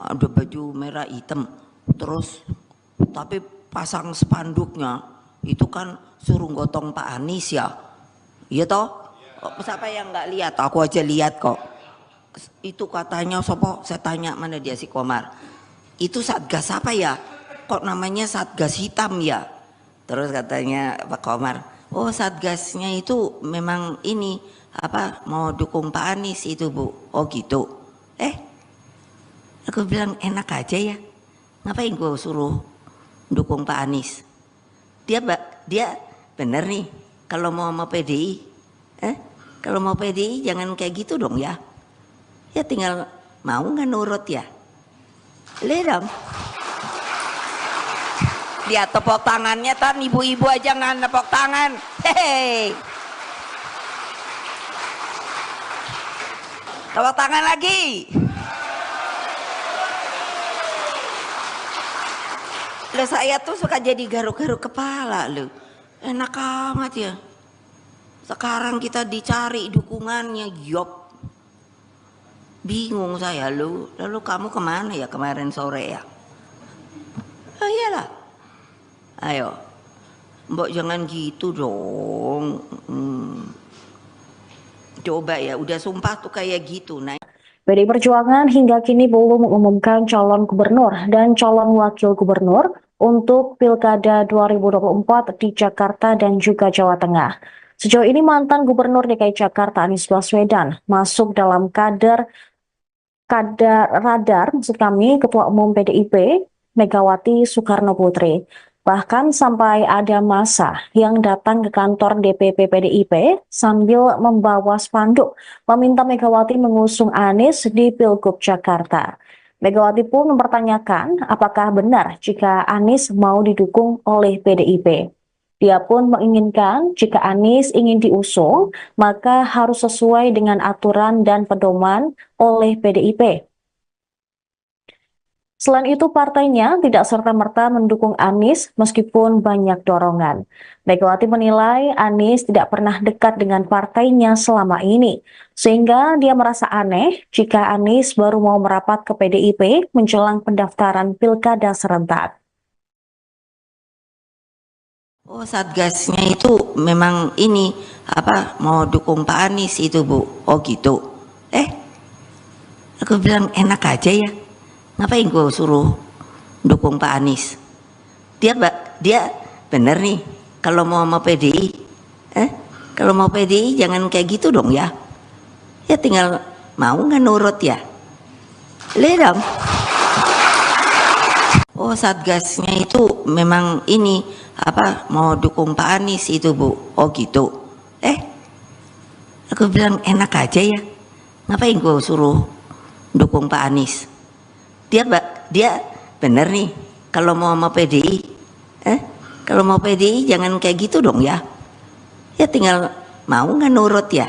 ada baju merah hitam, terus tapi pasang spanduknya itu kan suruh gotong Pak Anies ya, iya toh? Siapa yang nggak lihat? Aku aja lihat kok. Itu katanya sopo, saya tanya mana dia si Komar, itu satgas apa ya, kok namanya satgas hitam ya? Terus katanya Pak Komar, oh satgasnya itu memang ini apa, mau dukung Pak Anies itu Bu. Oh gitu. Aku bilang enak aja ya, ngapain gue suruh dukung Pak Anies? Dia bener nih, kalau mau PDI, kalau mau PDI jangan kayak gitu dong ya. Ya tinggal mau nggak nurut ya. Lihat dong. Dia tepuk tangannya, tan ibu-ibu aja nggak tepuk tangan. Hehehe. Tepuk tangan lagi. Loh, saya tuh suka jadi garuk-garuk kepala loh. Enak amat ya. Sekarang kita dicari dukungannya, yop. Bingung saya lu. Lalu kamu kemana ya kemarin sore ya? Oh iyalah. Ayo. Mbok jangan gitu dong. Coba ya, udah sumpah tuh kayak gitu. Nah, PDI Perjuangan hingga kini belum mengumumkan calon gubernur dan calon wakil gubernur untuk Pilkada 2024 di Jakarta dan juga Jawa Tengah. Sejauh ini mantan Gubernur DKI Jakarta Anies Baswedan masuk dalam radar Ketua Umum PDIP Megawati Soekarno Putri. Bahkan sampai ada massa yang datang ke kantor DPP PDIP sambil membawa spanduk meminta Megawati mengusung Anies di Pilgub Jakarta. Megawati pun mempertanyakan apakah benar jika Anies mau didukung oleh PDIP. Dia pun menginginkan jika Anies ingin diusung, maka harus sesuai dengan aturan dan pedoman oleh PDIP. Selain itu, partainya tidak serta-merta mendukung Anies meskipun banyak dorongan. Megawati menilai Anies tidak pernah dekat dengan partainya selama ini, sehingga dia merasa aneh jika Anies baru mau merapat ke PDIP menjelang pendaftaran Pilkada serentak. oh satgasnya itu memang ini apa, mau dukung Pak Anies itu Bu. Oh gitu. Aku bilang enak aja ya. Ngapain gue suruh dukung Pak Anies? Dia bener nih, kalau mau PDI, kalau mau PDI jangan kayak gitu dong ya. Ya tinggal mau nggak nurut ya. Lihat dong. Oh satgasnya itu memang ini apa, mau dukung Pak Anies itu Bu. Oh gitu. Aku bilang enak aja ya. Ngapain gue suruh dukung Pak Anies? Dia bener nih, kalau mau PDI, kalau mau PDI jangan kayak gitu dong ya. Ya tinggal mau nggak nurut ya.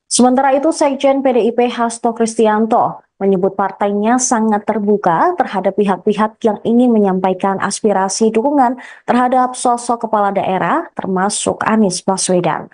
Sementara itu, Sekjen PDIP Hasto Kristianto menyebut partainya sangat terbuka terhadap pihak-pihak yang ingin menyampaikan aspirasi dukungan terhadap sosok kepala daerah, termasuk Anies Baswedan.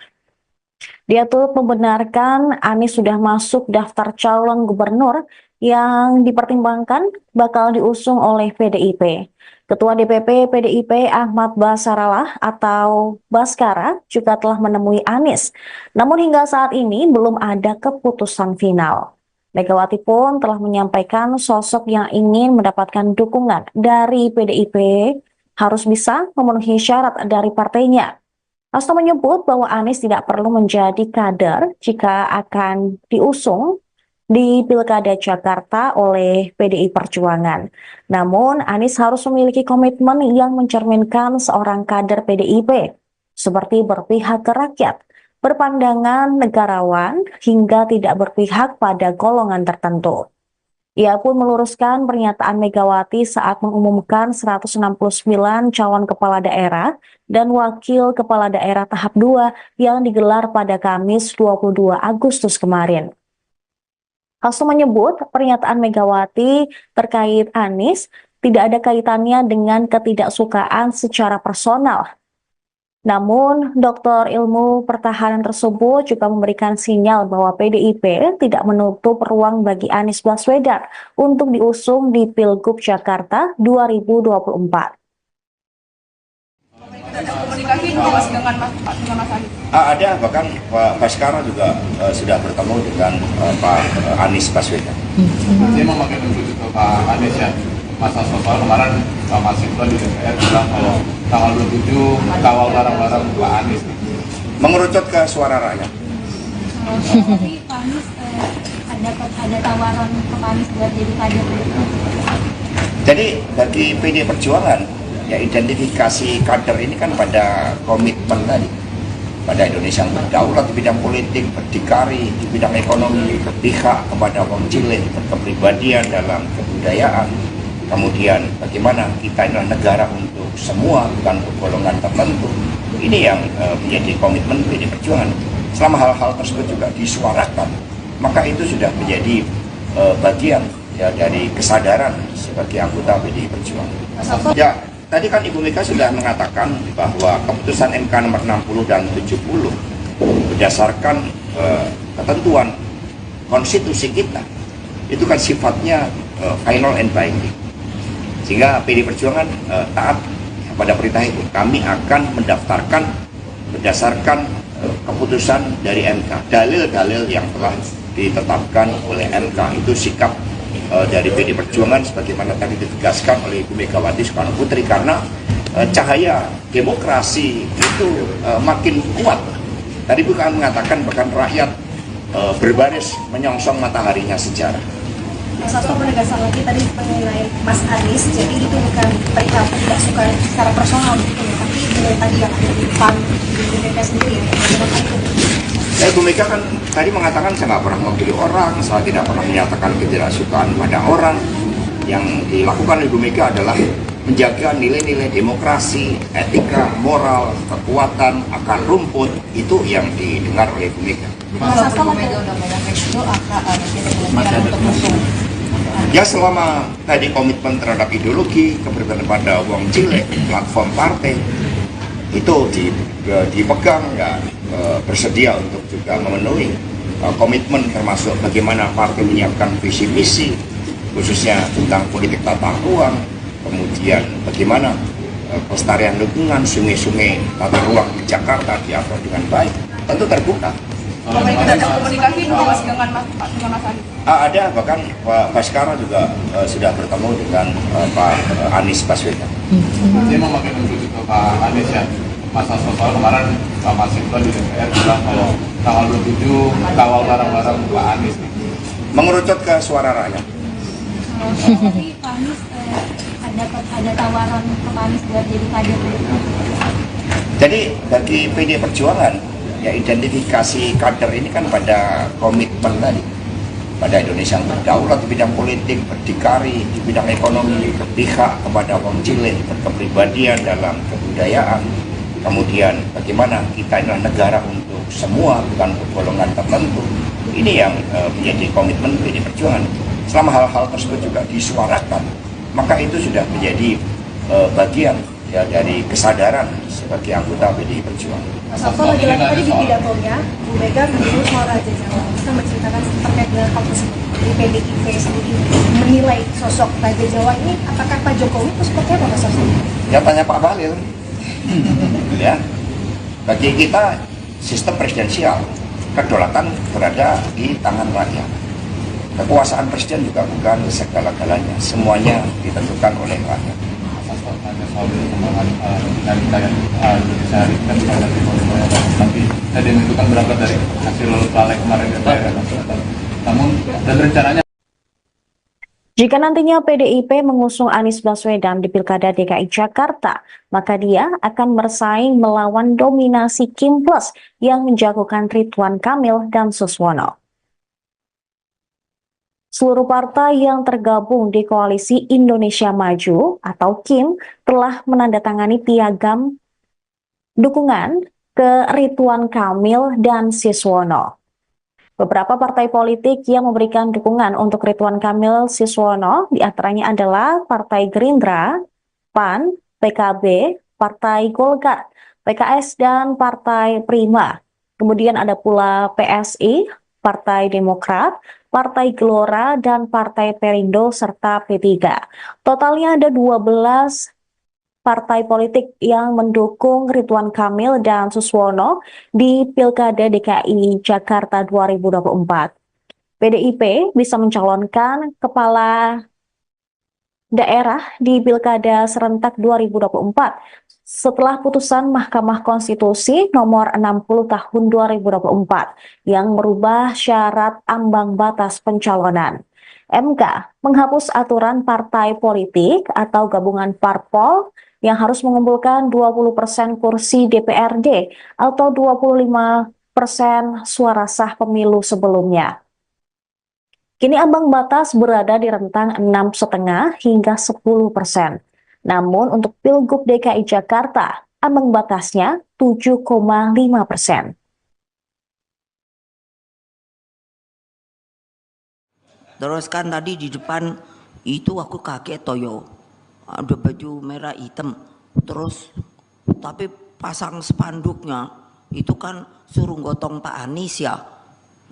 Dia turut membenarkan Anies sudah masuk daftar calon gubernur yang dipertimbangkan bakal diusung oleh PDIP. Ketua DPP PDIP Ahmad Basarallah atau Baskara juga telah menemui Anies. Namun hingga saat ini belum ada keputusan final. Megawati pun telah menyampaikan sosok yang ingin mendapatkan dukungan dari PDIP harus bisa memenuhi syarat dari partainya. Hasto menyebut bahwa Anies tidak perlu menjadi kader jika akan diusung di Pilkada Jakarta oleh PDI Perjuangan. Namun, Anies harus memiliki komitmen yang mencerminkan seorang kader PDIP, seperti berpihak ke rakyat, berpandangan negarawan, hingga tidak berpihak pada golongan tertentu. Ia pun meluruskan pernyataan Megawati saat mengumumkan 169 calon kepala daerah dan wakil kepala daerah tahap 2 yang digelar pada Kamis 22 Agustus kemarin. Hasto menyebut pernyataan Megawati terkait Anies tidak ada kaitannya dengan ketidaksukaan secara personal. Namun, Doktor Ilmu Pertahanan tersebut juga memberikan sinyal bahwa PDIP tidak menutup ruang bagi Anies Baswedan untuk diusung di Pilgub Jakarta 2024. Ada komunikasi Mas dengan Mas Anies? Ada, bahkan Pak Baskara juga sudah bertemu dengan Pak Anies Baswedan. Saya mau pakai menunjuk ke Pak Anies ya. Mas Hasto kemarin Pak Mas Ibran di DPR bilang kalau tanggal 27 kawal barang-barang Pak Anies. Mengerucut ke suara rakyat. Tapi Pak Anies ada tawaran ke Pak Anies buat jadi kader. Jadi bagi PD Perjuangan, ya identifikasi kader ini kan pada komitmen tadi. Pada Indonesia yang berdaulat di bidang politik, berdikari di bidang ekonomi, berpihak kepada wong cilik, berkepribadian dalam kebudayaan. Kemudian bagaimana kita adalah negara untuk semua, bukan untuk golongan tertentu. Ini yang menjadi komitmen PD Perjuangan. Selama hal-hal tersebut juga disuarakan, maka itu sudah menjadi bagian ya, dari kesadaran sebagai anggota PD Perjuangan. Ya, tadi kan Ibu Mega sudah mengatakan bahwa keputusan MK nomor 60 dan 70 berdasarkan ketentuan konstitusi kita itu kan sifatnya final and binding. Sehingga PD Perjuangan taat pada perintah itu. Kami akan mendaftarkan berdasarkan keputusan dari MK. Dalil-dalil yang telah ditetapkan oleh MK itu sikap dari PD Perjuangan sebagaimana tadi ditegaskan oleh Ibu Megawati Soekarno Putri, karena cahaya demokrasi itu makin kuat. Tadi bukan mengatakan bahkan rakyat berbaris menyongsong mataharinya sejarah. Mas Hasto menegaskan lagi tadi mengenai Mas Anies, jadi itu bukan perihal tidak suka secara personal gitu ya, tapi tadi yang ada di PAN di BPK sendiri ya. Ya, Ibu Mega kan tadi mengatakan saya nggak pernah memilih orang, saya tidak pernah menyatakan ketidaksukaan pada orang. Yang dilakukan oleh Ibu Mega adalah menjaga nilai-nilai demokrasi, etika, moral, kekuatan, akar rumput, itu yang didengar oleh Ibu Mega. Mas Hasto Mega udah megang itu kemungkinan untuk musuh. Ya, selama tadi komitmen terhadap ideologi, keberpihakan pada wong cilik, platform partai, itu dipegang ya, bersedia untuk juga memenuhi komitmen termasuk bagaimana partai menyiapkan visi misi khususnya tentang politik tata ruang, kemudian bagaimana pelestarian lingkungan, sungai-sungai tata ruang di Jakarta diatur dengan baik, tentu terbuka. Ada komunikasi Mas dengan Mas Anies? Ada, bahkan Pak Baskara juga sudah bertemu dengan Pak Anies Baswedan. Saya mau pakai menunjuk ke Pak Anies ya. Mas Hasto kemarin Pak Mas Ibran di DPR bilang kalau tanggal 27 kawal barang-barang Pak Anies. Mengerucut ke suara rakyat. Tapi Pak Anies ada tawaran ke Pak Anies buat jadi kader. Jadi bagi PD Perjuangan, ya identifikasi kader ini kan pada komitmen tadi. Pada Indonesia yang berdaulat di bidang politik, berdikari di bidang ekonomi, berpihak kepada wong cilik, berkepribadian dalam kebudayaan. Kemudian bagaimana kita adalah negara untuk semua, bukan untuk golongan tertentu. Ini yang menjadi komitmen PD Perjuangan. Selama hal-hal tersebut juga disuarakan, maka itu sudah menjadi bagian ya, dari kesadaran sebagai anggota PD Perjuangan. Mas Hasto lagi-lagi tadi di pidatonya, Bu Mega menyebut soal Raja Jawa. Bisa menceritakan terkait dengan hal tersebut. Di PDIP sendiri menilai sosok Raja Jawa ini, apakah Pak Jokowi itu seperti apa Mas Hasto? Ya tanya Pak Bahlil. Ya, bagi kita sistem presidensial, kedaulatan berada di tangan rakyat. Kekuasaan presiden juga bukan segala-galanya, semuanya ditentukan oleh rakyat. Soal perkembangan dinamika yang Indonesia hari ini kan banyak di tapi tadi itu kan berangkat dari hasil lalek kemarin DPR. Namun dan rencananya Jika nantinya PDIP mengusung Anies Baswedan di Pilkada DKI Jakarta, maka dia akan bersaing melawan dominasi Kim Plus yang menjagokan Ridwan Kamil dan Suswono. Seluruh partai yang tergabung di Koalisi Indonesia Maju atau KIM telah menandatangani piagam dukungan ke Ridwan Kamil dan Suswono. Beberapa partai politik yang memberikan dukungan untuk Ridwan Kamil Suswono diantaranya adalah Partai Gerindra, PAN, PKB, Partai Golkar, PKS dan Partai Prima. Kemudian ada pula PSI, Partai Demokrat, Partai Gelora, dan Partai Perindo, serta P3. Totalnya ada 12 partai politik yang mendukung Ridwan Kamil dan Suswono di Pilkada DKI Jakarta 2024. PDIP bisa mencalonkan kepala daerah di Pilkada serentak 2024 setelah putusan Mahkamah Konstitusi nomor 60 tahun 2024 yang merubah syarat ambang batas pencalonan. MK menghapus aturan partai politik atau gabungan parpol yang harus mengumpulkan 20% kursi DPRD atau 25% suara sah pemilu sebelumnya. Kini ambang batas berada di rentang 6,5 hingga 10%. Namun untuk Pilgub DKI Jakarta, ambang batasnya 7,5%. Terus kan tadi di depan itu aku kaget toyo, ada baju merah hitam, terus tapi pasang spanduknya itu kan suruh gotong Pak Anies ya,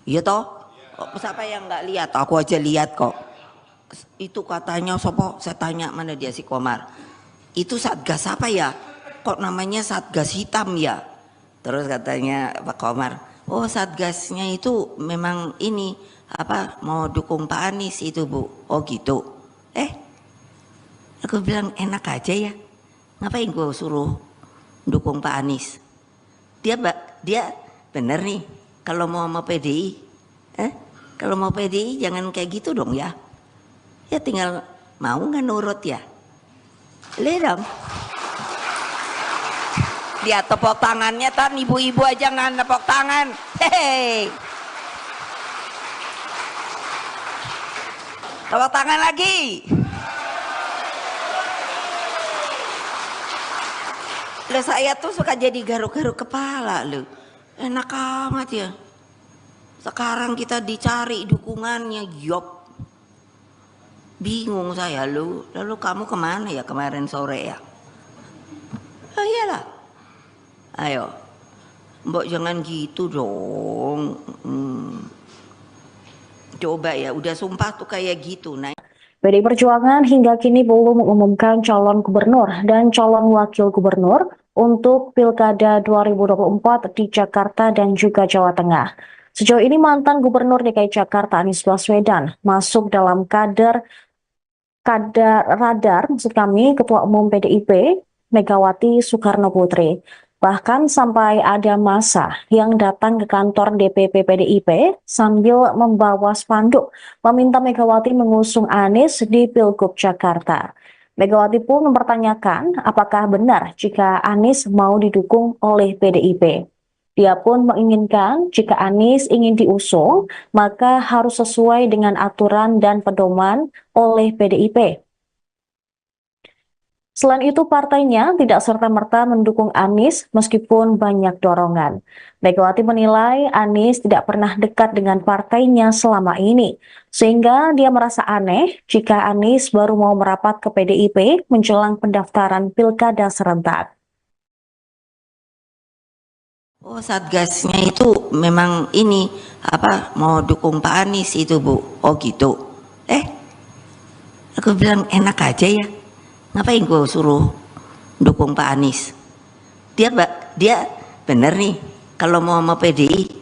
iya toh? Siapa yang nggak lihat? Aku aja lihat kok. Itu katanya sopo, saya tanya mana dia si Komar. Itu Satgas apa ya? Kok namanya Satgas hitam ya? Terus katanya Pak Komar, oh Satgasnya itu memang ini apa mau dukung Pak Anies itu Bu. Oh gitu. Aku bilang enak aja ya. Ngapain gue suruh dukung Pak Anies? Dia bener nih kalau mau PDI. Kalau mau PDI jangan kayak gitu dong ya. Ya tinggal mau nggak nurut ya. Lihat dong. Dia tepuk tangannya, tan ibu-ibu aja nggak tepuk tangan. Hehehe. Tepuk tangan lagi. Loh saya tuh suka jadi garuk-garuk kepala loh. Enak amat ya. Sekarang kita dicari dukungannya, yop. Bingung saya lu. Lalu kamu kemana ya kemarin sore ya? Oh iyalah. Ayo. Mbok jangan gitu dong. Coba ya, udah sumpah tuh kayak gitu. Nah. PDI Perjuangan hingga kini belum mengumumkan calon gubernur dan calon wakil gubernur untuk Pilkada 2024 di Jakarta dan juga Jawa Tengah. Sejauh ini mantan Gubernur DKI Jakarta Anies Baswedan masuk dalam radar maksud kami Ketua Umum PDIP Megawati Soekarno Putri. Bahkan sampai ada massa yang datang ke kantor DPP PDIP sambil membawa spanduk meminta Megawati mengusung Anies di Pilgub Jakarta. Megawati pun mempertanyakan apakah benar jika Anies mau didukung oleh PDIP. Dia pun menginginkan jika Anies ingin diusung, maka harus sesuai dengan aturan dan pedoman oleh PDIP. Selain itu, partainya tidak serta-merta mendukung Anies meskipun banyak dorongan. Megawati menilai Anies tidak pernah dekat dengan partainya selama ini, sehingga dia merasa aneh jika Anies baru mau merapat ke PDIP menjelang pendaftaran Pilkada serentak. Oh Satgasnya itu memang ini apa mau dukung Pak Anies itu Bu. Oh gitu. Aku bilang enak aja ya. Ngapain gue suruh dukung Pak Anies? Dia bener nih kalau mau PDI.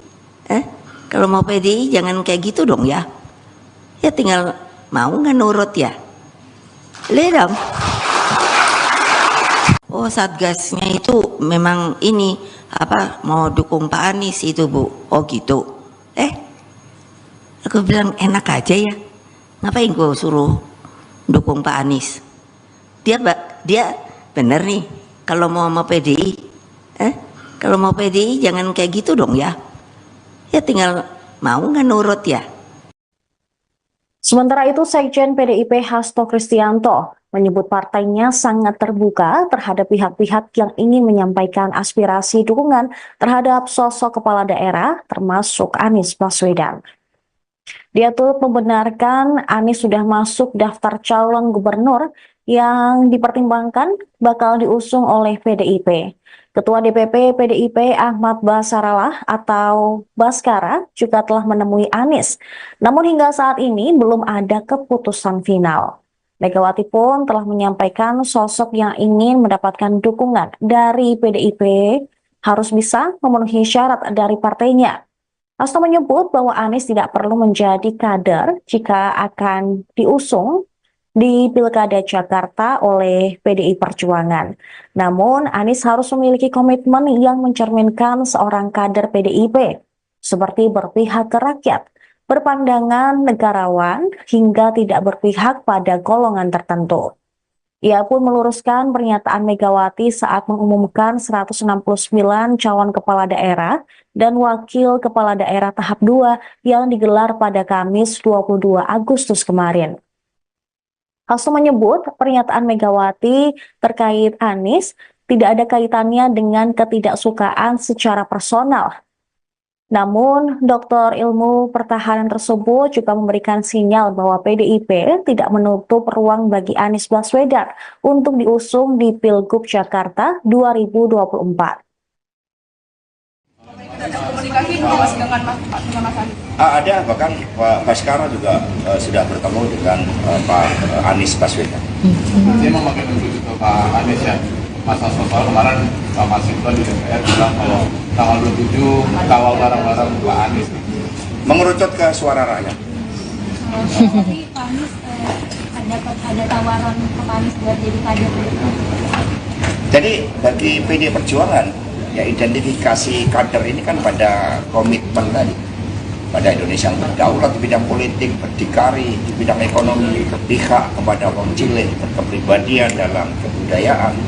Kalau mau PDI jangan kayak gitu dong ya. Ya tinggal mau nggak nurut ya. Lihat dong. Oh Satgasnya itu memang ini apa mau dukung Pak Anies itu Bu. Oh gitu. Aku bilang enak aja ya. Ngapain gue suruh dukung Pak Anies? Dia bener nih kalau mau PDI. Kalau mau PDI jangan kayak gitu dong ya. Ya tinggal mau nggak nurut ya. Sementara itu, Sekjen PDIP Hasto Kristianto menyebut partainya sangat terbuka terhadap pihak-pihak yang ingin menyampaikan aspirasi dukungan terhadap sosok kepala daerah, termasuk Anies Baswedan. Dia turut membenarkan Anies sudah masuk daftar calon gubernur yang dipertimbangkan bakal diusung oleh PDIP. Ketua DPP PDIP Ahmad Basarallah atau Baskara juga telah menemui Anies. Namun hingga saat ini belum ada keputusan final. Megawati pun telah menyampaikan sosok yang ingin mendapatkan dukungan dari PDIP harus bisa memenuhi syarat dari partainya. Hasto menyebut bahwa Anies tidak perlu menjadi kader jika akan diusung di Pilkada Jakarta oleh PDI Perjuangan. Namun, Anies harus memiliki komitmen yang mencerminkan seorang kader PDIP, seperti berpihak ke rakyat, berpandangan negarawan, hingga tidak berpihak pada golongan tertentu. Ia pun meluruskan pernyataan Megawati saat mengumumkan 169 calon kepala daerah dan wakil kepala daerah tahap 2 yang digelar pada Kamis 22 Agustus kemarin. Hasto menyebut pernyataan Megawati terkait Anies tidak ada kaitannya dengan ketidaksukaan secara personal. Namun, Doktor Ilmu Pertahanan tersebut juga memberikan sinyal bahwa PDIP tidak menutup ruang bagi Anies Baswedan untuk diusung di Pilgub Jakarta 2024. Ada komunikasi Mas dengan Mas Anies? Ada, bahkan Pak Baskara juga sudah bertemu dengan Pak Anies Baswedan. Saya mau pakai menuju ke Pak Anies ya. Masa soal kemarin Pak Masinton di DPR bilang kalau tanggal 27 kawal bareng-bareng Pak Anies. Mengerucut ke suara rakyat. Tapi Pak Anies ada tawaran ke Pak Anies buat jadi kader. Jadi bagi PD Perjuangan, ya identifikasi kader ini kan pada komitmen tadi, pada Indonesia yang berdaulat di bidang politik, berdikari di bidang ekonomi, berpihak kepada kaum cilik, berkepribadian dalam kebudayaan.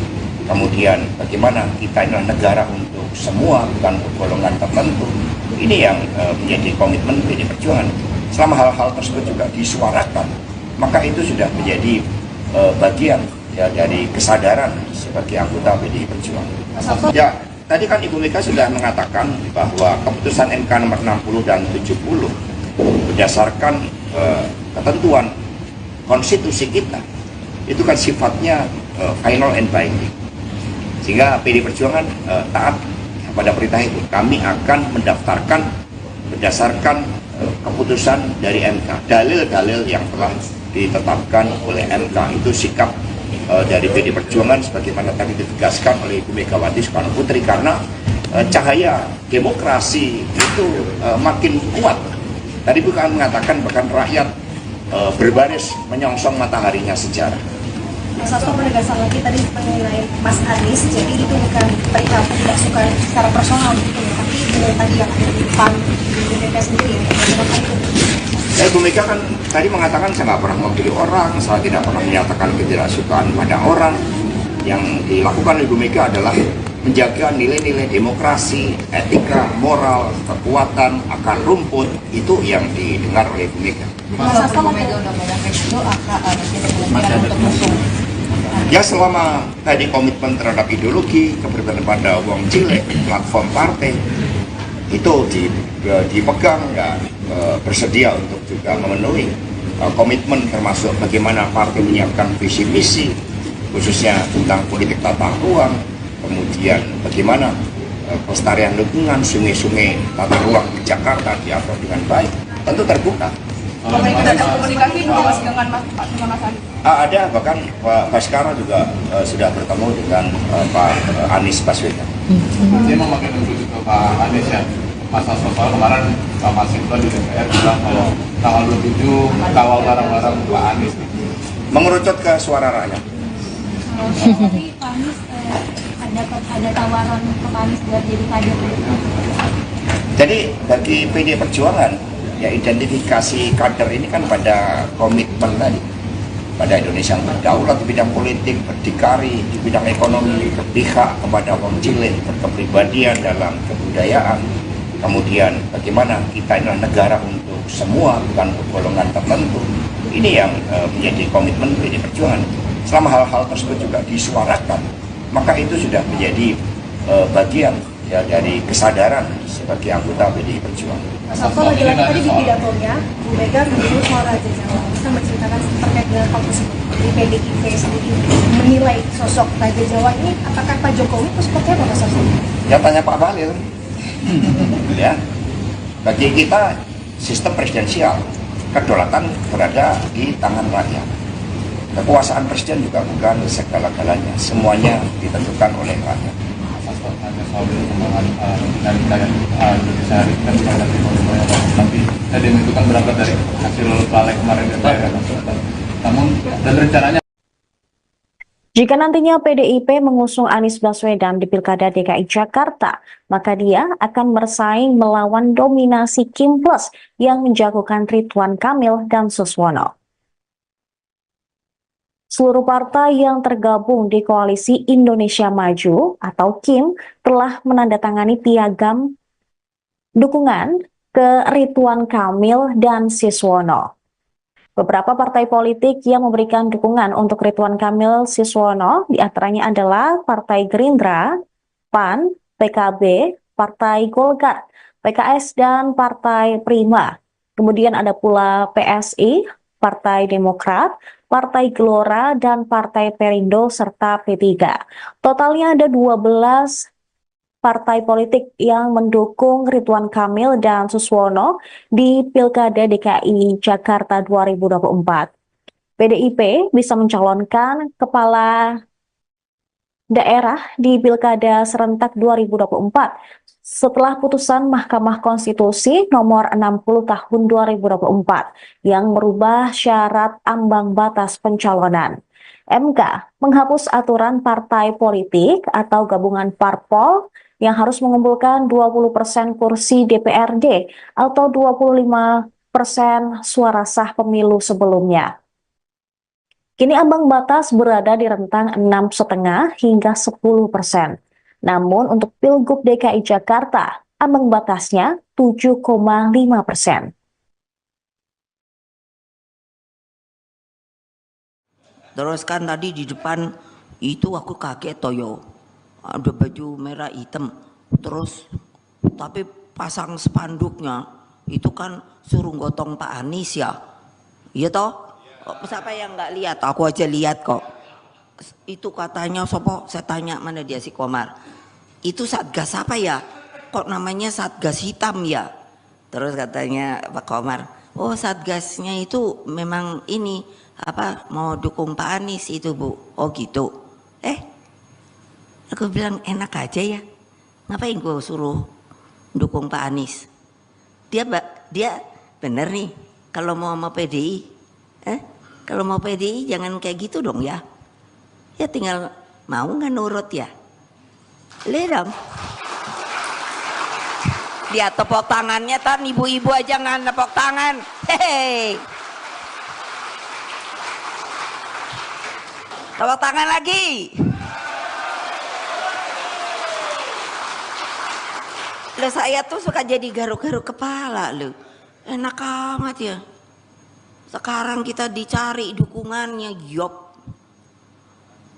Kemudian bagaimana kita adalah negara untuk semua, bukan untuk golongan tertentu. Ini yang menjadi komitmen PD Perjuangan. Selama hal-hal tersebut juga disuarakan, maka itu sudah menjadi bagian ya dari kesadaran sebagai anggota PD Perjuangan. Ya, tadi kan Ibu Mega sudah mengatakan bahwa keputusan MK nomor 60 dan 70 berdasarkan ketentuan konstitusi kita itu kan sifatnya final and binding, sehingga PD Perjuangan taat pada perintah itu. Kami akan mendaftarkan berdasarkan keputusan dari MK, dalil-dalil yang telah ditetapkan oleh MK. Itu sikap dari PD Perjuangan sebagaimana tadi ditegaskan oleh Ibu Megawati Soekarno Putri, karena cahaya demokrasi itu makin kuat. Tadi bukan mengatakan bahkan rakyat berbaris menyongsong mataharinya sejarah. Mas Hasto menegaskan lagi tadi mengenai Mas Anies, jadi itu bukan perihal tidak suka secara personal gitu ya, tapi dengan tadi yang ada di PAN di DPP sendiri ya, Ya, Ibu Mega kan tadi mengatakan saya nggak pernah mewakili orang, saya tidak pernah menyatakan ketidaksukaan pada orang. Yang dilakukan Ibu Mega adalah menjaga nilai-nilai demokrasi, etika, moral, kekuatan, akar rumput, itu yang didengar oleh Ibu Mega. Mas Hasto Mega udah banyak itu ada kemungkinan untuk musuh. Ya, selama tadi komitmen terhadap ideologi, keberpihakan pada wong cilik, platform partai, itu dipegang, ya bersedia untuk juga memenuhi komitmen, termasuk bagaimana partai menyiapkan visi misi khususnya tentang politik tata ruang, kemudian bagaimana pelestarian lingkungan, sungai-sungai tata ruang di Jakarta diatur dengan baik, tentu terbuka. Ada komunikasi Mas dengan Mas Anies? Ada, bahkan Pak Baskara juga sudah bertemu dengan Pak Anies Baswedan. Saya mau pakai menuju ke Pak Anies ya. Masa soal kemarin Pak Masinton di DPR bilang kalau tanggal 27 kawal bareng-bareng Pak Anies. Mengerucut ke suara rakyat. Tapi Pak Anies ada tawaran ke Pak Anies buat jadi kader. Jadi bagi PD Perjuangan, ya identifikasi kader ini kan pada komitmen tadi, pada Indonesia yang berdaulat di bidang politik, berdikari di bidang ekonomi, berpihak kepada kaum cilik, berkepribadian dalam kebudayaan. Kemudian bagaimana kita adalah negara untuk semua, bukan untuk golongan tertentu. Ini yang menjadi komitmen PD Perjuangan. Selama hal-hal tersebut juga disuarakan, maka itu sudah menjadi bagian ya dari kesadaran sebagai anggota PD Perjuangan. Mas Alfa lagi-lagi tadi di pidatonya, Bu Mega menyebut soal Raja Jawa. Bisa menceritakan terkait dengan hal tersebut. Di PDIP sendiri menilai sosok Raja Jawa ini, apakah Pak Jokowi itu seperti apa Mas Alfa? Ya tanya Pak Bahlil. Ya, bagi kita sistem presidensial, kedaulatan berada di tangan rakyat. Kekuasaan presiden juga bukan segala-galanya, semuanya ditentukan oleh rakyat. Hanya soal perkembangan dinamika yang Indonesia hari ini kan dihadapi oleh banyak orang. Tapi tadi itu kan berangkat dari hasil balik kemarin DPR. Namun dan rencananya Jika nantinya PDIP mengusung Anies Baswedan di Pilkada DKI Jakarta, maka dia akan bersaing melawan dominasi Kim Plus yang menjagokan Ridwan Kamil dan Suswono. Seluruh partai yang tergabung di Koalisi Indonesia Maju atau KIM telah menandatangani piagam dukungan ke Ridwan Kamil dan Suswono. Beberapa partai politik yang memberikan dukungan untuk Ridwan Kamil Suswono diantaranya adalah Partai Gerindra, PAN, PKB, Partai Golkar, PKS, dan Partai Prima. Kemudian ada pula PSI, Partai Demokrat, Partai Gelora, dan Partai Perindo, serta P3. Totalnya ada 12 partai politik yang mendukung Ridwan Kamil dan Suswono di Pilkada DKI Jakarta 2024. PDIP bisa mencalonkan kepala daerah di Pilkada serentak 2024 setelah putusan Mahkamah Konstitusi nomor 60 tahun 2024 yang merubah syarat ambang batas pencalonan. MK menghapus aturan partai politik atau gabungan parpol yang harus mengumpulkan 20% kursi DPRD atau 25% suara sah pemilu sebelumnya. Kini ambang batas berada di rentang 6,5 hingga 10%. Namun untuk Pilgub DKI Jakarta, ambang batasnya 7,5%. Terus kan tadi di depan itu aku kaget toyo, ada baju merah hitam, terus tapi pasang spanduknya itu kan suruh gotong Pak Anies ya, iya toh? Siapa yang nggak lihat? Aku aja lihat kok. Itu katanya sopo, saya tanya mana dia si Komar. Itu Satgas apa ya? Kok namanya Satgas hitam ya? Terus katanya Pak Komar, oh Satgasnya itu memang ini apa mau dukung Pak Anies itu Bu. Oh gitu. Aku bilang enak aja ya. Ngapain gue suruh dukung Pak Anies? Dia bener nih kalau mau PDI. Kalau mau PDI jangan kayak gitu dong ya. Ya tinggal mau nggak nurut ya. Lihat dong. Dia tepuk tangannya, tan ibu-ibu aja nggak tepuk tangan. Hehehe. Tepuk tangan lagi. Loh saya tuh suka jadi garuk-garuk kepala loh. Enak amat ya. Sekarang kita dicari dukungannya, yop.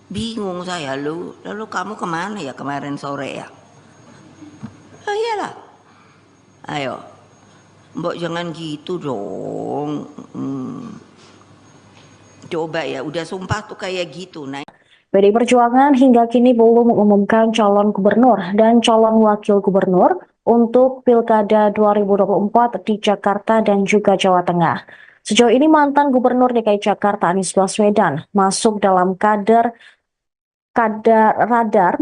Bingung saya lu. Lalu kamu kemana ya kemarin sore ya? Oh iyalah. Ayo. Mbok jangan gitu dong. Coba ya, udah sumpah tuh kayak gitu. Nah. PDI Perjuangan hingga kini belum mengumumkan calon gubernur dan calon wakil gubernur untuk Pilkada 2024 di Jakarta dan juga Jawa Tengah. Sejauh ini mantan Gubernur DKI Jakarta Anies Baswedan masuk dalam radar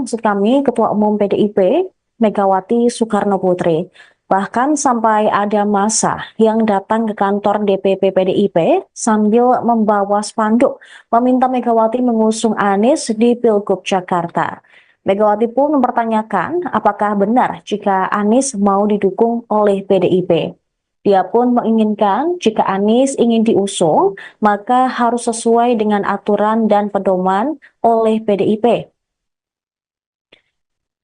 Ketua Umum PDIP Megawati Soekarno Putri. Bahkan sampai ada massa yang datang ke kantor DPP PDIP sambil membawa spanduk meminta Megawati mengusung Anies di Pilgub Jakarta. Megawati pun mempertanyakan apakah benar jika Anies mau didukung oleh PDIP. Dia pun menginginkan jika Anies ingin diusung, maka harus sesuai dengan aturan dan pedoman oleh PDIP.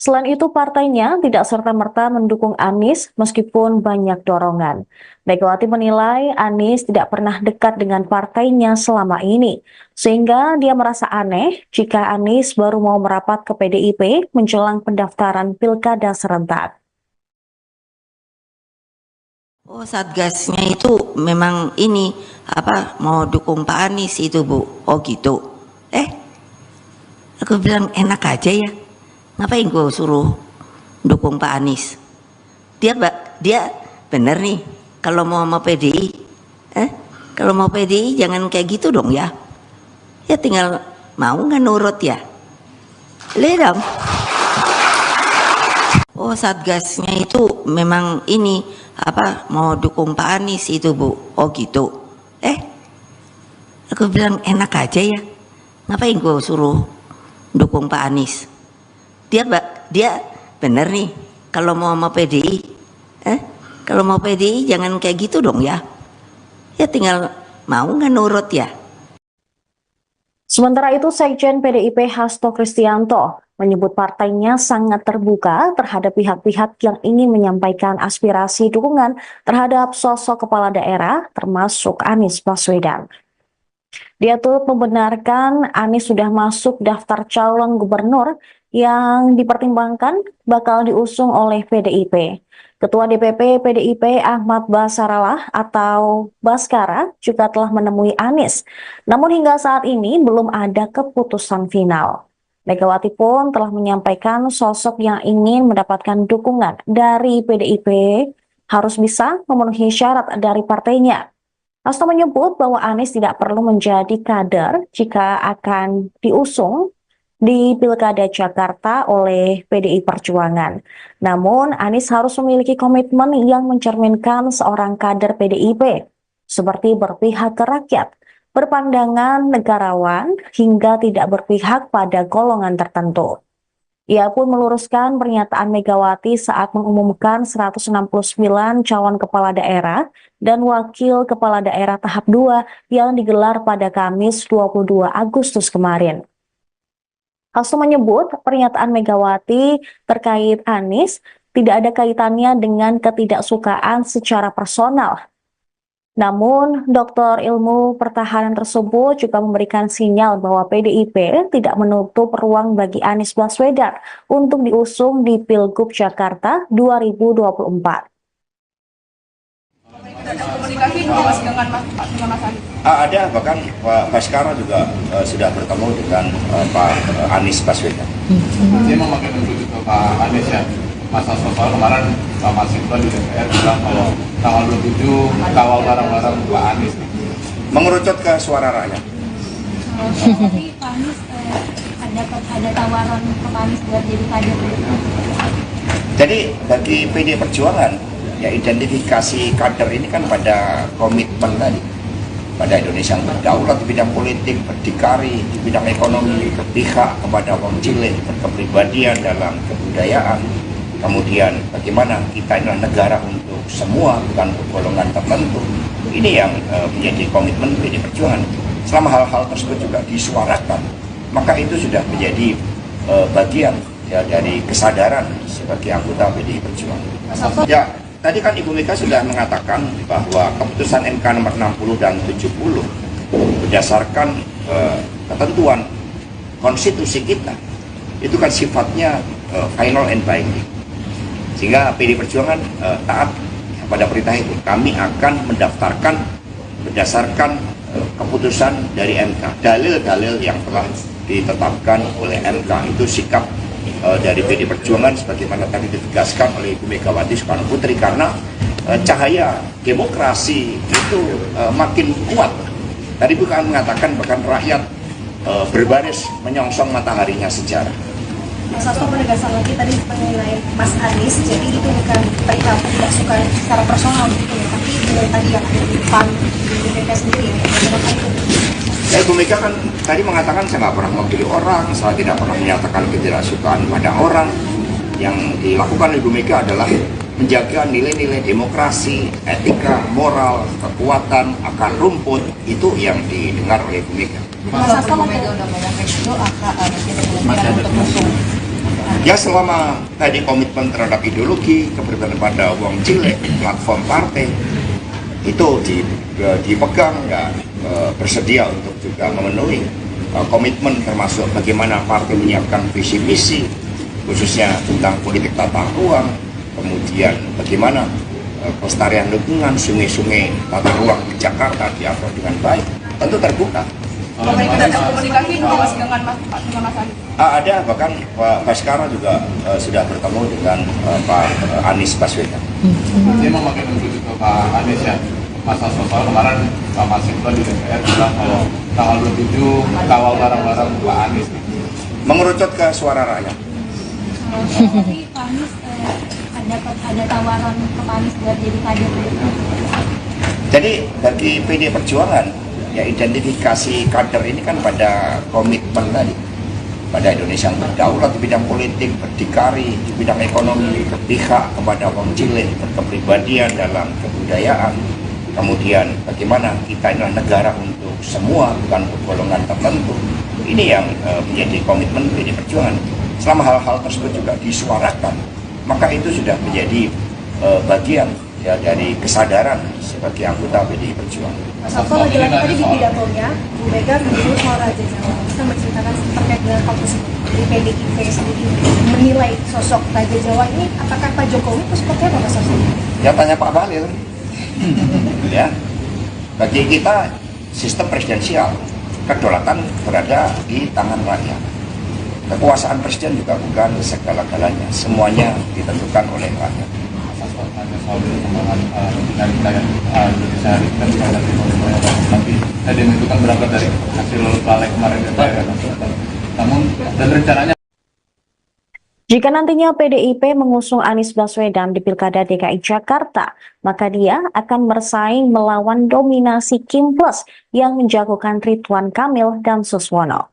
Selain itu, partainya tidak serta-merta mendukung Anies meskipun banyak dorongan. Megawati menilai Anies tidak pernah dekat dengan partainya selama ini, sehingga dia merasa aneh jika Anies baru mau merapat ke PDIP menjelang pendaftaran Pilkada serentak. Oh, Satgasnya itu memang ini apa mau dukung Pak Anies itu, Bu. Oh gitu. Aku bilang enak aja ya. Ngapain gue suruh dukung Pak Anies? Dia bener nih kalau mau sama PDI. Kalau mau PDI jangan kayak gitu dong ya. Ya tinggal mau nggak nurut ya. Lihat dong. Oh, Satgasnya itu memang ini apa mau dukung Pak Anies itu, Bu. Oh gitu. Aku bilang enak aja ya. Ngapain gue suruh dukung Pak Anies? Dia bener nih kalau mau sama PDI. Kalau mau PDI jangan kayak gitu dong ya. Ya tinggal mau nggak nurut ya. Sementara itu, Sekjen PDIP Hasto Kristianto menyebut partainya sangat terbuka terhadap pihak-pihak yang ingin menyampaikan aspirasi dukungan terhadap sosok kepala daerah, termasuk Anies Baswedan. Dia turut membenarkan Anies sudah masuk daftar calon gubernur yang dipertimbangkan bakal diusung oleh PDIP. Ketua DPP PDIP Ahmad Basarallah atau Baskara juga telah menemui Anies. Namun hingga saat ini belum ada keputusan final. Megawati pun telah menyampaikan sosok yang ingin mendapatkan dukungan dari PDIP harus bisa memenuhi syarat dari partainya. Hasto menyebut bahwa Anies tidak perlu menjadi kader jika akan diusung di Pilkada Jakarta oleh PDI Perjuangan. Namun, Anies harus memiliki komitmen yang mencerminkan seorang kader PDIP, seperti berpihak ke rakyat, berpandangan negarawan, hingga tidak berpihak pada golongan tertentu. Ia pun meluruskan pernyataan Megawati saat mengumumkan 169 calon kepala daerah dan wakil kepala daerah tahap 2 yang digelar pada Kamis 22 Agustus kemarin. Hasto menyebut pernyataan Megawati terkait Anies tidak ada kaitannya dengan ketidaksukaan secara personal. Namun, Doktor Ilmu Pertahanan tersebut juga memberikan sinyal bahwa PDIP tidak menutup ruang bagi Anies Baswedan untuk diusung di Pilgub Jakarta 2024. Ada komunikasi dengan Mas Anies. Ada, bahkan Pak Baskara juga sudah bertemu dengan Pak Anies Baswedan. Dia memakai menuju ke Pak Anies ya. Masa soal kemarin Pak Masifah di DPR bilang kalau tanggal 27 kawal bareng-bareng Pak Anies. Mengerucut ke suara rakyat. Tapi Pak Anies ada tawaran ke Pak Anies buat jadi kader. Jadi bagi PD Perjuangan, ya identifikasi kader ini kan pada komitmen tadi, pada Indonesia yang berdaulat di bidang politik, berdikari di bidang ekonomi, berpihak kepada wong cilik, berkepribadian dalam kebudayaan, kemudian bagaimana kita adalah negara untuk semua, bukan untuk golongan tertentu. Ini yang menjadi komitmen PD Perjuangan. Selama hal-hal tersebut juga disuarakan, maka itu sudah menjadi bagian ya dari kesadaran sebagai anggota PD Perjuangan. Ya, tadi kan Ibu Mega sudah mengatakan bahwa keputusan MK nomor 60 dan 70 berdasarkan ketentuan konstitusi kita itu kan sifatnya final and binding, sehingga PD Perjuangan taat pada perintah itu. Kami akan mendaftarkan berdasarkan keputusan dari MK, dalil-dalil yang telah ditetapkan oleh MK. Itu sikap dari PD Perjuangan sebagaimana tadi ditegaskan oleh Ibu Megawati Soekarno Putri, karena cahaya demokrasi itu makin kuat. Tadi bukan mengatakan bahkan rakyat berbaris menyongsong mataharinya sejarah. Mas Hasto penegasan lagi tadi mengenai Mas Anies, jadi itu bukan perihal tidak suka secara personal gitu ya, tapi dengan tadi yang ada di PAN, di DPP sendiri ya, bagaimana itu? Ibu Mega kan tadi mengatakan saya nggak pernah memilih orang, saya tidak pernah menyatakan ketidaksukaan pada orang. Yang dilakukan Ibu Mega adalah menjaga nilai-nilai demokrasi, etika, moral, kekuatan, akar rumput, itu yang didengar oleh Ibu Mega. Mas Hasto Mega udah banyak itu kemungkinan untuk musuh. Ya selama tadi komitmen terhadap ideologi, keberpihakan pada uang cilik, platform partai, itu dipegang, ya bersedia untuk juga memenuhi komitmen termasuk bagaimana partai menyiapkan visi misi khususnya tentang politik tata ruang, kemudian bagaimana pelestarian lingkungan, sungai-sungai, tata ruang di Jakarta diatur dengan baik, tentu terbuka. Pemerintah ada komunikasi mas dengan Mas Anies. Ada, bahkan Pak Baskara juga sudah bertemu dengan Pak Anies Baswedan. Dia memakai menuju ke Pak Anies ya. Masa soal kemarin Pak Masinton di DPR bilang kalau tanggal 27 kawal barang-barang Pak Anies. Mengerucut ke suara rakyat. Tapi Pak Anies ada tawaran ke Pak Anies buat jadi kader. Jadi bagi PD Perjuangan, ya identifikasi kader ini kan pada komitmen tadi, pada Indonesia yang berdaulat di bidang politik, berdikari di bidang ekonomi, berpihak kepada orang cilik, berkepribadian dalam kebudayaan. Kemudian bagaimana kita adalah negara untuk semua, bukan untuk golongan tertentu. Ini yang menjadi komitmen PD Perjuangan. Selama hal-hal tersebut juga disuarakan, maka itu sudah menjadi bagian ya dari kesadaran sebagai anggota PD Perjuangan. Mas Sabto lagi-lagi tadi di pidatonya, Bu Mega menyebut soal Raja Jawa. Bisa menceritakan terkait dengan hal tersebut. Di PDIP sendiri menilai sosok Raja Jawa ini, apakah Pak Jokowi itu seperti apa Mas Sabto? Ya tanya Pak Bahlil. Ya, bagi kita sistem presidensial, kedaulatan berada di tangan rakyat. Kekuasaan presiden juga bukan segala-galanya, semuanya ditentukan oleh rakyat. Hanya soal perkembangan dinamika yang Indonesia hari ini kan ada Timur Tengah, tapi tadi itu kan berangkat dari hasil balik kemarin DPR ya. Namun dan rencananya Jika nantinya PDIP mengusung Anies Baswedan di Pilkada DKI Jakarta, maka dia akan bersaing melawan dominasi Kim Plus yang menjagokan Ridwan Kamil dan Suswono.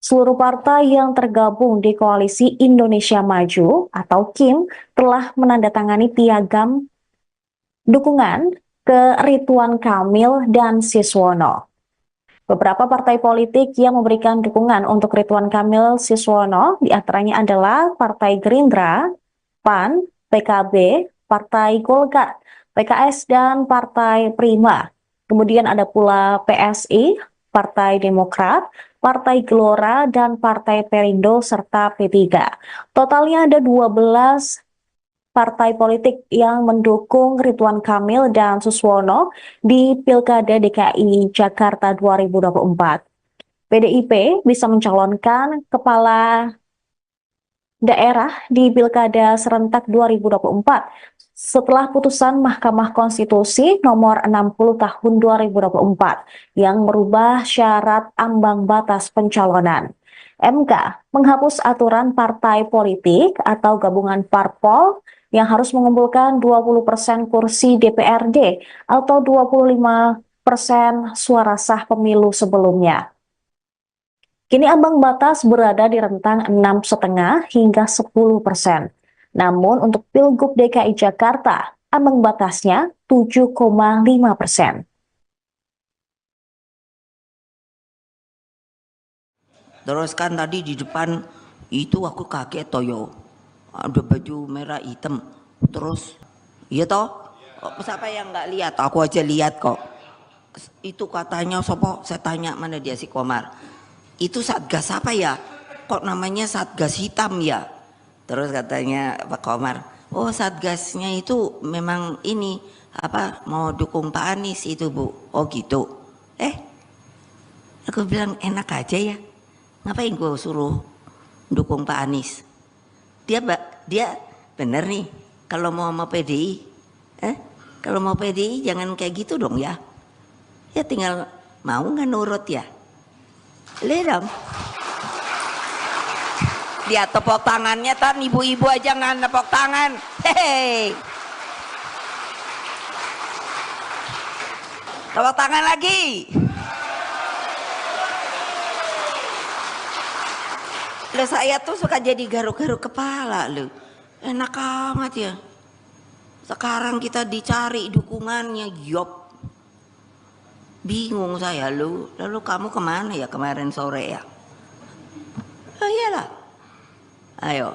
Seluruh partai yang tergabung di Koalisi Indonesia Maju atau KIM telah menandatangani piagam dukungan ke Ridwan Kamil dan Suswono. Beberapa partai politik yang memberikan dukungan untuk Ridwan Kamil Suswono diantaranya adalah Partai Gerindra, PAN, PKB, Partai Golkar, PKS, dan Partai Prima. Kemudian ada pula PSI, Partai Demokrat, Partai Gelora, dan Partai Perindo, serta P3. Totalnya ada 12 partai politik yang mendukung Ridwan Kamil dan Suswono di Pilkada DKI Jakarta 2024. PDIP bisa mencalonkan kepala daerah di Pilkada serentak 2024 setelah putusan Mahkamah Konstitusi nomor 60 tahun 2024 yang merubah syarat ambang batas pencalonan. MK menghapus aturan partai politik atau gabungan parpol yang harus mengumpulkan 20% kursi DPRD atau 25% suara sah pemilu sebelumnya. Kini ambang batas berada di rentang 6,5 hingga 10%. Namun untuk Pilgub DKI Jakarta, ambang batasnya 7,5%. Terus kan tadi di depan itu aku kaget toyo, ada baju merah hitam. Terus, iya toh? Siapa yang nggak lihat? Aku aja lihat kok. Itu katanya sopo? Saya tanya mana dia si Komar. Itu Satgas apa ya? Kok namanya Satgas hitam ya? Terus katanya Pak Komar, oh Satgasnya itu memang ini apa mau dukung Pak Anies itu Bu. Oh gitu. Aku bilang enak aja ya. Ngapain gue suruh dukung Pak Anies? Dia bener nih kalau mau PDI, kalau mau PDI jangan kayak gitu dong ya. Ya tinggal mau nggak nurut ya. Lihat dong. Dia tepuk tangannya, tan ibu-ibu aja nggak tepuk tangan. Hehehe. Tepuk tangan lagi. Loh saya tuh suka jadi garuk-garuk kepala loh. Enak amat ya. Sekarang kita dicari dukungannya, yop. Bingung saya lu. Lalu kamu kemana ya kemarin sore ya? Oh iyalah. Ayo.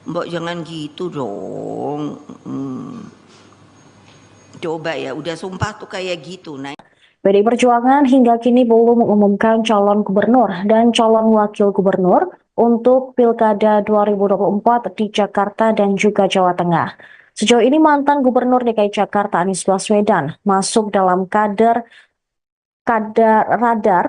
Mbok jangan gitu dong. Coba ya, udah sumpah tuh kayak gitu. Nah. PDI Perjuangan hingga kini belum mengumumkan calon gubernur dan calon wakil gubernur untuk Pilkada 2024 di Jakarta dan juga Jawa Tengah. Sejauh ini mantan Gubernur DKI Jakarta Anies Baswedan masuk dalam radar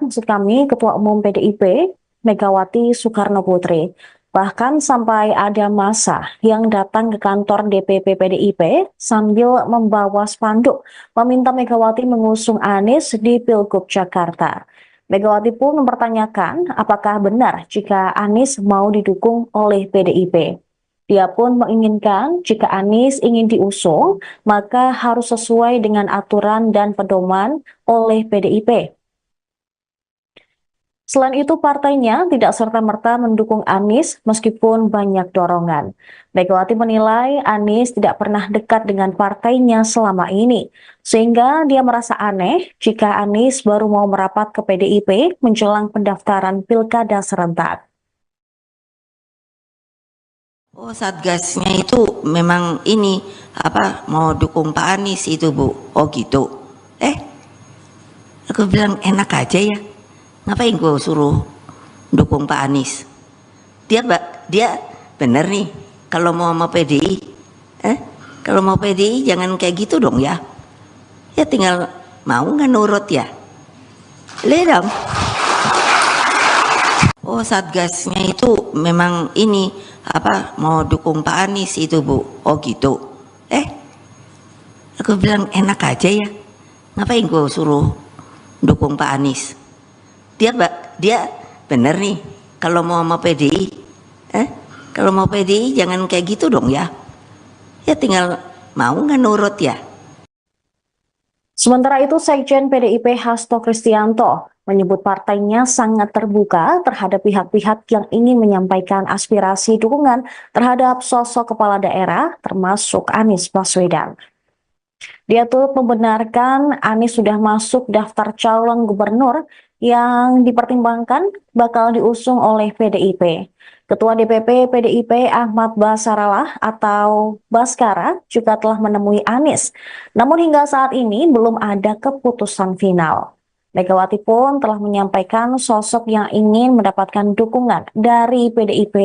Ketua Umum PDIP Megawati Soekarno Putri. Bahkan sampai ada massa yang datang ke kantor DPP PDIP sambil membawa spanduk meminta Megawati mengusung Anies di Pilgub Jakarta. Megawati pun mempertanyakan apakah benar jika Anies mau didukung oleh PDIP. Dia pun menginginkan jika Anies ingin diusung, maka harus sesuai dengan aturan dan pedoman oleh PDIP. Selain itu, partainya tidak serta-merta mendukung Anies meskipun banyak dorongan. Megawati menilai Anies tidak pernah dekat dengan partainya selama ini, sehingga dia merasa aneh jika Anies baru mau merapat ke PDIP menjelang pendaftaran Pilkada serentak. Oh, Satgasnya itu memang ini mau dukung Pak Anies itu, Bu. Oh gitu. Aku bilang enak aja ya. Ngapain gue suruh dukung Pak Anies? Dia bener nih kalau mau PDI. Kalau mau PDI jangan kayak gitu dong ya. Ya tinggal mau nggak nurut ya. Lihat dong. Oh, Satgasnya itu memang ini mau dukung Pak Anies itu, Bu. Oh gitu. Aku bilang enak aja ya. Ngapain gue suruh dukung Pak Anies? Dia bener nih kalau mau PDI. Kalau mau PDI jangan kayak gitu dong ya. Ya tinggal mau nggak nurut ya. Sementara itu, Sekjen PDIP Hasto Kristianto menyebut partainya sangat terbuka terhadap pihak-pihak yang ingin menyampaikan aspirasi dukungan terhadap sosok kepala daerah termasuk Anies Baswedan. Dia turut membenarkan Anies sudah masuk daftar calon gubernur yang dipertimbangkan bakal diusung oleh PDIP. Ketua DPP PDIP Ahmad Basarallah atau Baskara juga telah menemui Anies. Namun hingga saat ini belum ada keputusan final. Megawati pun telah menyampaikan sosok yang ingin mendapatkan dukungan dari PDIP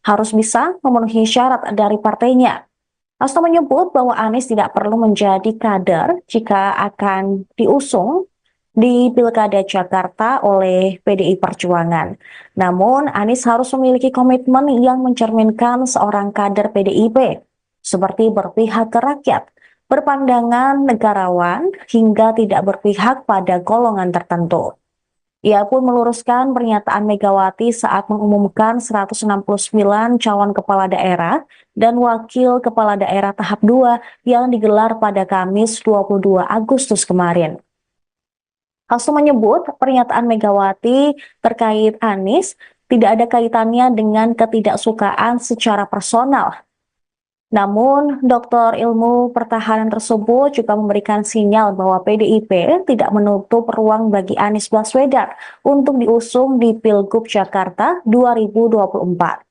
harus bisa memenuhi syarat dari partainya. Hasto menyebut bahwa Anies tidak perlu menjadi kader jika akan diusung di Pilkada Jakarta oleh PDI Perjuangan. Namun, Anies harus memiliki komitmen yang mencerminkan seorang kader PDIP, seperti berpihak ke rakyat, berpandangan negarawan, hingga tidak berpihak pada golongan tertentu. Ia pun meluruskan pernyataan Megawati saat mengumumkan 169 calon kepala daerah dan wakil kepala daerah tahap 2 yang digelar pada Kamis 22 Agustus kemarin. Hasto menyebut pernyataan Megawati terkait Anies tidak ada kaitannya dengan ketidaksukaan secara personal. Namun, Dr. Ilmu Pertahanan tersebut juga memberikan sinyal bahwa PDIP tidak menutup ruang bagi Anies Baswedan untuk diusung di Pilgub Jakarta 2024.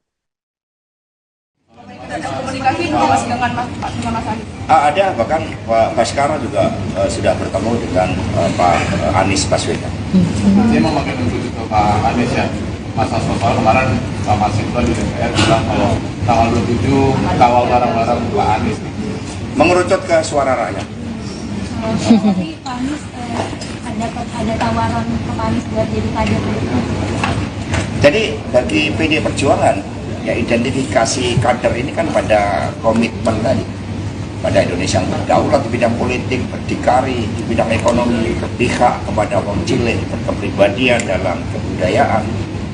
Ada komunikasi Mas dengan Mas Anies? Ada, bahkan Pak Baskara juga sudah bertemu dengan Pak Anies Baswedan. Saya mau pakai untuk Pak Anies ya. Mas Hasto kemarin Pak Masifla di DPR bilang kalau tanggal 27 kawal barang-barang Pak Anies. Mengerucut ke suara rakyat. Tapi Pak Anies ada tawaran ke Pak Anies buat jadi kader. Jadi bagi PD Perjuangan, ya identifikasi kader ini kan pada komitmen tadi, pada Indonesia yang berdaulat di bidang politik, berdikari di bidang ekonomi, berpihak kepada kaum cilik, berkepribadian dalam kebudayaan.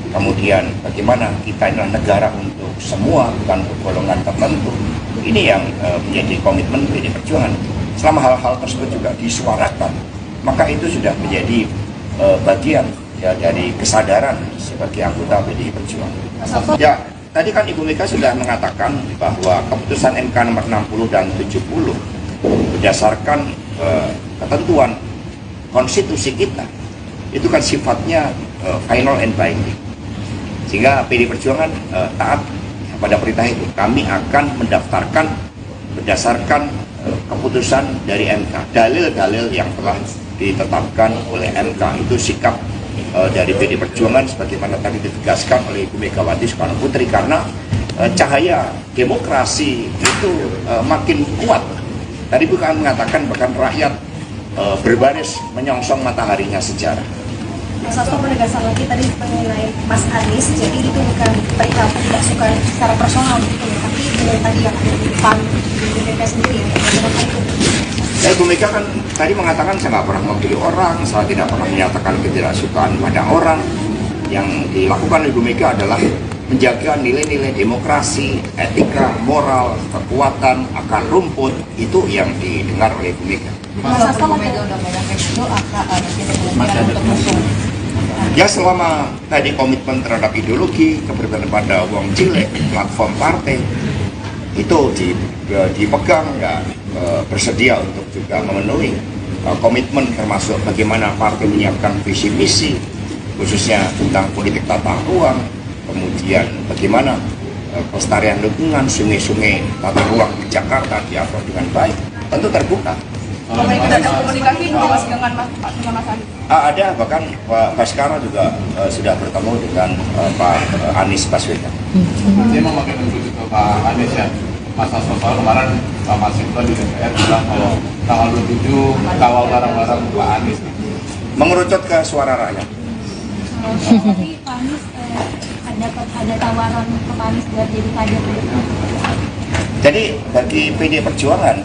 Kemudian bagaimana kita adalah negara untuk semua, bukan untuk golongan tertentu. Ini yang menjadi komitmen PD Perjuangan. Selama hal-hal tersebut juga disuarakan, maka itu sudah menjadi bagian ya dari kesadaran sebagai anggota PD Perjuangan. Ya, tadi kan Ibu Mega sudah mengatakan bahwa keputusan MK nomor 60 dan 70 berdasarkan ketentuan konstitusi kita itu kan sifatnya final and binding, sehingga PD Perjuangan taat pada perintah itu. Kami akan mendaftarkan berdasarkan keputusan dari MK, dalil-dalil yang telah ditetapkan oleh MK, itu sikap dari PD Perjuangan sebagaimana tadi ditegaskan oleh Ibu Megawati Soekarno Putri, karena cahaya demokrasi itu makin kuat. Tadi bukan mengatakan bahkan rakyat berbaris menyongsong mataharinya sejarah. Mas Hasto penegasan lagi tadi mengenai Mas Anies, jadi itu bukan perihal tidak suka secara personal gitu ya, tapi dengan tadi yang ada di depan di DPP sendiri ya, bagaimana itu? Ya, Ibu Mega kan tadi mengatakan saya nggak pernah memilih orang, saya tidak pernah menyatakan ketidaksukaan pada orang. Yang dilakukan Ibu Mega adalah menjaga nilai-nilai demokrasi, etika, moral, kekuatan, akar rumput, itu yang didengar oleh Ibu Mega. Mas Hasto Mega udah ngomong kayak gitu, ada kemungkinan untuk musuh. Ya, selama tadi komitmen terhadap ideologi, keberpihakan pada wong cilik, platform partai, itu dipegang, ya, bersedia untuk juga memenuhi komitmen termasuk bagaimana partai menyiapkan visi misi khususnya tentang politik tata ruang, kemudian bagaimana pelestarian lingkungan, sungai-sungai, tata ruang di Jakarta diatur dengan baik, tentu terbuka. Komunikasi Mas dengan Pak Anies. Ada, bahkan Pak Baskara juga sudah bertemu dengan Pak Anies Baswedan. Dia memakai menuju ke Pak Anies ya. Mas Hasto kemarin Pak Masinton di DPR bilang kalau tanggal 27 kawal barang-barang Pak Anies. Mengerucut ke suara rakyat. Tapi Pak Anies ada tawaran ke Pak Anies buat jadi kader. Jadi bagi PD Perjuangan,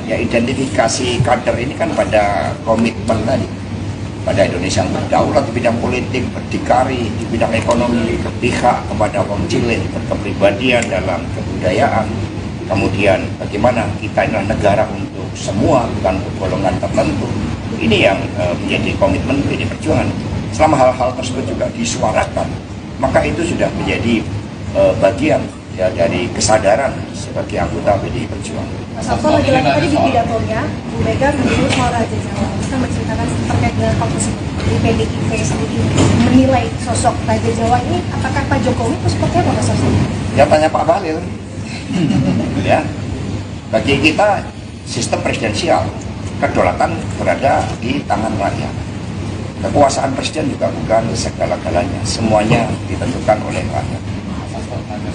ya identifikasi kader ini kan pada komitmen tadi, pada Indonesia yang berdaulat di bidang politik, berdikari di bidang ekonomi, berpihak kepada wong cilik, berkepribadian dalam kebudayaan. Kemudian bagaimana kita ini adalah negara untuk semua, bukan untuk golongan tertentu. Ini yang menjadi komitmen PD Perjuangan. Selama hal-hal tersebut juga disuarakan, maka itu sudah menjadi bagian ya dari kesadaran sebagai anggota PD Perjuangan. Mas Hasto lagi-lagi tadi di pidatonya, Bu Mega menyebut soal Raja Jawa, bisa menceritakan terkait dengan hal tersebut. Di PDIP sendiri menilai sosok Raja Jawa ini, apakah Pak Jokowi itu seperti apa Mas Hasto? Ya tanya Pak Bahlil. Ya, bagi kita sistem presidensial, kedaulatan berada di tangan rakyat. Kekuasaan presiden juga bukan segala-galanya, semuanya ditentukan oleh rakyat.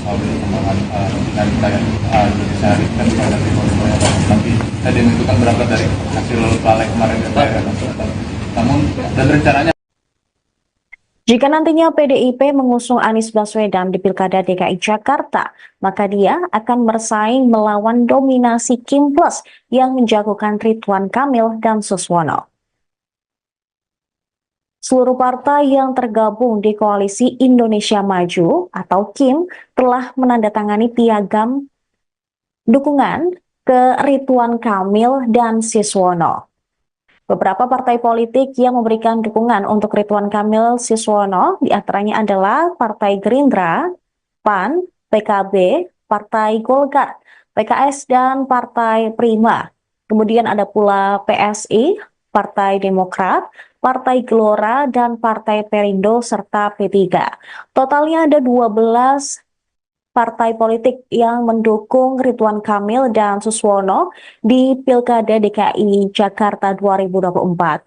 Soal perkembangan dinamika yang Indonesia hari ini kan ada tapi tadi itu kan berangkat dari hasil balik kemarin DPR. Namun dan rencananya Jika nantinya PDIP mengusung Anies Baswedan di Pilkada DKI Jakarta, maka dia akan bersaing melawan dominasi Kim Plus yang menjagokan Ridwan Kamil dan Suswono. Seluruh partai yang tergabung di Koalisi Indonesia Maju atau KIM telah menandatangani piagam dukungan ke Ridwan Kamil dan Suswono. Beberapa partai politik yang memberikan dukungan untuk Ridwan Kamil Suswono diantaranya adalah Partai Gerindra, PAN, PKB, Partai Golkar, PKS, dan Partai Prima. Kemudian ada pula PSI, Partai Demokrat, Partai Gelora, dan Partai Perindo, serta P3. Totalnya ada 12 partai politik yang mendukung Ridwan Kamil dan Suswono di Pilkada DKI Jakarta 2024.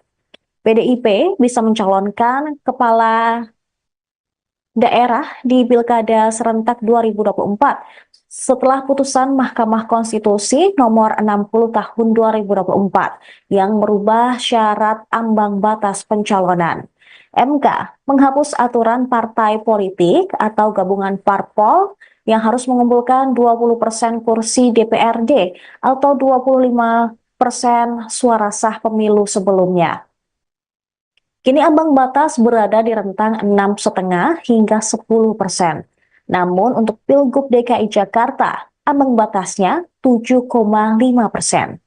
PDIP bisa mencalonkan kepala daerah di Pilkada serentak 2024 setelah putusan Mahkamah Konstitusi nomor 60 tahun 2024 yang merubah syarat ambang batas pencalonan. MK menghapus aturan partai politik atau gabungan parpol yang harus mengumpulkan 20% kursi DPRD atau 25% suara sah pemilu sebelumnya. Kini ambang batas berada di rentang 6,5 hingga 10%. Namun untuk Pilgub DKI Jakarta, ambang batasnya 7,5%.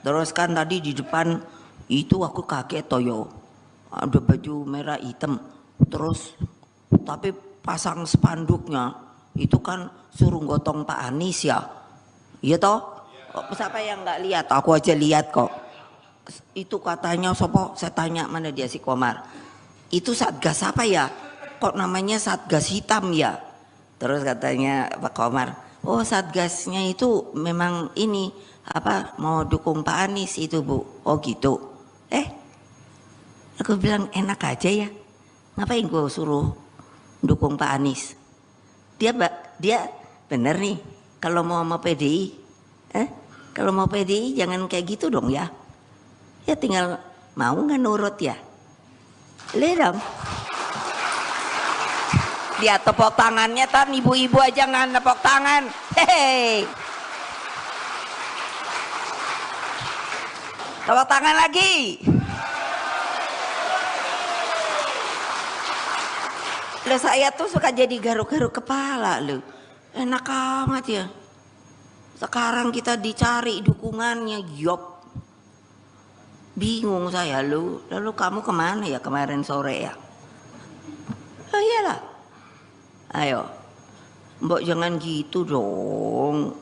Terus kan tadi di depan itu aku kaget toyo, ada baju merah hitam, terus tapi pasang spanduknya itu kan suruh gotong Pak Anies ya, iya toh? Siapa yang nggak lihat? Aku aja lihat kok. Itu katanya sopo? Saya tanya mana dia si Komar. Itu Satgas apa ya? Kok namanya Satgas hitam ya? Terus katanya Pak Komar, oh Satgasnya itu memang ini mau dukung Pak Anies itu Bu. Oh gitu. Aku bilang enak aja ya. Ngapain gue suruh dukung Pak Anies? Dia bener nih kalau mau PDI. Kalau mau PDI jangan kayak gitu dong ya. Ya tinggal mau nggak nurut ya. Lihat dong. Dia tepuk tangannya, tan ibu-ibu aja nggak tepuk tangan. Hei. Tepuk tangan lagi. Loh, saya tuh suka jadi garuk-garuk kepala loh. Enak amat ya. Sekarang kita dicari dukungannya, yop. Bingung saya lu. Lalu kamu kemana ya kemarin sore ya? Oh iyalah. Ayo, Mbok jangan gitu dong.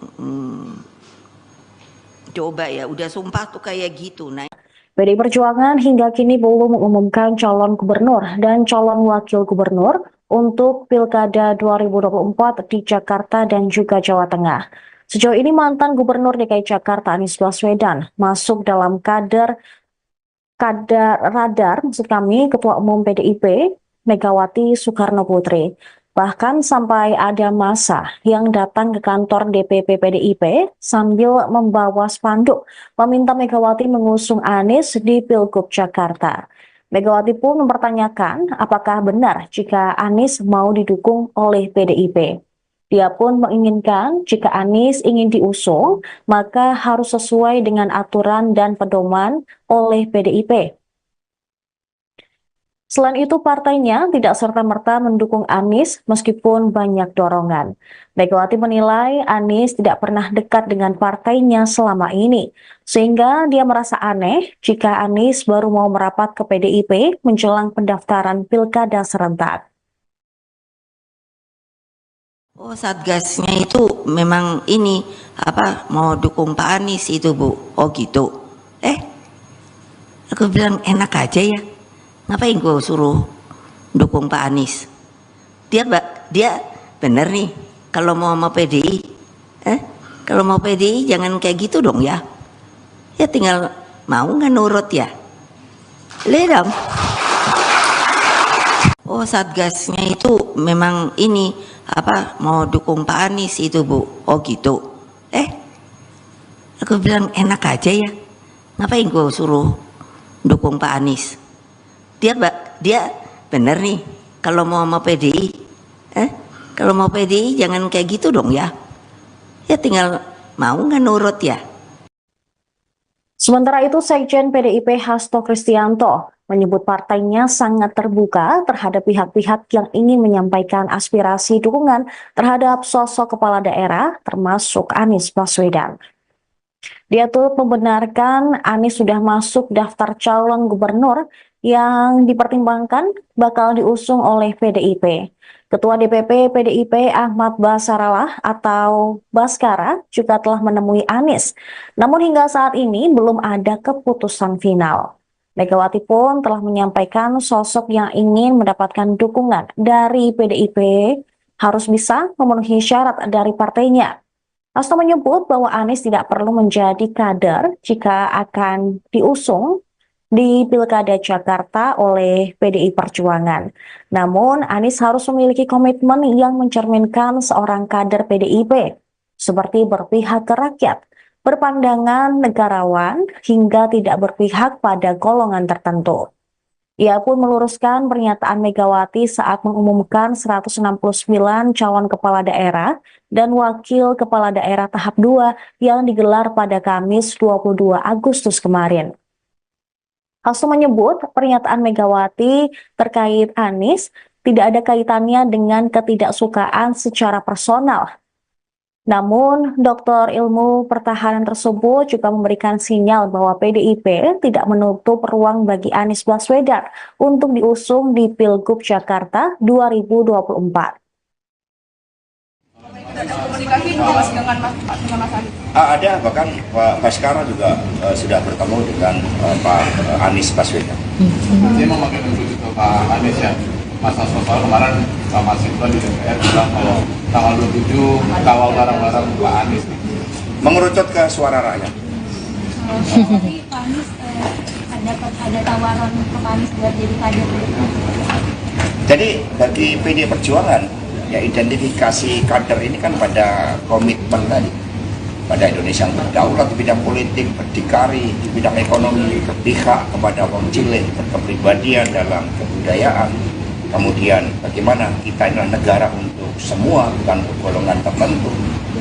Coba ya, udah sumpah tuh kayak gitu. Nah, PDI Perjuangan hingga kini belum mengumumkan calon gubernur dan calon wakil gubernur untuk Pilkada 2024 di Jakarta dan juga Jawa Tengah. Sejauh ini mantan Gubernur DKI Jakarta Anies Baswedan masuk dalam radar Ketua Umum PDIP Megawati Soekarno Putri. Bahkan sampai ada massa yang datang ke kantor DPP PDIP sambil membawa spanduk meminta Megawati mengusung Anies di Pilgub Jakarta. Megawati pun mempertanyakan apakah benar jika Anies mau didukung oleh PDIP. Dia pun menginginkan jika Anies ingin diusung, maka harus sesuai dengan aturan dan pedoman oleh PDIP. Selain itu, partainya tidak serta-merta mendukung Anies meskipun banyak dorongan. Megawati menilai Anies tidak pernah dekat dengan partainya selama ini, sehingga dia merasa aneh jika Anies baru mau merapat ke PDIP menjelang pendaftaran Pilkada serentak. oh Satgasnya itu memang ini mau dukung Pak Anies itu Bu. Oh gitu. Aku bilang enak aja ya. Ngapain gue suruh dukung Pak Anies? Dia bener nih kalau mau PDI. Kalau mau PDI jangan kayak gitu dong ya. Ya tinggal mau nggak nurut ya. Lihat dong. Oh Satgasnya itu memang ini mau dukung Pak Anies itu Bu. Oh gitu. Aku bilang enak aja ya. Ngapain gue suruh dukung Pak Anies? Dia bener nih kalau mau PDI. Kalau mau PDI jangan kayak gitu dong ya. Ya tinggal mau nggak nurut ya. Sementara itu, Sekjen PDIP Hasto Kristianto menyebut partainya sangat terbuka terhadap pihak-pihak yang ingin menyampaikan aspirasi dukungan terhadap sosok kepala daerah termasuk Anies Baswedan. Dia turut membenarkan Anies sudah masuk daftar calon gubernur yang dipertimbangkan bakal diusung oleh PDIP. Ketua DPP PDIP Ahmad Basarallah atau Baskara juga telah menemui Anies. Namun hingga saat ini belum ada keputusan final. Megawati pun telah menyampaikan sosok yang ingin mendapatkan dukungan dari PDIP harus bisa memenuhi syarat dari partainya. Hasto menyebut bahwa Anies tidak perlu menjadi kader jika akan diusung di Pilkada Jakarta oleh PDI Perjuangan. Namun, Anies harus memiliki komitmen yang mencerminkan seorang kader PDIP, seperti berpihak ke rakyat, berpandangan negarawan, hingga tidak berpihak pada golongan tertentu. Ia pun meluruskan pernyataan Megawati saat mengumumkan 169 calon kepala daerah dan wakil kepala daerah tahap 2 yang digelar pada Kamis 22 Agustus kemarin. Hasto menyebut pernyataan Megawati terkait Anies tidak ada kaitannya dengan ketidaksukaan secara personal. Namun, Dr. Ilmu Pertahanan tersebut juga memberikan sinyal bahwa PDIP tidak menutup ruang bagi Anies Baswedan untuk diusung di Pilgub Jakarta 2024. Ada komunikasi dengan Mas Anies? Ada, bahkan Pak Baskara juga sudah bertemu dengan Pak Anies Baswedan. Dia memakai unsur itu Pak Anies ya. Masa soal kemarin Pak Mas Ibra di DPR bilang kalau tanggal 27 kawal barang-barang Pak Anies. mengerucut ke suara rakyat. Tapi Pak Anies ada tawaran ke Pak Anies buat jadi kader. Jadi bagi PD Perjuangan, ya identifikasi kader ini kan pada komitmen tadi, pada Indonesia yang berdaulat di bidang politik, berdikari di bidang ekonomi, berpihak kepada kaum cilik, berkepribadian dalam kebudayaan. Kemudian bagaimana kita adalah negara untuk semua, bukan untuk golongan tertentu.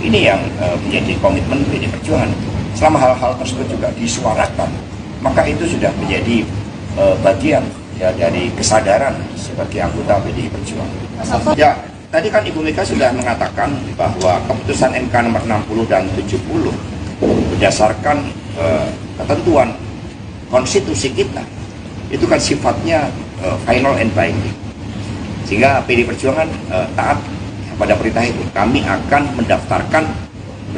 Ini yang menjadi komitmen PD Perjuangan. Selama hal-hal tersebut juga disuarakan, maka itu sudah menjadi bagian ya dari kesadaran sebagai anggota PD Perjuangan. Ya, tadi kan Ibu Mega sudah mengatakan bahwa keputusan MK nomor 60 dan 70 berdasarkan ketentuan konstitusi kita itu kan sifatnya final and binding, sehingga PD Perjuangan taat pada perintah itu. Kami akan mendaftarkan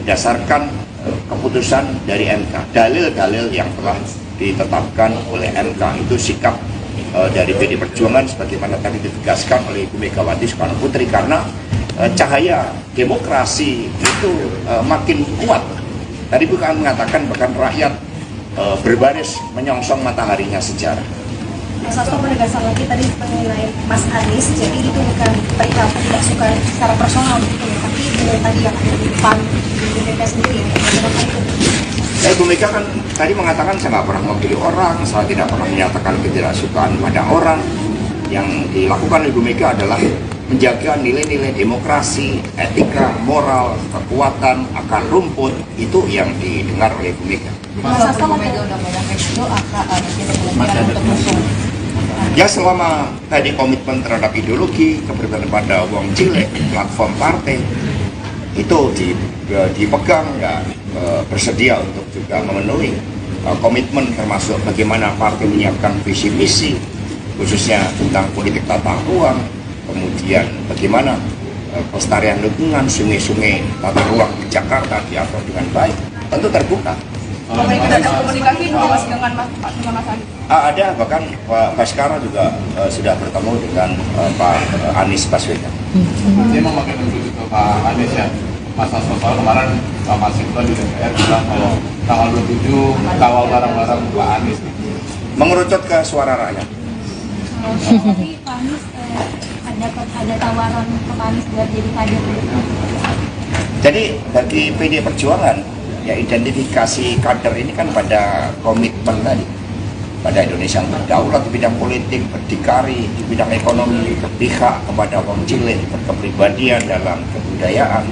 berdasarkan keputusan dari MK, dalil-dalil yang telah ditetapkan oleh MK. Itu sikap dari PD Perjuangan sebagaimana tadi ditegaskan oleh Ibu Megawati Soekarno Putri, karena cahaya demokrasi itu makin kuat. Tadi bukan mengatakan bahkan rakyat berbaris menyongsong mataharinya sejarah. Mas Hasto penegasan lagi tadi mengenai Mas Anies, jadi itu bukan perihal tidak suka secara personal gitu ya, tapi dengan tadi yang ada di PAN, di DPP sendiri ya, bagaimana itu? Ibu Mega kan tadi mengatakan saya nggak pernah memilih orang, saya tidak pernah menyatakan ketidaksukaan pada orang. Yang dilakukan Ibu Mega adalah menjaga nilai-nilai demokrasi, etika, moral, kekuatan, akar rumput, itu yang didengar oleh Ibu Mega. Mas Hasto Mega udah banyak itu kemungkinan untuk musuh. Ya selama tadi komitmen terhadap ideologi, keberpihakan pada wong cilik, platform partai, itu dipegang, ya bersedia untuk juga memenuhi komitmen termasuk bagaimana partai menyiapkan visi misi khususnya tentang politik tata ruang, kemudian bagaimana pelestarian lingkungan, sungai-sungai tata ruang di Jakarta diatur dengan baik, tentu terbuka. Komunikasi Mas dengan Pak Anies. Ada, bahkan Pak Baskara juga sudah bertemu dengan Pak Anies Baswedan. Dia memakai menuju ke Pak Anies ya. Mas Hasto kemarin Pak Masinton di DPR bilang kalau tanggal 27 kawal bareng-bareng Pak Anies. Mengerucut ke suara rakyat. Tapi Pak Anies ada tawaran ke Pak Anies buat jadi kader. Jadi bagi PD Perjuangan, ya identifikasi kader ini kan pada komitmen tadi, pada Indonesia yang berdaulat di bidang politik, berdikari di bidang ekonomi, berpihak kepada kaum cilik, berkepribadian dalam kebudayaan.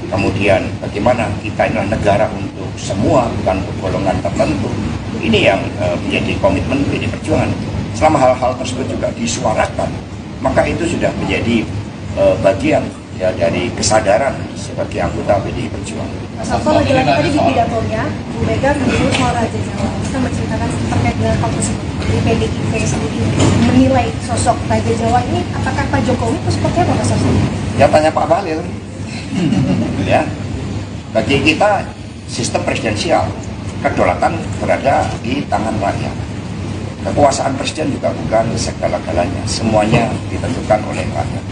Kemudian bagaimana kita adalah negara untuk semua, bukan untuk golongan tertentu. Ini yang menjadi komitmen PD Perjuangan. Selama hal-hal tersebut juga disuarakan, maka itu sudah menjadi bagian ya dari kesadaran sebagai anggota PD Perjuangan. Mas Hasto lagi-lagi tadi di pidatonya, Bu Mega menyebut soal Raja Jawa. Kita menceritakan terkait dengan hal tersebut. Di PDIP sendiri menilai sosok Raja Jawa ini, apakah Pak Jokowi itu seperti apa Mas Hasto? Ya tanya Pak Bahlil. Ya, bagi kita sistem presidensial, kedaulatan berada di tangan rakyat. Kekuasaan presiden juga bukan segala-galanya, semuanya ditentukan oleh rakyat.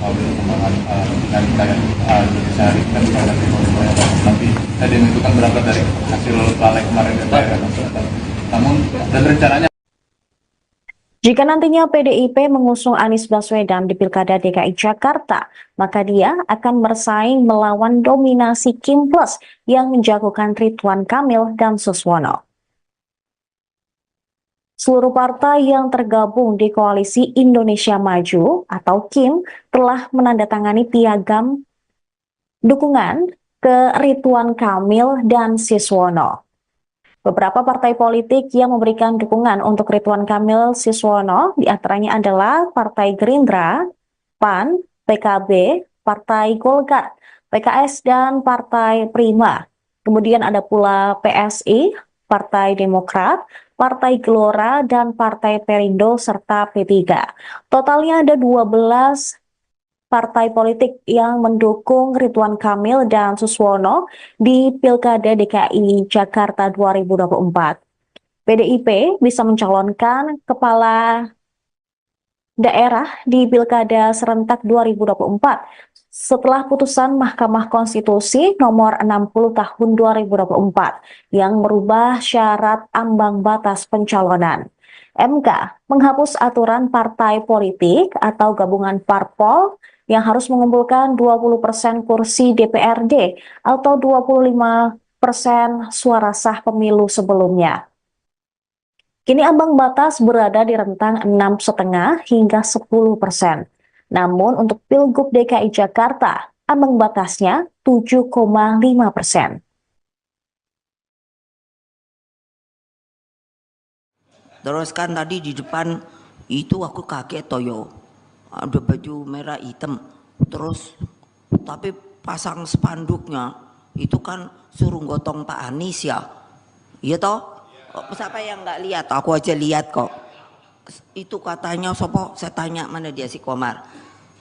Soal perkembangan dinamika yang Indonesia hari ini kan menghadapi semuanya, tapi tadi itu kan berangkat dari hasil balik kemarin DPR kan. Namun dan rencananya Jika nantinya PDIP mengusung Anies Baswedan di Pilkada DKI Jakarta, maka dia akan bersaing melawan dominasi Kim Plus yang menjagokan Ridwan Kamil dan Suswono. Seluruh partai yang tergabung di Koalisi Indonesia Maju atau KIM telah menandatangani piagam dukungan ke Ridwan Kamil dan Suswono. Beberapa partai politik yang memberikan dukungan untuk Ridwan Kamil Suswono diantaranya adalah Partai Gerindra, PAN, PKB, Partai Golkar, PKS, dan Partai Prima. Kemudian ada pula PSI, Partai Demokrat, Partai Gelora, dan Partai Perindo, serta P3. Totalnya ada 12 partai politik yang mendukung Ridwan Kamil dan Suswono di Pilkada DKI Jakarta 2024. PDIP bisa mencalonkan kepala daerah di Pilkada serentak 2024 setelah putusan Mahkamah Konstitusi nomor 60 tahun 2024 yang merubah syarat ambang batas pencalonan. MK menghapus aturan partai politik atau gabungan parpol yang harus mengumpulkan 20% kursi DPRD atau 25% suara sah pemilu sebelumnya. Kini ambang batas berada di rentang 6,5 hingga 10%. Namun untuk Pilgub DKI Jakarta, ambang batasnya 7,5%. Terus kan tadi di depan itu aku kaget toyo, ada baju merah hitam, terus tapi pasang spanduknya itu kan suruh gotong Pak Anies ya, iya toh? Siapa yang nggak lihat? Aku aja lihat kok. Itu katanya sopo, saya tanya mana dia si Komar.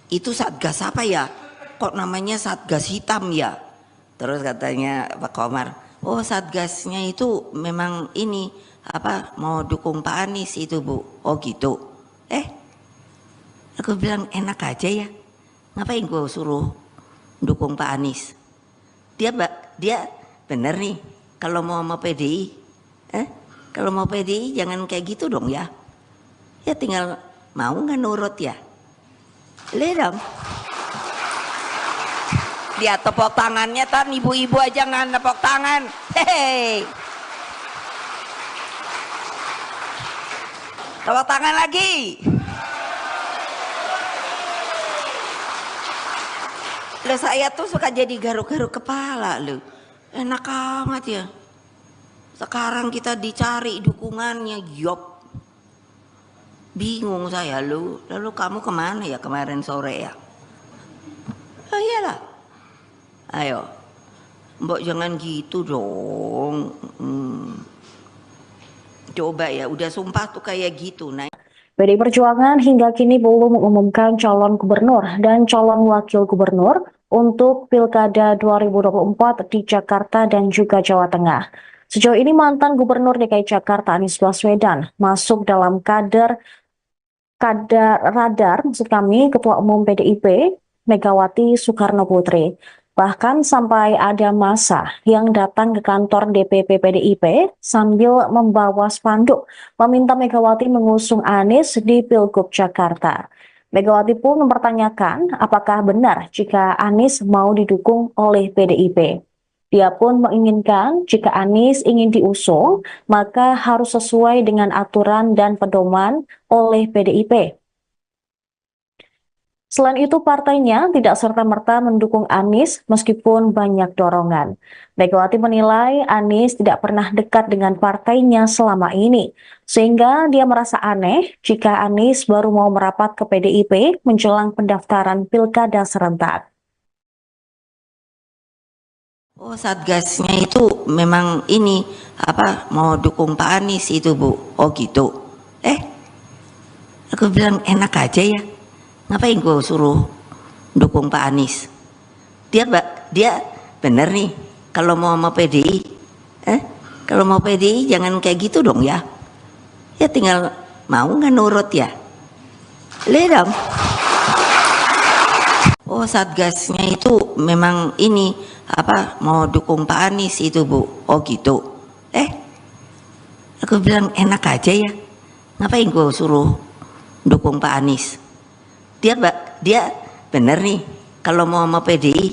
Itu Satgas apa ya? Kok namanya Satgas hitam ya? Terus katanya Pak Komar, oh Satgasnya itu memang ini apa mau dukung Pak Anies itu Bu. Oh gitu. Aku bilang enak aja ya. Ngapain gue suruh dukung Pak Anies? Dia bener nih kalau mau PDI. Kalau mau PDI jangan kayak gitu dong ya. Ya tinggal mau nggak nurut ya. Lihat dong. Dia tepuk tangannya, tan ibu-ibu aja nggak tepuk tangan. Hehehe. Tepuk tangan lagi. Loh saya tuh suka jadi garuk-garuk kepala loh. Enak amat ya. Sekarang kita dicari dukungannya, yop. Bingung saya lu. Lalu kamu kemana ya kemarin sore ya? Oh iyalah. Ayo. Mbok jangan gitu dong. Coba ya, udah sumpah tuh kayak gitu. Nah. PDI Perjuangan hingga kini belum mengumumkan calon gubernur dan calon wakil gubernur untuk Pilkada 2024 di Jakarta dan juga Jawa Tengah. Sejauh ini mantan Gubernur DKI Jakarta Anies Baswedan masuk dalam radar maksud kami Ketua Umum PDIP Megawati Soekarno Putri. Bahkan sampai ada massa yang datang ke kantor DPP PDIP sambil membawa spanduk meminta Megawati mengusung Anies di Pilgub Jakarta. Megawati pun mempertanyakan apakah benar jika Anies mau didukung oleh PDIP. Dia pun menginginkan jika Anies ingin diusung, maka harus sesuai dengan aturan dan pedoman oleh PDIP. Selain itu, partainya tidak serta-merta mendukung Anies meskipun banyak dorongan. Megawati menilai Anies tidak pernah dekat dengan partainya selama ini, sehingga dia merasa aneh jika Anies baru mau merapat ke PDIP menjelang pendaftaran Pilkada serentak. Oh Satgasnya itu memang ini apa mau dukung Pak Anies itu Bu. Oh gitu. Aku bilang enak aja ya. Ngapain gue suruh dukung Pak Anies? Dia bener nih kalau mau PDI. Kalau mau PDI jangan kayak gitu dong ya. Ya tinggal mau nggak nurut ya. Lihat dong. Oh Satgasnya itu memang ini apa mau dukung Pak Anies itu Bu. Oh gitu. Aku bilang enak aja ya. Ngapain gue suruh dukung Pak Anies? Dia bener nih kalau mau PDI.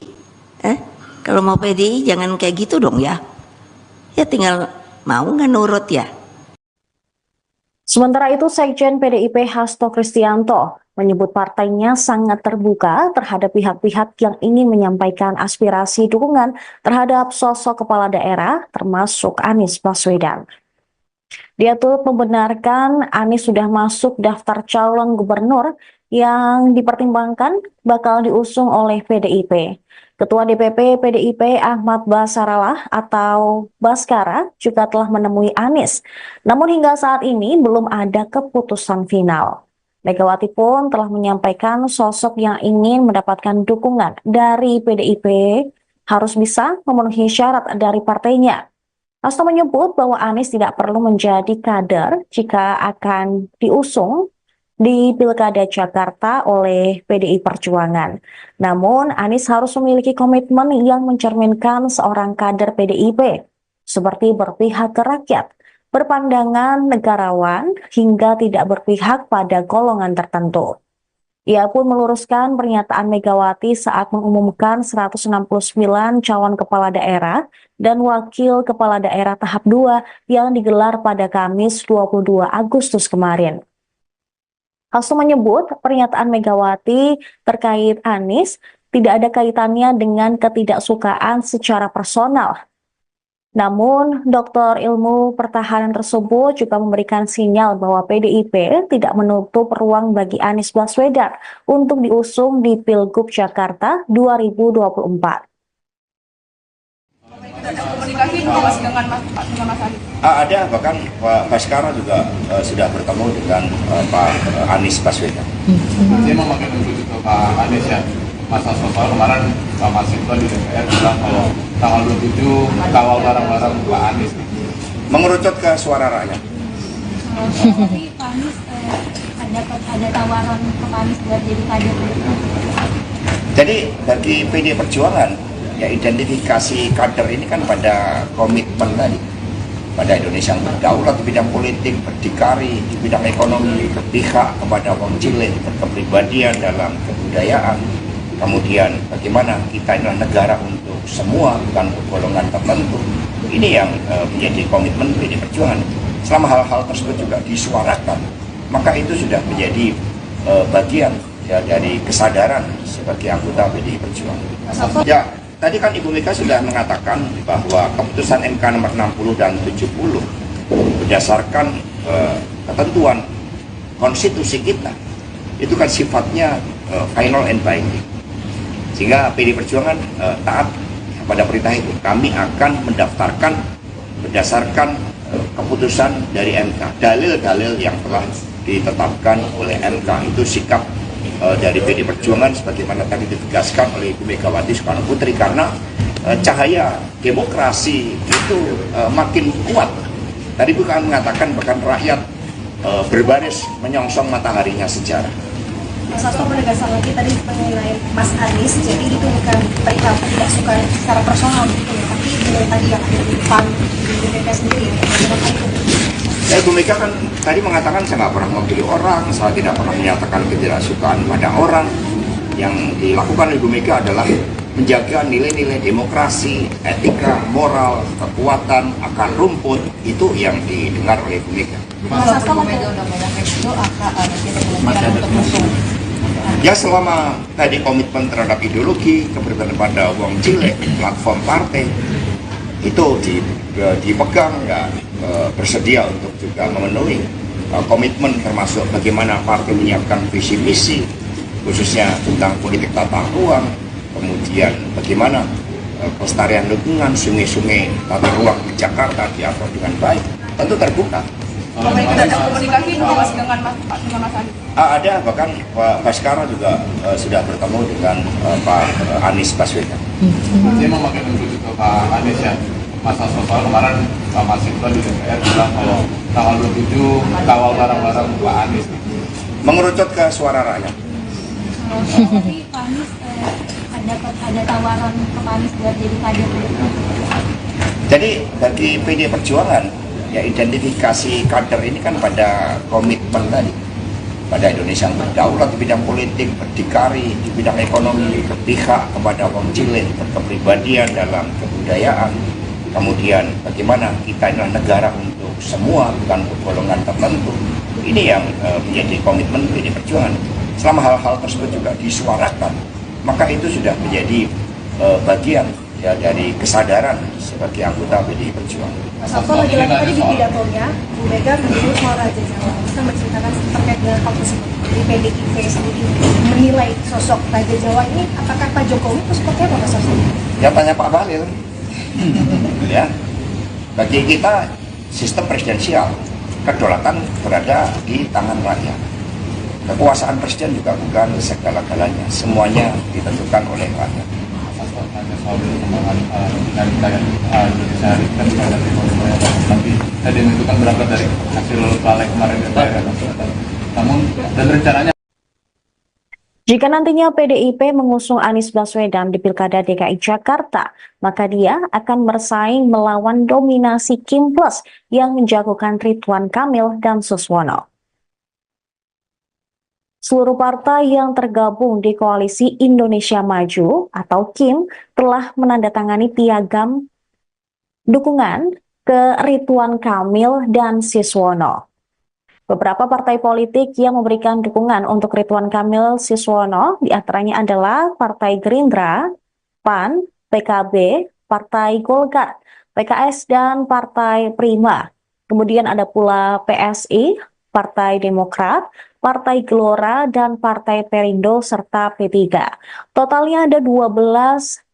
Kalau mau PDI jangan kayak gitu dong ya. Ya tinggal mau nggak nurut ya. Sementara itu, Sekjen PDIP Hasto Kristianto menyebut partainya sangat terbuka terhadap pihak-pihak yang ingin menyampaikan aspirasi dukungan terhadap sosok kepala daerah, termasuk Anies Baswedan. Dia turut membenarkan Anies sudah masuk daftar calon gubernur yang dipertimbangkan bakal diusung oleh PDIP. Ketua DPP PDIP Ahmad Basarallah atau Baskara juga telah menemui Anies. Namun hingga saat ini belum ada keputusan final. Megawati pun telah menyampaikan sosok yang ingin mendapatkan dukungan dari PDIP harus bisa memenuhi syarat dari partainya. Hasto menyebut bahwa Anies tidak perlu menjadi kader jika akan diusung, di Pilkada Jakarta oleh PDI Perjuangan. Namun, Anies harus memiliki komitmen yang mencerminkan seorang kader PDIP, seperti berpihak ke rakyat, berpandangan negarawan, hingga tidak berpihak pada golongan tertentu. Ia pun meluruskan pernyataan Megawati saat mengumumkan 169 calon kepala daerah dan wakil kepala daerah tahap 2 yang digelar pada Kamis 22 Agustus kemarin. Hasto menyebut pernyataan Megawati terkait Anies tidak ada kaitannya dengan ketidaksukaan secara personal. Namun, Doktor Ilmu Pertahanan tersebut juga memberikan sinyal bahwa PDIP tidak menutup ruang bagi Anies Baswedan untuk diusung di Pilgub Jakarta 2024. Ada komunikasi Mas dengan Mas Anies? Ada, bahkan Pak Baskara juga sudah bertemu dengan Pak Anies Baswedan. Dia memakai untuk itu Pak Anies ya. Masa soal kemarin Pak Masito di DPR bilang kalau tanggal 27 kawal bareng-bareng Pak Anies. Mengerucut ke suara rakyat. Tapi Pak Anies ada tawaran ke Pak Anies buat jadi kader. Jadi bagi PD Perjuangan, ya identifikasi kader ini kan pada komitmen tadi, pada Indonesia yang berdaulat di bidang politik, berdikari di bidang ekonomi, berpihak kepada wong cilik, berkepribadian dalam kebudayaan. Kemudian bagaimana kita adalah negara untuk semua, bukan untuk golongan tertentu. Ini yang menjadi komitmen PD Perjuangan. Selama hal-hal tersebut juga disuarakan, maka itu sudah menjadi bagian ya, dari kesadaran sebagai anggota PD Perjuangan. Ya, tadi kan Ibu Mega sudah mengatakan bahwa keputusan MK nomor 60 dan 70 berdasarkan ketentuan konstitusi kita itu kan sifatnya final and binding. Sehingga PD Perjuangan taat pada perintah itu. Kami akan mendaftarkan berdasarkan keputusan dari MK. Dalil-dalil yang telah ditetapkan oleh MK itu sikap dari PD Perjuangan sebagaimana tadi ditegaskan oleh Ibu Megawati Soekarno Putri, karena cahaya demokrasi itu makin kuat. Tadi bukan mengatakan bahkan rakyat berbaris menyongsong mataharinya sejarah. Mas Hasto menegaskan lagi tadi mengenai Mas Anies, jadi itu bukan perihal tidak suka secara personal gitu ya, tapi dengan tadi yang ada di depan di BPK sendiri ya, bagaimana itu? Ya, Ibu Mega kan tadi mengatakan saya nggak pernah memilih orang, saya tidak pernah menyatakan ketidaksukaan pada orang. Yang dilakukan Ibu Mega adalah menjaga nilai-nilai demokrasi, etika, moral, kekuatan, akar rumput, itu yang didengar oleh Ibu Mega. Mas Hasto Mega udah ngomong kayak gitu, kemungkinan untuk musuh. Ya, selama tadi komitmen terhadap ideologi, keberpihakan pada wong cilik, platform partai itu dipegang, ya, bersedia untuk juga memenuhi komitmen termasuk bagaimana partai menyiapkan visi misi khususnya tentang politik tata ruang, kemudian bagaimana kelestarian lingkungan, sungai-sungai tata ruang di Jakarta diatur dengan baik, tentu terbuka. Ada komunikasi Mas dengan Mas Anies? Ada, bahkan Pak Baskara juga sudah bertemu dengan Pak Anies Baswedan. Dia memakai untuk itu Pak Anies ya. Masa soal kemarin Pak Masito di DPR bilang kalau tanggal 27 kawal bareng-bareng Pak Anies. Mengerucut ke suara rakyat. Tapi Pak Anies ada tawaran ke Pak Anies buat jadi kader. Jadi bagi PD Perjuangan, ya identifikasi kader ini kan pada komitmen tadi, pada Indonesia yang berdaulat di bidang politik, berdikari di bidang ekonomi, berpihak kepada wong cilik, berkepribadian dalam kebudayaan. Kemudian bagaimana kita adalah negara untuk semua, bukan untuk golongan tertentu. Ini yang menjadi komitmen PD Perjuangan. Selama hal-hal tersebut juga disuarakan, maka itu sudah menjadi bagian ya, dari kesadaran sebagai anggota PD Perjuangan. Mas Hasto lagi-lagi tadi di pidatonya, Bu Mega menyebut soal Raja Jawa. Kita menceritakan terkait dengan hal tersebut. Jadi PDIP sendiri menilai sosok Raja Jawa ini, apakah Pak Jokowi itu seperti apa Mas Hasto? Ya tanya Pak Bahlil. Ya, bagi kita sistem presidensial, kedaulatan berada di tangan rakyat. Kekuasaan presiden juga bukan segala-galanya, semuanya ditentukan oleh rakyat. Soal perkembangan dinamika Indonesia hari ini kan menghadapi kondisi tapi tadi itu kan berangkat dari hasil balik kemarin DPR. Namun dan rencananya Jika nantinya PDIP mengusung Anies Baswedan di Pilkada DKI Jakarta, maka dia akan bersaing melawan dominasi Kim Plus yang menjagokan Ridwan Kamil dan Suswono. Seluruh partai yang tergabung di Koalisi Indonesia Maju atau KIM telah menandatangani piagam dukungan ke Ridwan Kamil dan Suswono. Beberapa partai politik yang memberikan dukungan untuk Ridwan Kamil Suswono diantaranya adalah Partai Gerindra, PAN, PKB, Partai Golkar, PKS, dan Partai Prima. Kemudian ada pula PSI, Partai Demokrat, Partai Gelora, dan Partai Perindo, serta P3. Totalnya ada 12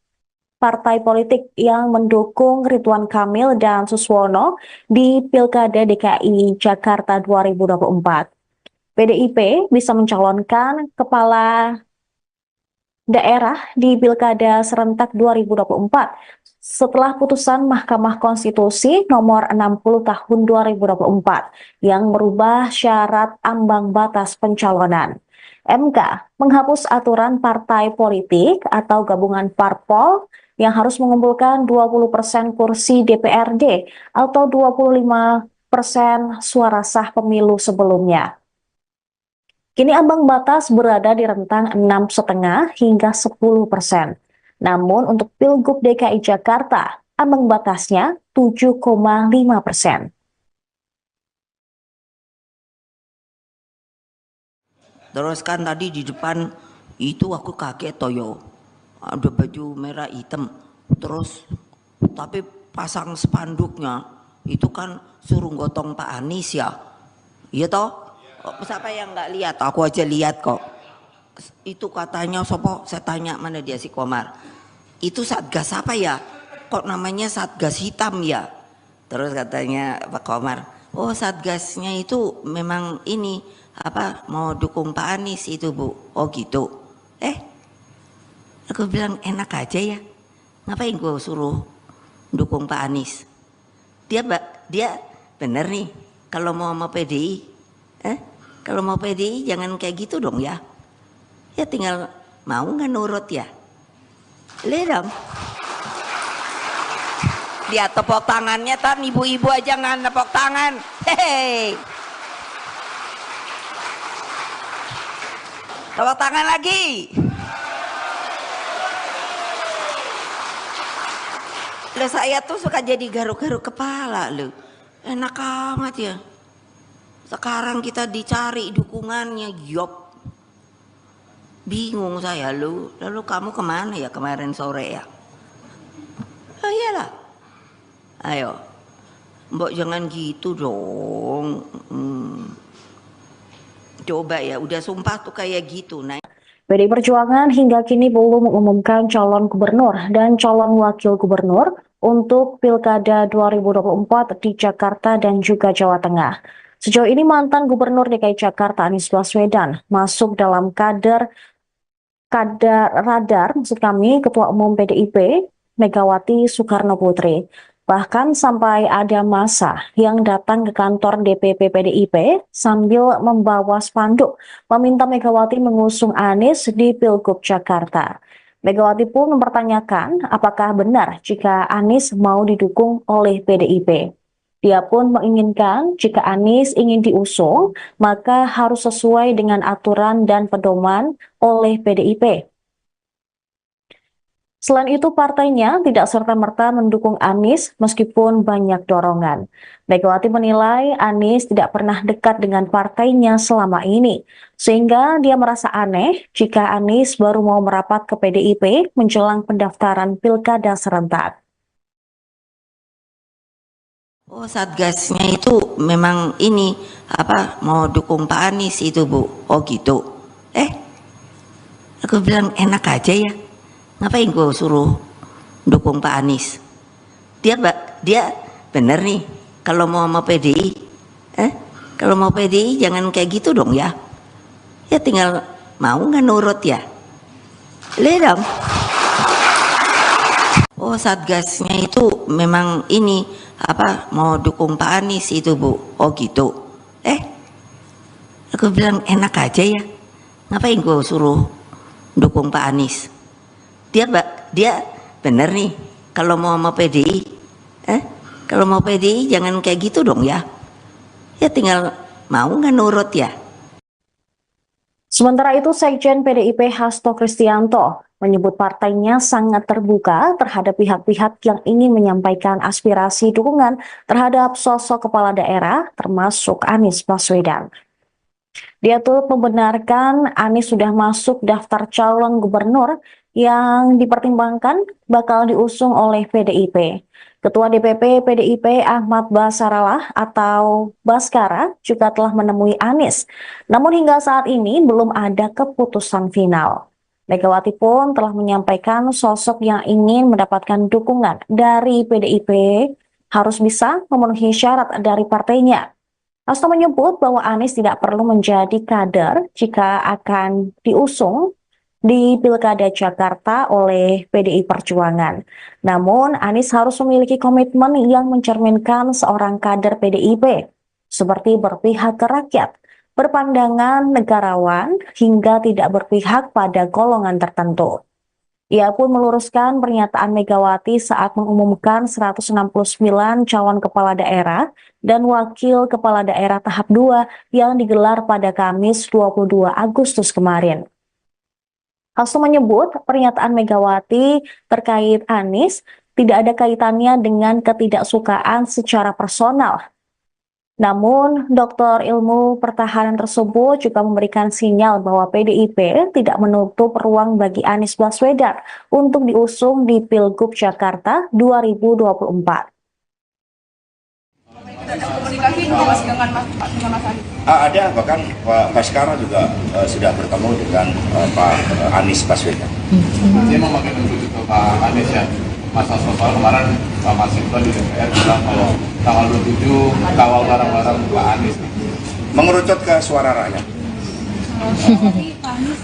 partai politik yang mendukung Ridwan Kamil dan Suswono di Pilkada DKI Jakarta 2024. PDIP bisa mencalonkan kepala daerah di Pilkada serentak 2024 setelah putusan Mahkamah Konstitusi nomor 60 tahun 2024 yang merubah syarat ambang batas pencalonan. MK menghapus aturan partai politik atau gabungan parpol yang harus mengumpulkan 20% kursi DPRD atau 25% suara sah pemilu sebelumnya. Kini ambang batas berada di rentang 6,5 hingga 10%. Namun untuk Pilgub DKI Jakarta, ambang batasnya 7,5%. Terus kan tadi di depan itu aku kaget toyo, ada baju merah hitam, terus tapi pasang spanduknya itu kan suruh gotong Pak Anies ya, iya toh? Siapa yang nggak lihat? Aku aja lihat kok. Itu katanya sopo, saya tanya mana dia si Komar. Itu Satgas apa ya? Kok namanya Satgas hitam ya? Terus katanya Pak Komar, oh Satgasnya itu memang ini apa mau dukung Pak Anies itu Bu. Oh gitu. Aku bilang enak aja ya. Ngapain gue suruh dukung Pak Anies? Dia bener nih kalau mau PDI. Kalau mau PDI jangan kayak gitu dong ya. Ya tinggal mau nggak nurut ya. Lihat dong. Lihat tepuk tangannya, tan ibu-ibu aja nggak tepuk tangan. Hehehe. Tepuk tangan lagi. Loh saya tuh suka jadi garuk-garuk kepala loh. Enak amat ya. Sekarang kita dicari dukungannya, yop. Bingung saya lu. Lalu kamu kemana ya kemarin sore ya? Oh iyalah. Ayo. Mbok jangan gitu dong. Coba ya, udah sumpah tuh kayak gitu. Nah. PDI Perjuangan hingga kini belum mengumumkan calon gubernur dan calon wakil gubernur untuk Pilkada 2024 di Jakarta dan juga Jawa Tengah. Sejauh ini mantan Gubernur DKI Jakarta Anies Baswedan masuk dalam radar maksud kami Ketua Umum PDIP Megawati Soekarno Putri. Bahkan sampai ada massa yang datang ke kantor DPP PDIP sambil membawa spanduk meminta Megawati mengusung Anies di Pilgub Jakarta. Megawati pun mempertanyakan apakah benar jika Anies mau didukung oleh PDIP. Dia pun menginginkan jika Anies ingin diusung, maka harus sesuai dengan aturan dan pedoman oleh PDIP. Selain itu, partainya tidak serta-merta mendukung Anies meskipun banyak dorongan. Megawati menilai Anies tidak pernah dekat dengan partainya selama ini, sehingga dia merasa aneh jika Anies baru mau merapat ke PDIP menjelang pendaftaran Pilkada serentak. Oh Satgasnya itu memang ini apa mau dukung Pak Anies itu Bu. Oh gitu. Aku bilang enak aja ya. Ngapain gue suruh dukung Pak Anies? Dia bener nih kalau mau PDI. Kalau mau PDI jangan kayak gitu dong ya. Ya tinggal mau nggak nurut ya. Lihat dong. Oh Satgasnya itu memang ini apa mau dukung Pak Anies itu Bu. Oh gitu. Aku bilang enak aja ya. Ngapain gue suruh dukung Pak Anies? Dia bener nih kalau mau PDI. Kalau mau PDI jangan kayak gitu dong ya. Ya tinggal mau nggak nurut ya. Sementara itu, Sekjen PDIP Hasto Kristianto menyebut partainya sangat terbuka terhadap pihak-pihak yang ingin menyampaikan aspirasi dukungan terhadap sosok kepala daerah, termasuk Anies Baswedan. Dia turut membenarkan Anies sudah masuk daftar calon gubernur yang dipertimbangkan bakal diusung oleh PDIP. Ketua DPP PDIP Ahmad Basarallah atau Baskara juga telah menemui Anies. Namun hingga saat ini belum ada keputusan final. Megawati pun telah menyampaikan sosok yang ingin mendapatkan dukungan dari PDIP harus bisa memenuhi syarat dari partainya. Hasto menyebut bahwa Anies tidak perlu menjadi kader jika akan diusung di Pilkada Jakarta oleh PDI Perjuangan. Namun, Anies harus memiliki komitmen yang mencerminkan seorang kader PDIP, seperti berpihak ke rakyat, berpandangan negarawan, hingga tidak berpihak pada golongan tertentu. Ia pun meluruskan pernyataan Megawati saat mengumumkan 169 calon kepala daerah dan wakil kepala daerah tahap 2 yang digelar pada Kamis 22 Agustus kemarin. Hasto menyebut pernyataan Megawati terkait Anies tidak ada kaitannya dengan ketidaksukaan secara personal. Namun, Doktor Ilmu Pertahanan tersebut juga memberikan sinyal bahwa PDIP tidak menutup ruang bagi Anies Baswedan untuk diusung di Pilgub Jakarta 2024. Ada komunikasi mas dengan Mas Anies? Ada, bahkan Pak Baskara juga sudah bertemu dengan Pak Anies Baswedan. Dia memakai menuju ke Pak Anies ya. Masa soal kemarin Pak Masinton di DPR bilang kalau tanggal 27 kawal barang-barang Pak Anies. Mengerucut ke suara rakyat. Jadi Pak Anies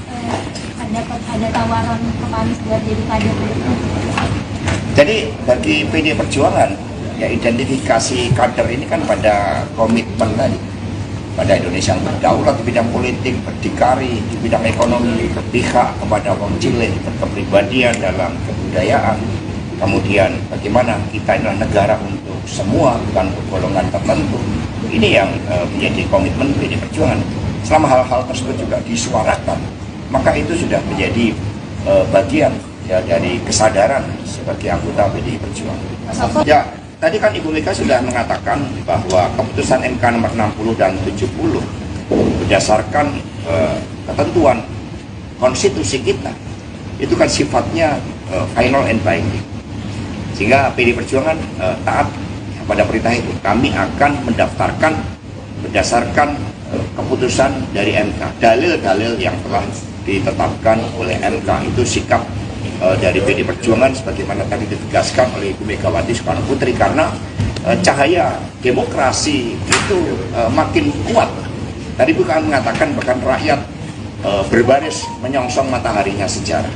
ada tawaran ke Pak Anies buat jadi kader. Jadi bagi PD Perjuangan, ya identifikasi kader ini kan pada komitmen tadi, pada Indonesia yang berdaulat di bidang politik, berdikari di bidang ekonomi, berpihak kepada wong cilik, berkepribadian dalam kebudayaan. Kemudian bagaimana kita adalah negara untuk semua, bukan untuk golongan tertentu. Ini yang menjadi komitmen PD Perjuangan. Selama hal-hal tersebut juga disuarakan, maka itu sudah menjadi bagian ya dari kesadaran sebagai anggota PD Perjuangan. Ya, tadi kan Ibu Mega sudah mengatakan bahwa keputusan MK nomor 60 dan 70 berdasarkan ketentuan konstitusi kita itu kan sifatnya final and binding, sehingga PD Perjuangan taat pada perintah itu. Kami akan mendaftarkan berdasarkan keputusan dari MK, dalil-dalil yang telah ditetapkan oleh MK. Itu sikap dari PD Perjuangan sebagaimana tadi ditegaskan oleh Ibu Megawati Soekarno Putri, karena cahaya demokrasi itu makin kuat. Tadi bukan mengatakan bahkan rakyat berbaris menyongsong mataharinya sejarah.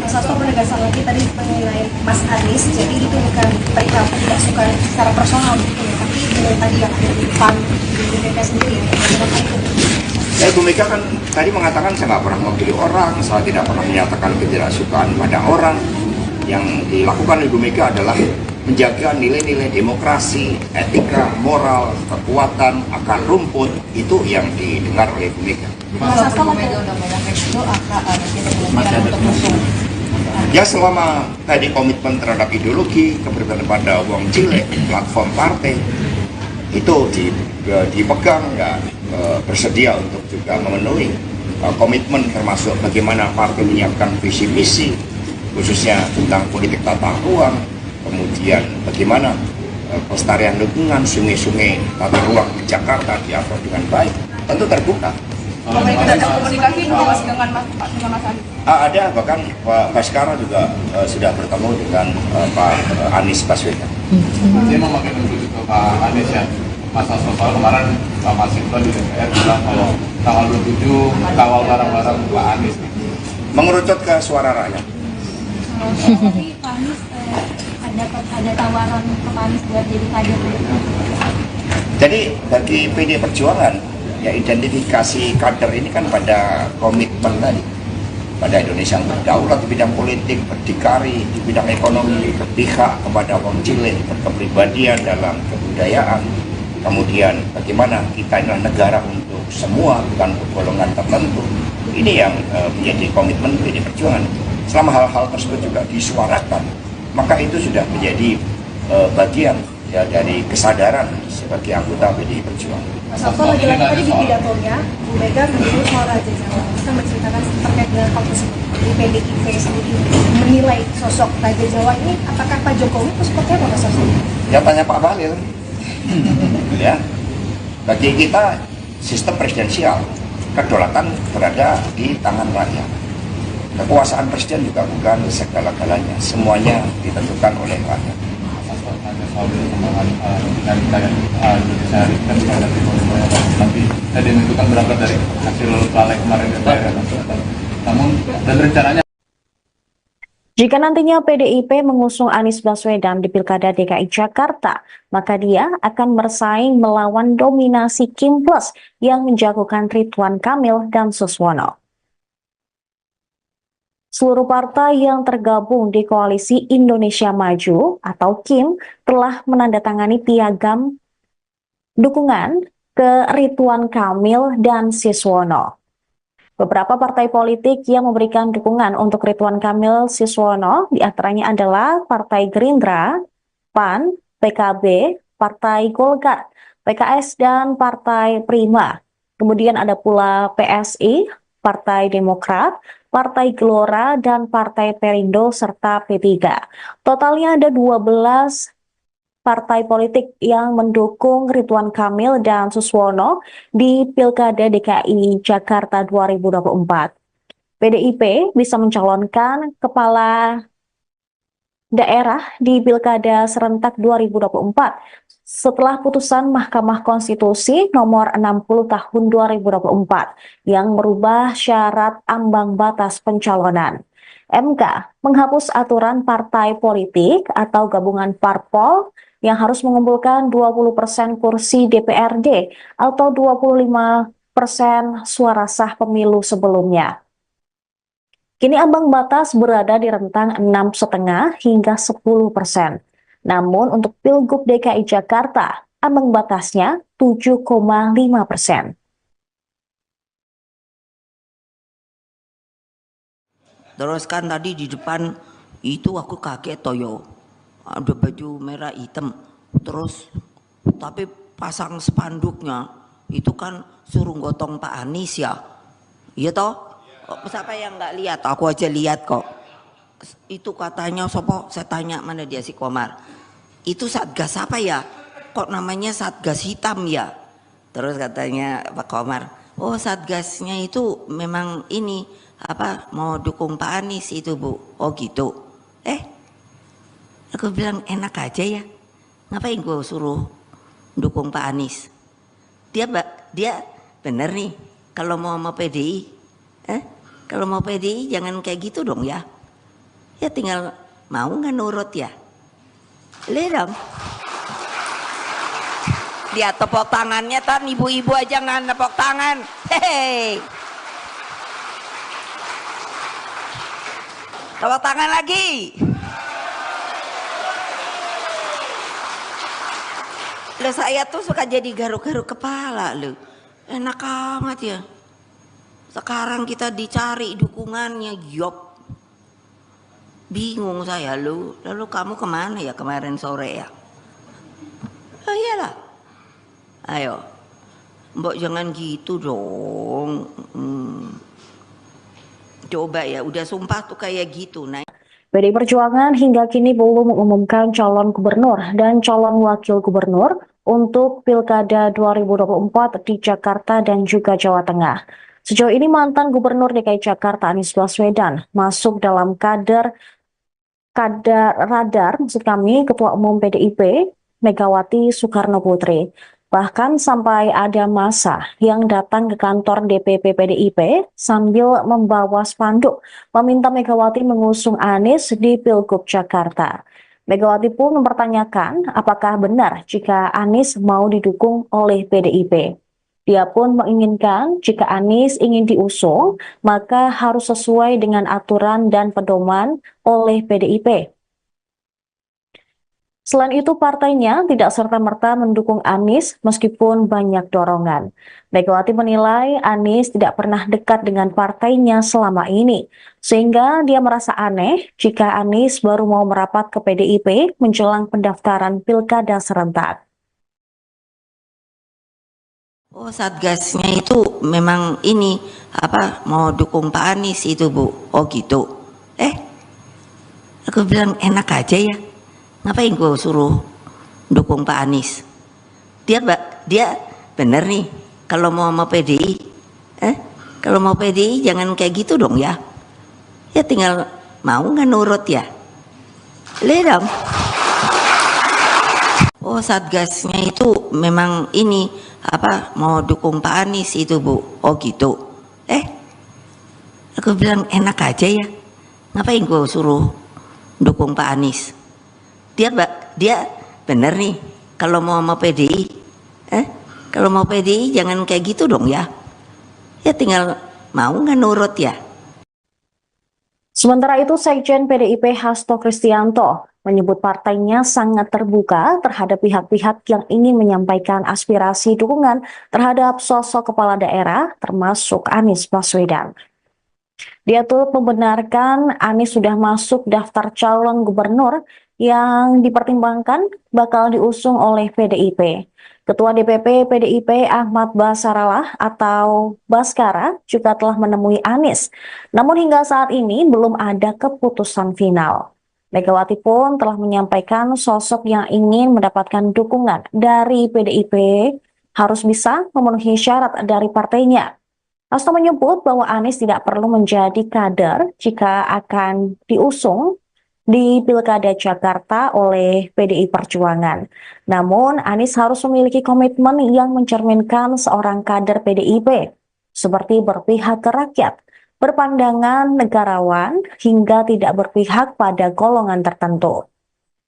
Mas Hasto penegasan lagi tadi mengenai Mas Anies, jadi itu bukan perihal tidak suka secara personal gitu ya, tapi dengan tadi yang ada di PAN di DPP sendiri ya, bagaimana itu? Ya, Ibu Mega kan tadi mengatakan saya nggak pernah memilih orang, saya tidak pernah menyatakan ketidaksukaan pada orang. Yang dilakukan Ibu Mega adalah menjaga nilai-nilai demokrasi, etika, moral, kekuatan, akar rumput, itu yang didengar oleh Ibu Mega. Mas Hasto udah ngomong itu masih ada untuk Ya, selama tadi komitmen terhadap ideologi, keberpihakan pada wong cilik, platform partai, itu dipegang dan bersedia untuk juga memenuhi komitmen, termasuk bagaimana partai menyiapkan visi misi khususnya tentang politik tata ruang, kemudian bagaimana pelestarian lingkungan, sungai-sungai tata ruang di Jakarta diatur dengan baik, tentu terbuka. Ada komunikasi mas dengan Mas Anies? Ada, bahkan Pak Baskara juga sudah bertemu dengan Pak Anies Baswedan. Dia memakai menuju ke Pak Anies ya. Masa soal kemarin Pak Masinton di DPR bilang kalau tanggal 27 kawal barang-barang Pak Anies. Mengerucut ke suara rakyat. Jadi Pak Anies ada tawaran ke Pak Anies buat jadi kader. Jadi bagi PD Perjuangan, ya identifikasi kader ini kan pada komitmen tadi, pada Indonesia yang berdaulat di bidang politik, berdikari di bidang ekonomi, berpihak kepada kaum cilik, berkepribadian dalam kebudayaan. Kemudian bagaimana kita inilah negara untuk semua, bukan untuk golongan tertentu. Ini yang menjadi komitmen PDI Perjuangan. Selama hal-hal tersebut juga disuarakan, maka itu sudah menjadi bagian ya dari kesadaran sebagai anggota PDI Perjuangan. Mas Hasto lagi-lagi tadi di pidatonya, Bu Mega menyebut soal Raja Jawa. Kita menceritakan terkait dengan hal tersebut. Di PDIP sendiri menilai sosok Raja Jawa ini, apakah Pak Jokowi itu seperti apa Mas Hasto? Ya tanya Pak Bahlil. Ya, bagi kita sistem presidensial, kedaulatan berada di tangan rakyat. Kekuasaan presiden juga bukan segala-galanya, semuanya ditentukan oleh rakyat. Ada soal perkembangan dinamika yang Indonesia hari ini kan menghadapi semuanya, tapi tadi itu kan berangkat dari hasil balik kemarin DPR. Namun dan rencananya Jika nantinya PDIP mengusung Anies Baswedan di Pilkada DKI Jakarta, maka dia akan bersaing melawan dominasi Kim Plus yang menjagokan Ridwan Kamil dan Suswono. Seluruh partai yang tergabung di Koalisi Indonesia Maju atau KIM telah menandatangani piagam dukungan ke Ridwan Kamil dan Suswono. Beberapa partai politik yang memberikan dukungan untuk Ridwan Kamil Suswono diantaranya adalah Partai Gerindra, PAN, PKB, Partai Golkar, PKS, dan Partai Prima. Kemudian ada pula PSI, Partai Demokrat, Partai Gelora, dan Partai Perindo, serta P3. Totalnya ada 12 partai politik yang mendukung Ridwan Kamil dan Suswono di Pilkada DKI Jakarta 2024. PDIP bisa mencalonkan kepala daerah di Pilkada serentak 2024 setelah putusan Mahkamah Konstitusi nomor 60 tahun 2024 yang merubah syarat ambang batas pencalonan. MK menghapus aturan partai politik atau gabungan parpol yang harus mengumpulkan 20% kursi DPRD atau 25% suara sah pemilu sebelumnya. Kini ambang batas berada di rentang 6,5 hingga 10%. Namun untuk Pilgub DKI Jakarta, ambang batasnya 7,5%. Terus kan tadi di depan itu aku kaget toyo, ada baju merah hitam, terus tapi pasang spanduknya itu kan suruh gotong Pak Anies ya, iya toh? Siapa yang nggak lihat? Aku aja lihat kok. Itu katanya sopo, saya tanya mana dia si Komar. Itu Satgas apa ya? Kok namanya Satgas hitam ya? Terus katanya Pak Komar, oh Satgasnya itu memang ini apa mau dukung Pak Anies itu Bu. Oh gitu. Aku bilang enak aja ya. Ngapain gue suruh dukung Pak Anies? Dia bener nih kalau mau PDI. Kalau mau PDI jangan kayak gitu dong ya. Ya tinggal mau nggak nurut ya. Lihat dong. Dia tepuk tangannya tan ibu-ibu aja nggak tepuk tangan. Hei. Tepuk tangan lagi. Loh saya tuh suka jadi garuk-garuk kepala loh. Enak amat ya. Sekarang kita dicari dukungannya, yop. Bingung saya lu. Lalu kamu kemana ya kemarin sore ya? Oh iyalah. Ayo. Mbok jangan gitu dong. Coba ya, udah sumpah tuh kayak gitu. Nah. PDI Perjuangan hingga kini belum mengumumkan calon gubernur dan calon wakil gubernur untuk Pilkada 2024 di Jakarta dan juga Jawa Tengah. Sejauh ini mantan Gubernur DKI Jakarta Anies Baswedan masuk dalam radar Ketua Umum PDIP Megawati Soekarno Putri. Bahkan sampai ada massa yang datang ke kantor DPP PDIP sambil membawa spanduk meminta Megawati mengusung Anies di Pilgub Jakarta. Megawati pun mempertanyakan apakah benar jika Anies mau didukung oleh PDIP. Dia pun menginginkan jika Anies ingin diusung, maka harus sesuai dengan aturan dan pedoman oleh PDIP. Selain itu, partainya tidak serta-merta mendukung Anies meskipun banyak dorongan. Megawati menilai Anies tidak pernah dekat dengan partainya selama ini, sehingga dia merasa aneh jika Anies baru mau merapat ke PDIP menjelang pendaftaran pilkada serentak. Oh, satgasnya itu memang ini mau dukung Pak Anies itu, Bu. Oh gitu. Aku bilang enak aja ya. Ngapain gue suruh dukung Pak Anies? Dia bener nih kalau mau sama PDI. Kalau mau PDI jangan kayak gitu dong ya. Ya tinggal mau nggak nurut ya. Lihat dong. Oh, satgasnya itu memang ini mau dukung Pak Anies itu, Bu. Oh gitu. Aku bilang enak aja ya. Ngapain gue suruh dukung Pak Anies? Dia bener nih kalau mau sama PDI. Kalau mau PDI jangan kayak gitu dong ya. Ya tinggal mau nggak nurut ya. Sementara itu, Sekjen PDIP Hasto Kristianto menyebut partainya sangat terbuka terhadap pihak-pihak yang ingin menyampaikan aspirasi dukungan terhadap sosok kepala daerah termasuk Anies Baswedan. Dia turut membenarkan Anies sudah masuk daftar calon gubernur yang dipertimbangkan bakal diusung oleh PDIP. Ketua DPP PDIP Ahmad Basarallah atau Baskara juga telah menemui Anies. Namun hingga saat ini belum ada keputusan final. Megawati pun telah menyampaikan sosok yang ingin mendapatkan dukungan dari PDIP harus bisa memenuhi syarat dari partainya. Hasto menyebut bahwa Anies tidak perlu menjadi kader jika akan diusung di Pilkada Jakarta oleh PDI Perjuangan. Namun, Anies harus memiliki komitmen yang mencerminkan seorang kader PDIP, seperti berpihak ke rakyat, berpandangan negarawan, hingga tidak berpihak pada golongan tertentu.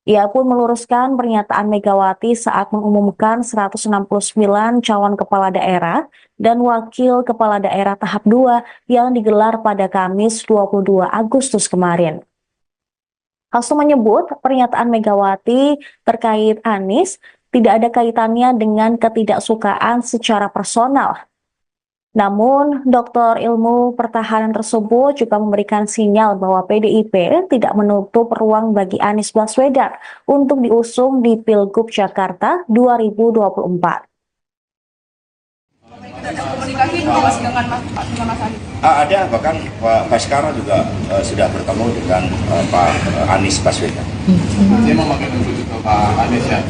Ia pun meluruskan pernyataan Megawati saat mengumumkan 169 calon kepala daerah dan wakil kepala daerah tahap 2 yang digelar pada Kamis 22 Agustus kemarin. Hasto menyebut pernyataan Megawati terkait Anies tidak ada kaitannya dengan ketidaksukaan secara personal. Namun, Doktor Ilmu Pertahanan tersebut juga memberikan sinyal bahwa PDIP tidak menutup ruang bagi Anies Baswedan untuk diusung di Pilgub Jakarta 2024. Ada komunikasi mas dengan Mas Anies? Ada, bahkan Pak Baskara juga sudah bertemu dengan Pak Anies Baswedan. Dia memakai menuju ke Pak Anies ya.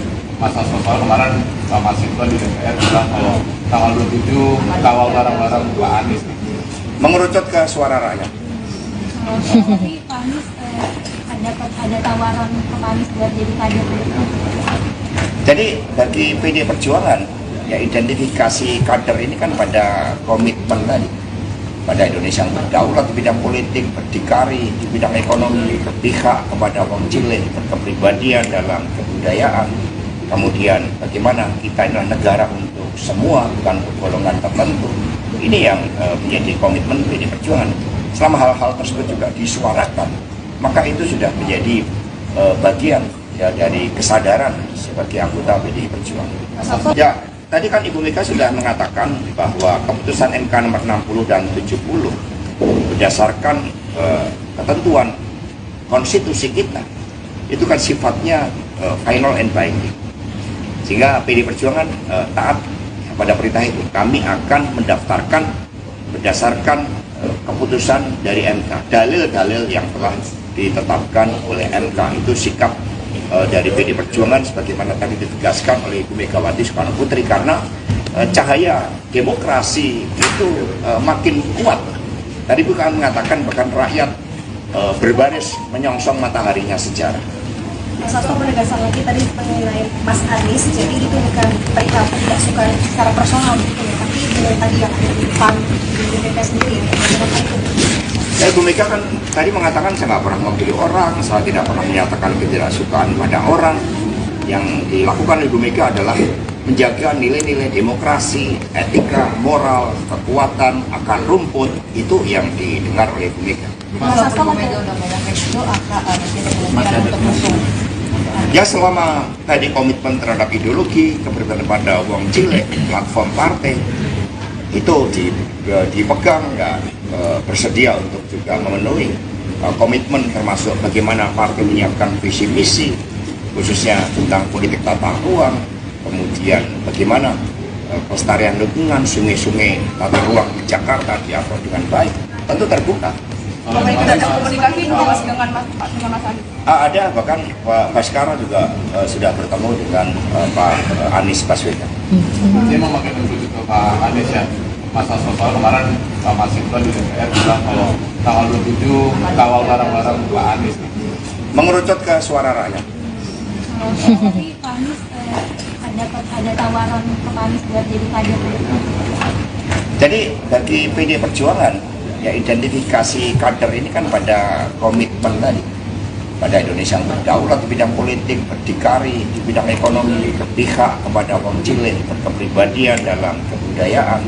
Mas Hasto kemarin Pak Mahasiswa di DPR bilang kalau tanggal 27 kawal barang-barang Pak Anies. Mengerucut ke suara rakyat. Tapi Pak Anies ada tawaran ke Pak Anies buat jadi kader. Jadi bagi PD Perjuangan, ya identifikasi kader ini kan pada komitmen tadi, pada Indonesia yang berdaulat di bidang politik, berdikari di bidang ekonomi, berpihak kepada orang cilik, berkepribadian dalam kebudayaan. Kemudian bagaimana kita adalah negara untuk semua, bukan untuk golongan tertentu. Ini yang menjadi komitmen PD Perjuangan. Selama hal-hal tersebut juga disuarakan, maka itu sudah menjadi bagian ya dari kesadaran sebagai anggota PD Perjuangan. Ya, tadi kan Ibu Mega sudah mengatakan bahwa keputusan MK nomor 60 dan 70 berdasarkan ketentuan konstitusi kita itu kan sifatnya final and binding. Sehingga PD Perjuangan taat pada perintah itu. Kami akan mendaftarkan berdasarkan keputusan dari MK. Dalil-dalil yang telah ditetapkan oleh MK itu sikap dari PD Perjuangan sebagaimana tadi ditegaskan oleh Ibu Megawati Soekarno Putri, karena cahaya demokrasi itu makin kuat. Tadi bukan mengatakan bahkan rakyat berbaris menyongsong mataharinya sejarah. Mas Hasto penegasan lagi tadi mengenai Mas Anies, jadi itu bukan perihal tidak suka secara personal gitu ya, tapi dengan tadi yang di PAN di DPP sendiri ya, Ya, Ibu Mega kan tadi mengatakan saya nggak pernah memilih orang, saya tidak pernah menyatakan ketidaksukaan pada orang. Yang dilakukan Ibu Mega adalah menjaga nilai-nilai demokrasi, etika, moral, kekuatan, akar rumput, itu yang didengar oleh Bu Mega. Masa Bu Mega udah ngomong kayak gitu, ada kemungkinan untuk mengusung. Ya selama tadi komitmen terhadap ideologi, keberpihakan pada uang cilik, platform partai, itu dipegang dan bersedia untuk juga memenuhi komitmen termasuk bagaimana partai menyiapkan visi misi khususnya tentang politik tata ruang, kemudian bagaimana pelestarian lingkungan, sungai-sungai tata ruang di Jakarta diatur dengan baik, tentu terbuka. Ada komunikasi dengan Pak Anies? Ada, bahkan Pak Baskara juga sudah bertemu dengan Pak Anies Baswedan. Dia memakai menuju ke Pak Anies ya. Masa soal kemarin Pak Masinton di DPR bilang kalau tanggal 27 kawal barang-barang Pak Anies. Mengerucut ke suara rakyat. Tapi Pak Anies ada tawaran ke Pak Anies buat jadi kader. Jadi bagi PD Perjuangan, ya identifikasi kader ini kan pada komitmen tadi, pada Indonesia yang berdaulat di bidang politik, berdikari di bidang ekonomi, berpihak kepada wong cilik, berkepribadian dalam kebudayaan.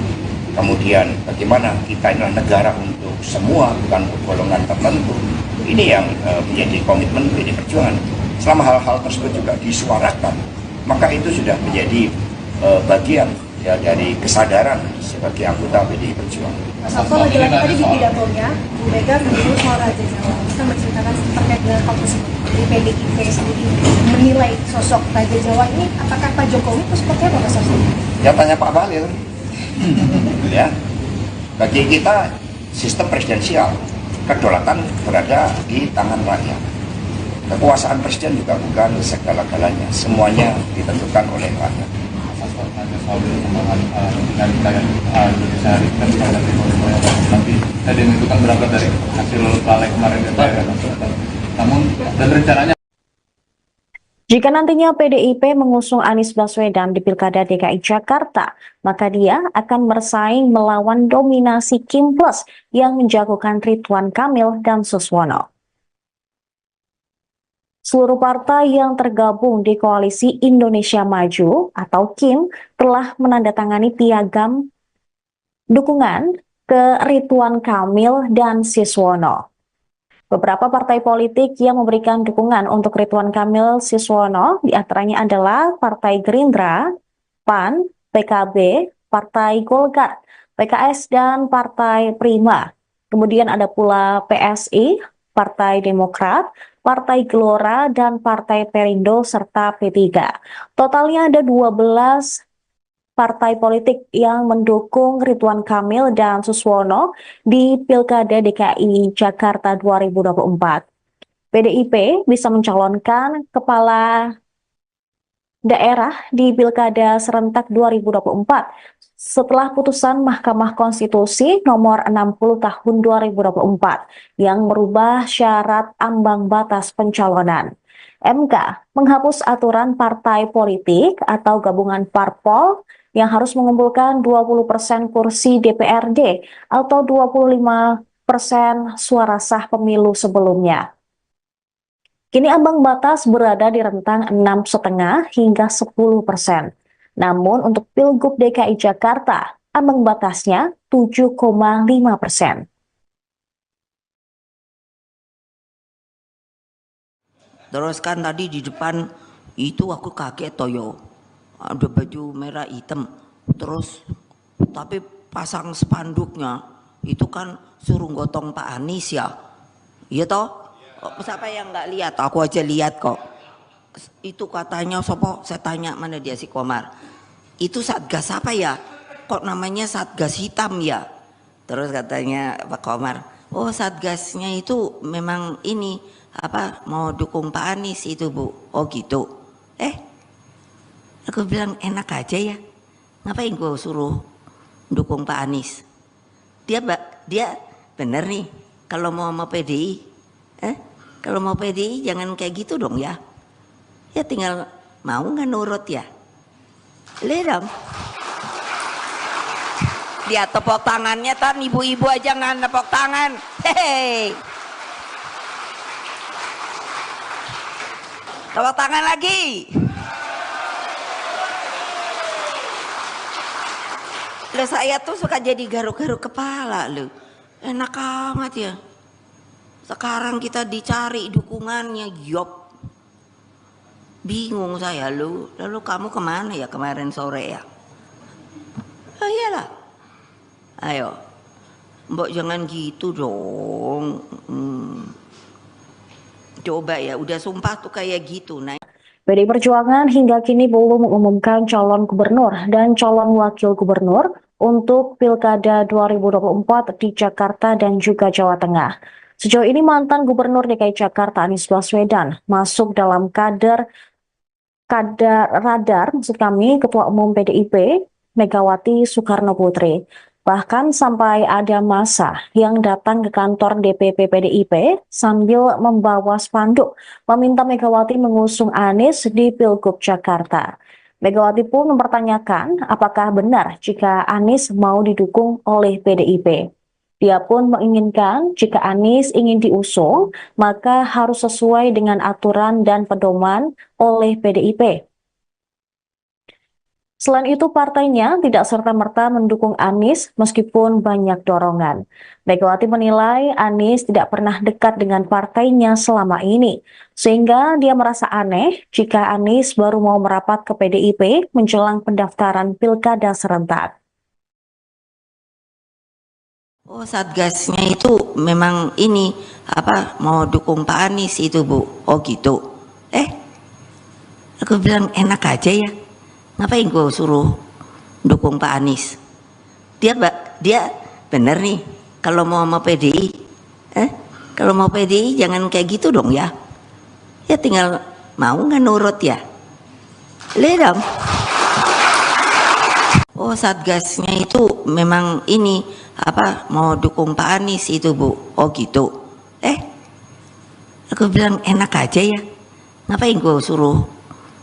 Kemudian bagaimana kita ini negara untuk semua, bukan untuk golongan tertentu. Ini yang menjadi komitmen PD Perjuangan. Selama hal-hal tersebut juga disuarakan, maka itu sudah menjadi bagian ya dari kesadaran sebagai anggota PD Perjuangan. Mas Hasto lagi-lagi tadi di pidatonya, Bu Mega menyebut soal Raja Jawa. Kita menceritakan terkait dengan hal tersebut. Di PDIP sendiri menilai sosok Raja Jawa ini, apakah Pak Jokowi itu seperti apa Mas Hasto? Ya tanya Pak Bahlil. Ya, bagi kita sistem presidensial, kedaulatan berada di tangan rakyat. Kekuasaan presiden juga bukan segala-galanya, semuanya ditentukan oleh rakyat. Soal perkembangan dinamika yang Indonesia hari ini kan pada tapi tadi itu kan berangkat dari hasil lalai kemarin DPR. Namun dan rencananya Jika nantinya PDIP mengusung Anies Baswedan di Pilkada DKI Jakarta, maka dia akan bersaing melawan dominasi Kim Plus yang menjagokan Ridwan Kamil dan Suswono. Seluruh partai yang tergabung di Koalisi Indonesia Maju atau KIM telah menandatangani piagam dukungan ke Ridwan Kamil dan Suswono. Beberapa partai politik yang memberikan dukungan untuk Ridwan Kamil Suswono diantaranya adalah Partai Gerindra, PAN, PKB, Partai Golkar, PKS, dan Partai Prima. Kemudian ada pula PSI, Partai Demokrat, Partai Gelora, dan Partai Perindo, serta P3. Totalnya ada 12 partai politik yang mendukung Ridwan Kamil dan Suswono di Pilkada DKI Jakarta 2024. PDIP bisa mencalonkan kepala daerah di Pilkada serentak 2024 setelah putusan Mahkamah Konstitusi nomor 60 tahun 2024 yang merubah syarat ambang batas pencalonan. MK menghapus aturan partai politik atau gabungan parpol yang harus mengumpulkan 20% kursi DPRD atau 25% suara sah pemilu sebelumnya. Kini ambang batas berada di rentang 6,5 hingga 10%. Namun untuk Pilgub DKI Jakarta, ambang batasnya 7,5%. Terus kan tadi di depan itu aku kaget toyo, ada baju merah hitam, terus tapi pasang spanduknya itu kan suruh gotong Pak Anies ya, iya toh? Siapa yang nggak lihat? Aku aja lihat kok. Itu katanya sopo, saya tanya mana dia si Komar. Itu Satgas apa ya? Kok namanya Satgas hitam ya? Terus katanya Pak Komar, oh Satgasnya itu memang ini apa mau dukung Pak Anies itu Bu. Oh gitu. Aku bilang enak aja ya. Ngapain gue suruh dukung Pak Anies? Dia bener nih kalau mau PDI. Kalau mau PDI jangan kayak gitu dong ya. Ya tinggal mau nggak nurut ya. Lihat dong. Dia tepuk tangannya tan ibu-ibu aja nggak tepuk tangan. Hei. Tepuk tangan lagi. Lah saya tuh suka jadi garuk-garuk kepala loh. Enak amat ya. Sekarang kita dicari dukungannya, yop. Bingung saya lu. Lalu kamu kemana ya kemarin sore ya? Oh iyalah. Ayo. Mbok jangan gitu dong. Coba ya, udah sumpah tuh kayak gitu. Nah. PDI Perjuangan hingga kini belum mengumumkan calon gubernur dan calon wakil gubernur untuk Pilkada 2024 di Jakarta dan juga Jawa Tengah. Sejauh ini mantan Gubernur DKI Jakarta Anies Baswedan masuk dalam radar Ketua Umum PDIP Megawati Soekarno Putri. Bahkan sampai ada massa yang datang ke kantor DPP PDIP sambil membawa spanduk meminta Megawati mengusung Anies di Pilgub Jakarta. Megawati pun mempertanyakan apakah benar jika Anies mau didukung oleh PDIP. Dia pun menginginkan jika Anies ingin diusung, maka harus sesuai dengan aturan dan pedoman oleh PDIP. Selain itu, partainya tidak serta-merta mendukung Anies meskipun banyak dorongan. Megawati menilai Anies tidak pernah dekat dengan partainya selama ini, sehingga dia merasa aneh jika Anies baru mau merapat ke PDIP menjelang pendaftaran Pilkada serentak. Oh, satgasnya itu memang ini mau dukung Pak Anies itu, Bu. Oh gitu. Aku bilang enak aja ya. Ngapain gue suruh dukung Pak Anies? Dia bener nih kalau mau sama PDI. Kalau mau PDI jangan kayak gitu dong ya. Ya tinggal mau nggak nurut ya. Lihat dong. Oh, satgasnya itu memang ini mau dukung Pak Anies itu, Bu. Oh gitu. Aku bilang enak aja ya. Ngapain gue suruh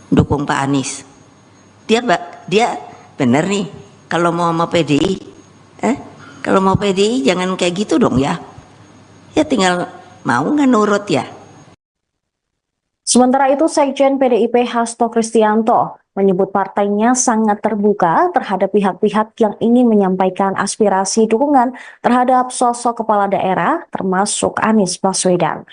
dukung Pak Anies? Dia bener nih kalau mau sama PDI. Kalau mau PDI jangan kayak gitu dong ya. Ya tinggal mau nggak nurut ya. Sementara itu, Sekjen PDIP Hasto Kristianto menyebut partainya sangat terbuka terhadap pihak-pihak yang ingin menyampaikan aspirasi dukungan terhadap sosok kepala daerah termasuk Anies Baswedan.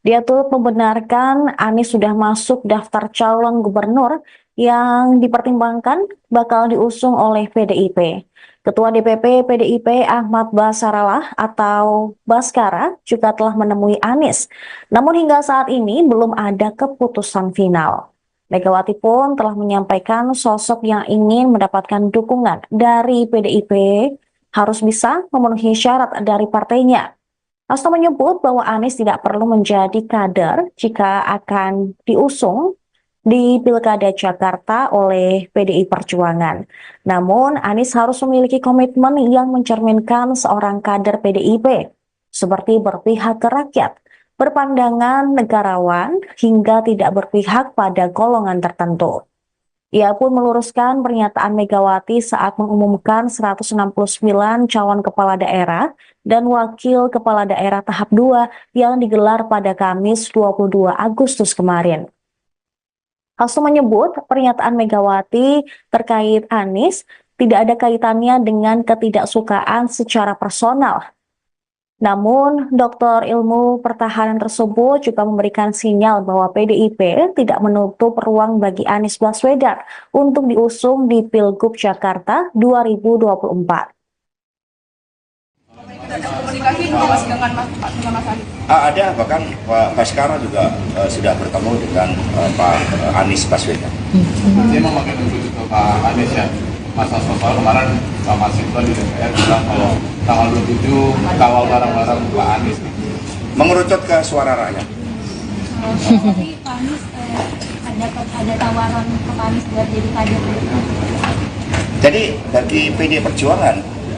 Dia turut membenarkan Anies sudah masuk daftar calon gubernur yang dipertimbangkan bakal diusung oleh PDIP. Ketua DPP PDIP Ahmad Basarallah atau Baskara juga telah menemui Anies. Namun hingga saat ini belum ada keputusan final. Megawati pun telah menyampaikan sosok yang ingin mendapatkan dukungan dari PDIP harus bisa memenuhi syarat dari partainya. Hasto menyebut bahwa Anies tidak perlu menjadi kader jika akan diusung di Pilkada Jakarta oleh PDI Perjuangan. Namun Anies harus memiliki komitmen yang mencerminkan seorang kader PDIP, seperti berpihak ke rakyat, berpandangan negarawan, hingga tidak berpihak pada golongan tertentu. Ia pun meluruskan pernyataan Megawati saat mengumumkan 169 calon kepala daerah dan wakil kepala daerah tahap 2 yang digelar pada Kamis 22 Agustus kemarin. Hasto menyebut pernyataan Megawati terkait Anies tidak ada kaitannya dengan ketidaksukaan secara personal. Namun, Doktor Ilmu Pertahanan tersebut juga memberikan sinyal bahwa PDIP tidak menutup ruang bagi Anies Baswedan untuk diusung di Pilgub Jakarta 2024. Ada komunikasi Mas dengan Mas Anies? Ada, bahkan Pak Baskara juga sudah bertemu dengan Pak Anies Baswedan. Dia memakai untuk Pak Anies ya. Mas Hasto kemarin Pak Masinton di DPR bilang kalau tanggal 27 kawal barang-barang Pak Anies. Mengerucut ke suara rakyat. Tapi Pak Anies ada tawaran ke Pak Anies buat jadi kader. Jadi bagi PD Perjuangan,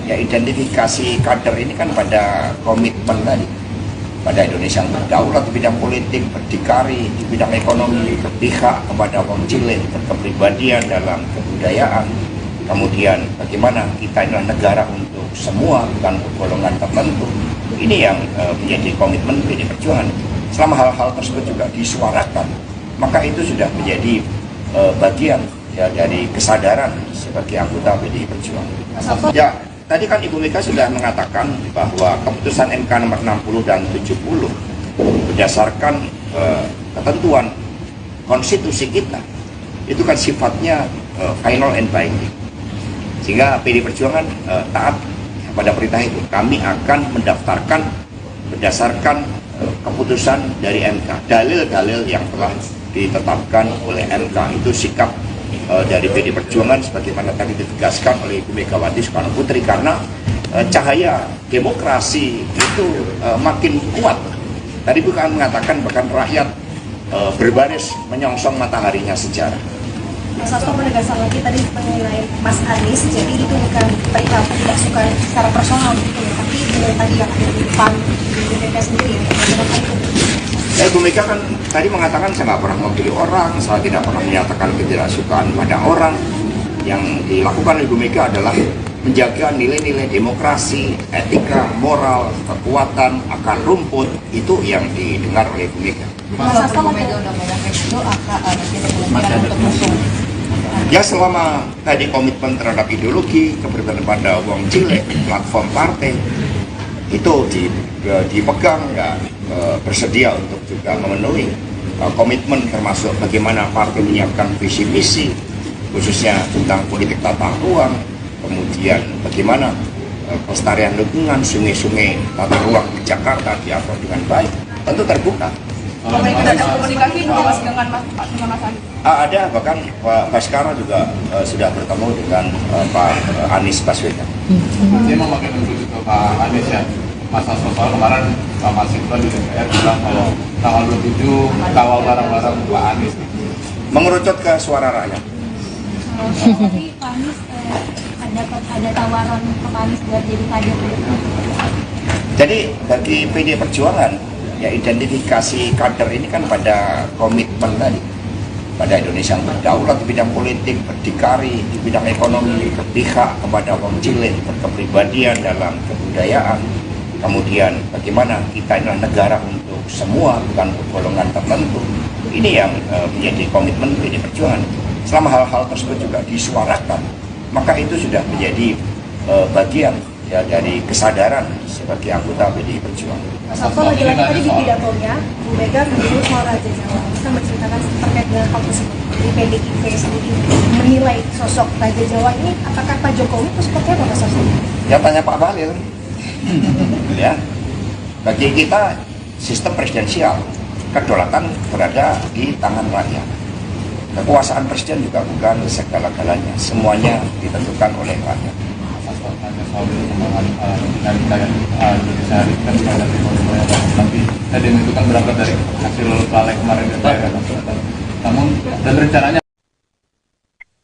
ya identifikasi kader ini kan pada komitmen tadi, pada Indonesia yang berdaulat di bidang politik, berdikari di bidang ekonomi, berpihak kepada orang cilik, berkepribadian dalam kebudayaan. Kemudian bagaimana kita adalah negara untuk semua, bukan untuk golongan tertentu. Ini yang menjadi komitmen PD Perjuangan. Selama hal-hal tersebut juga disuarakan, maka itu sudah menjadi bagian ya dari kesadaran sebagai anggota PDI Perjuangan. Ya, tadi kan Ibu Mega sudah mengatakan bahwa keputusan MK nomor 60 dan 70 berdasarkan ketentuan konstitusi kita itu kan sifatnya final and binding, sehingga PDI Perjuangan taat pada perintah itu. Kami akan mendaftarkan berdasarkan keputusan dari MK, dalil-dalil yang telah ditetapkan oleh MK. Itu sikap dari PDI Perjuangan sebagaimana tadi ditegaskan oleh Ibu Megawati Soekarno Putri, karena cahaya demokrasi itu makin kuat. Tadi bukan mengatakan bahkan rakyat berbaris menyongsong mataharinya sejarah. Mas Hasto penegasan lagi tadi mengenai Mas Anies, jadi itu bukan perihal tidak suka secara personal gitu ya, tapi tadi yang ada di depan di DPP sendiri ya, bagaimana itu? Ya, Ibu Mega kan tadi mengatakan saya nggak pernah memilih orang, saya tidak pernah menyatakan ketidaksukaan pada orang. Yang dilakukan Ibu Mega adalah menjaga nilai-nilai demokrasi, etika, moral, kekuatan, akar rumput, itu yang didengar oleh Ibu Mega. Mas Hasto Ibu Mega udah ngomong itu akan kemungkinan untuk musuh. Ya, selama tadi komitmen terhadap ideologi, keberpihakan pada wong cilik, platform partai itu dipegang, ya, bersedia untuk juga memenuhi komitmen, termasuk bagaimana partai menyiapkan visi misi khususnya tentang politik tata ruang, kemudian bagaimana pelestarian lingkungan, sungai-sungai, tata ruang di Jakarta diatur dengan baik, tentu terbuka. Ada komunikasi belum Mas dengan Pak Anies? Ada, bahkan Pak Baskara juga sudah bertemu dengan Pak Anies Baswedan. Dia memakai unsur itu Pak Anies ya. Mas Hasto soal kemarin Pak Masifah di DPR bilang kalau tanggal 27 kawal barang-barang Pak Anies. Mengerucut ke suara rakyat. Tapi Pak Anies ada tawaran ke Pak Anies buat jadi kader gitu. Jadi bagi PDI Perjuangan, ya identifikasi kader ini kan pada komitmen tadi, pada Indonesia yang berdaulat di bidang politik, berdikari di bidang ekonomi, berpihak kepada wong cilik, berkepribadian dalam kebudayaan. Kemudian bagaimana kita adalah negara untuk semua, bukan untuk golongan tertentu. Ini yang menjadi komitmen PDI Perjuangan. Selama hal-hal tersebut juga disuarakan, maka itu sudah menjadi bagian ya dari kesadaran sebagai anggota PDI Perjuangan. Mas Hasto lagi-lagi tadi di pidatonya, Bu Mega menyebut soal Raja Jawa, bisa menceritakan terkait dengan hal tersebut. Di PDIP sendiri menilai sosok Raja Jawa ini, apakah Pak Jokowi itu seperti apa Mas Hasto? Ya tanya Pak Bahlil. Ya, bagi kita sistem presidensial, kedaulatan berada di tangan rakyat. Kekuasaan presiden juga bukan segala-galanya, semuanya ditentukan oleh rakyat. Soal perkembangan dinamika yang Indonesia hari ini kan ada tapi tadi itu kan berangkat dari hasil lalai kemarin DPR. Namun dan rencananya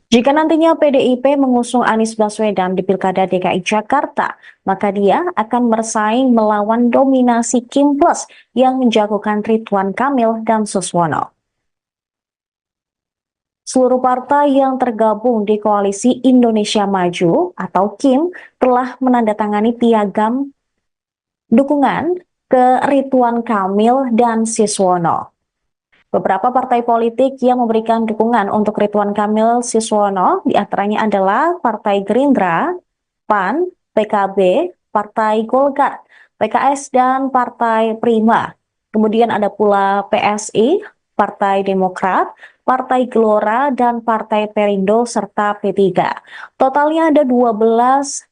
Jika nantinya PDIP mengusung Anies Baswedan di Pilkada DKI Jakarta, maka dia akan bersaing melawan dominasi Kim Plus yang menjagokan Ridwan Kamil dan Suswono. Seluruh partai yang tergabung di Koalisi Indonesia Maju atau KIM telah menandatangani piagam dukungan ke Ridwan Kamil dan Suswono. Beberapa partai politik yang memberikan dukungan untuk Ridwan Kamil Suswono diantaranya adalah Partai Gerindra, PAN, PKB, Partai Golkar, PKS, dan Partai Prima. Kemudian ada pula PSI, Partai Demokrat, Partai Gelora, dan Partai Perindo, serta P3. Totalnya ada 12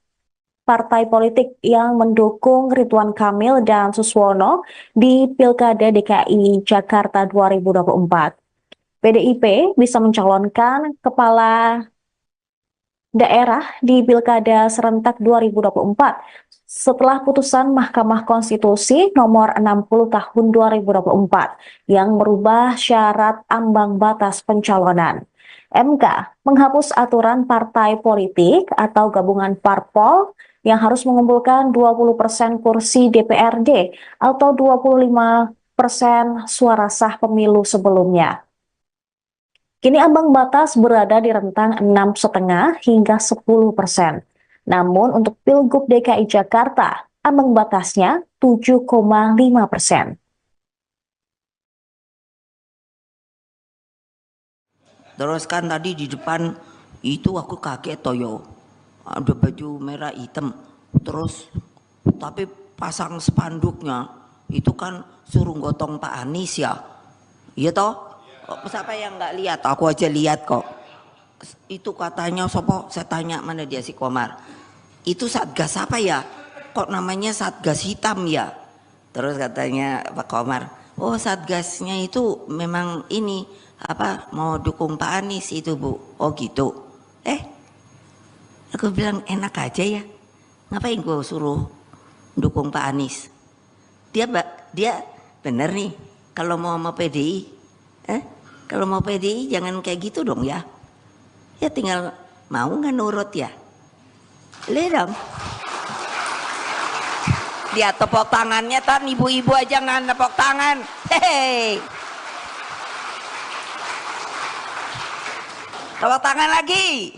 partai politik yang mendukung Ridwan Kamil dan Suswono di Pilkada DKI Jakarta 2024. PDIP bisa mencalonkan kepala daerah di Pilkada serentak 2024 setelah putusan Mahkamah Konstitusi nomor 60 tahun 2024 yang merubah syarat ambang batas pencalonan. MK menghapus aturan partai politik atau gabungan parpol yang harus mengumpulkan 20% kursi DPRD atau 25% suara sah pemilu sebelumnya. Kini ambang batas berada di rentang 6,5 hingga 10%. Namun untuk Pilgub DKI Jakarta, ambang batasnya 7,5%. Terus kan tadi di depan itu aku kaget toyo, ada baju merah hitam. Terus tapi pasang spanduknya itu kan suruh gotong Pak Anies ya. Iya toh? Siapa yang nggak lihat? Aku aja lihat kok. Itu katanya sopo, saya tanya mana dia si Komar. Itu Satgas apa ya? Kok namanya Satgas hitam ya? Terus katanya Pak Komar, oh Satgasnya itu memang ini apa mau dukung Pak Anies itu Bu. Oh gitu. Aku bilang enak aja ya. Ngapain gue suruh dukung Pak Anies? Dia bener nih kalau mau PDI. Kalau mau PDI jangan kayak gitu dong ya. Ya tinggal mau nggak nurut ya. Lihat dong. Dia tepuk tangannya, tan ibu-ibu aja nggak tepuk tangan. Hei. Tepuk tangan lagi.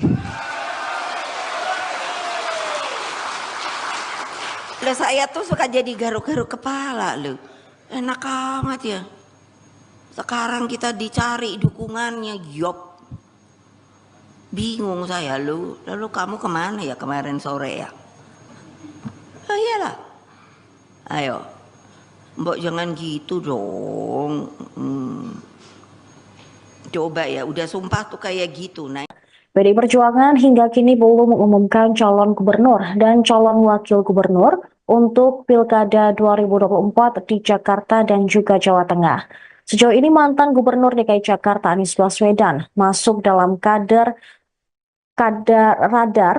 Loh saya tuh suka jadi garuk-garuk kepala loh. Enak amat ya. Sekarang kita dicari dukungannya, yop. Bingung saya lu. Lalu kamu kemana ya kemarin sore ya? Oh iyalah. Ayo. Mbok jangan gitu dong. Coba ya, udah sumpah tuh kayak gitu. Nah. PDI Perjuangan hingga kini belum mengumumkan calon gubernur dan calon wakil gubernur untuk Pilkada 2024 di Jakarta dan juga Jawa Tengah. Sejauh ini mantan Gubernur DKI Jakarta Anies Baswedan masuk dalam radar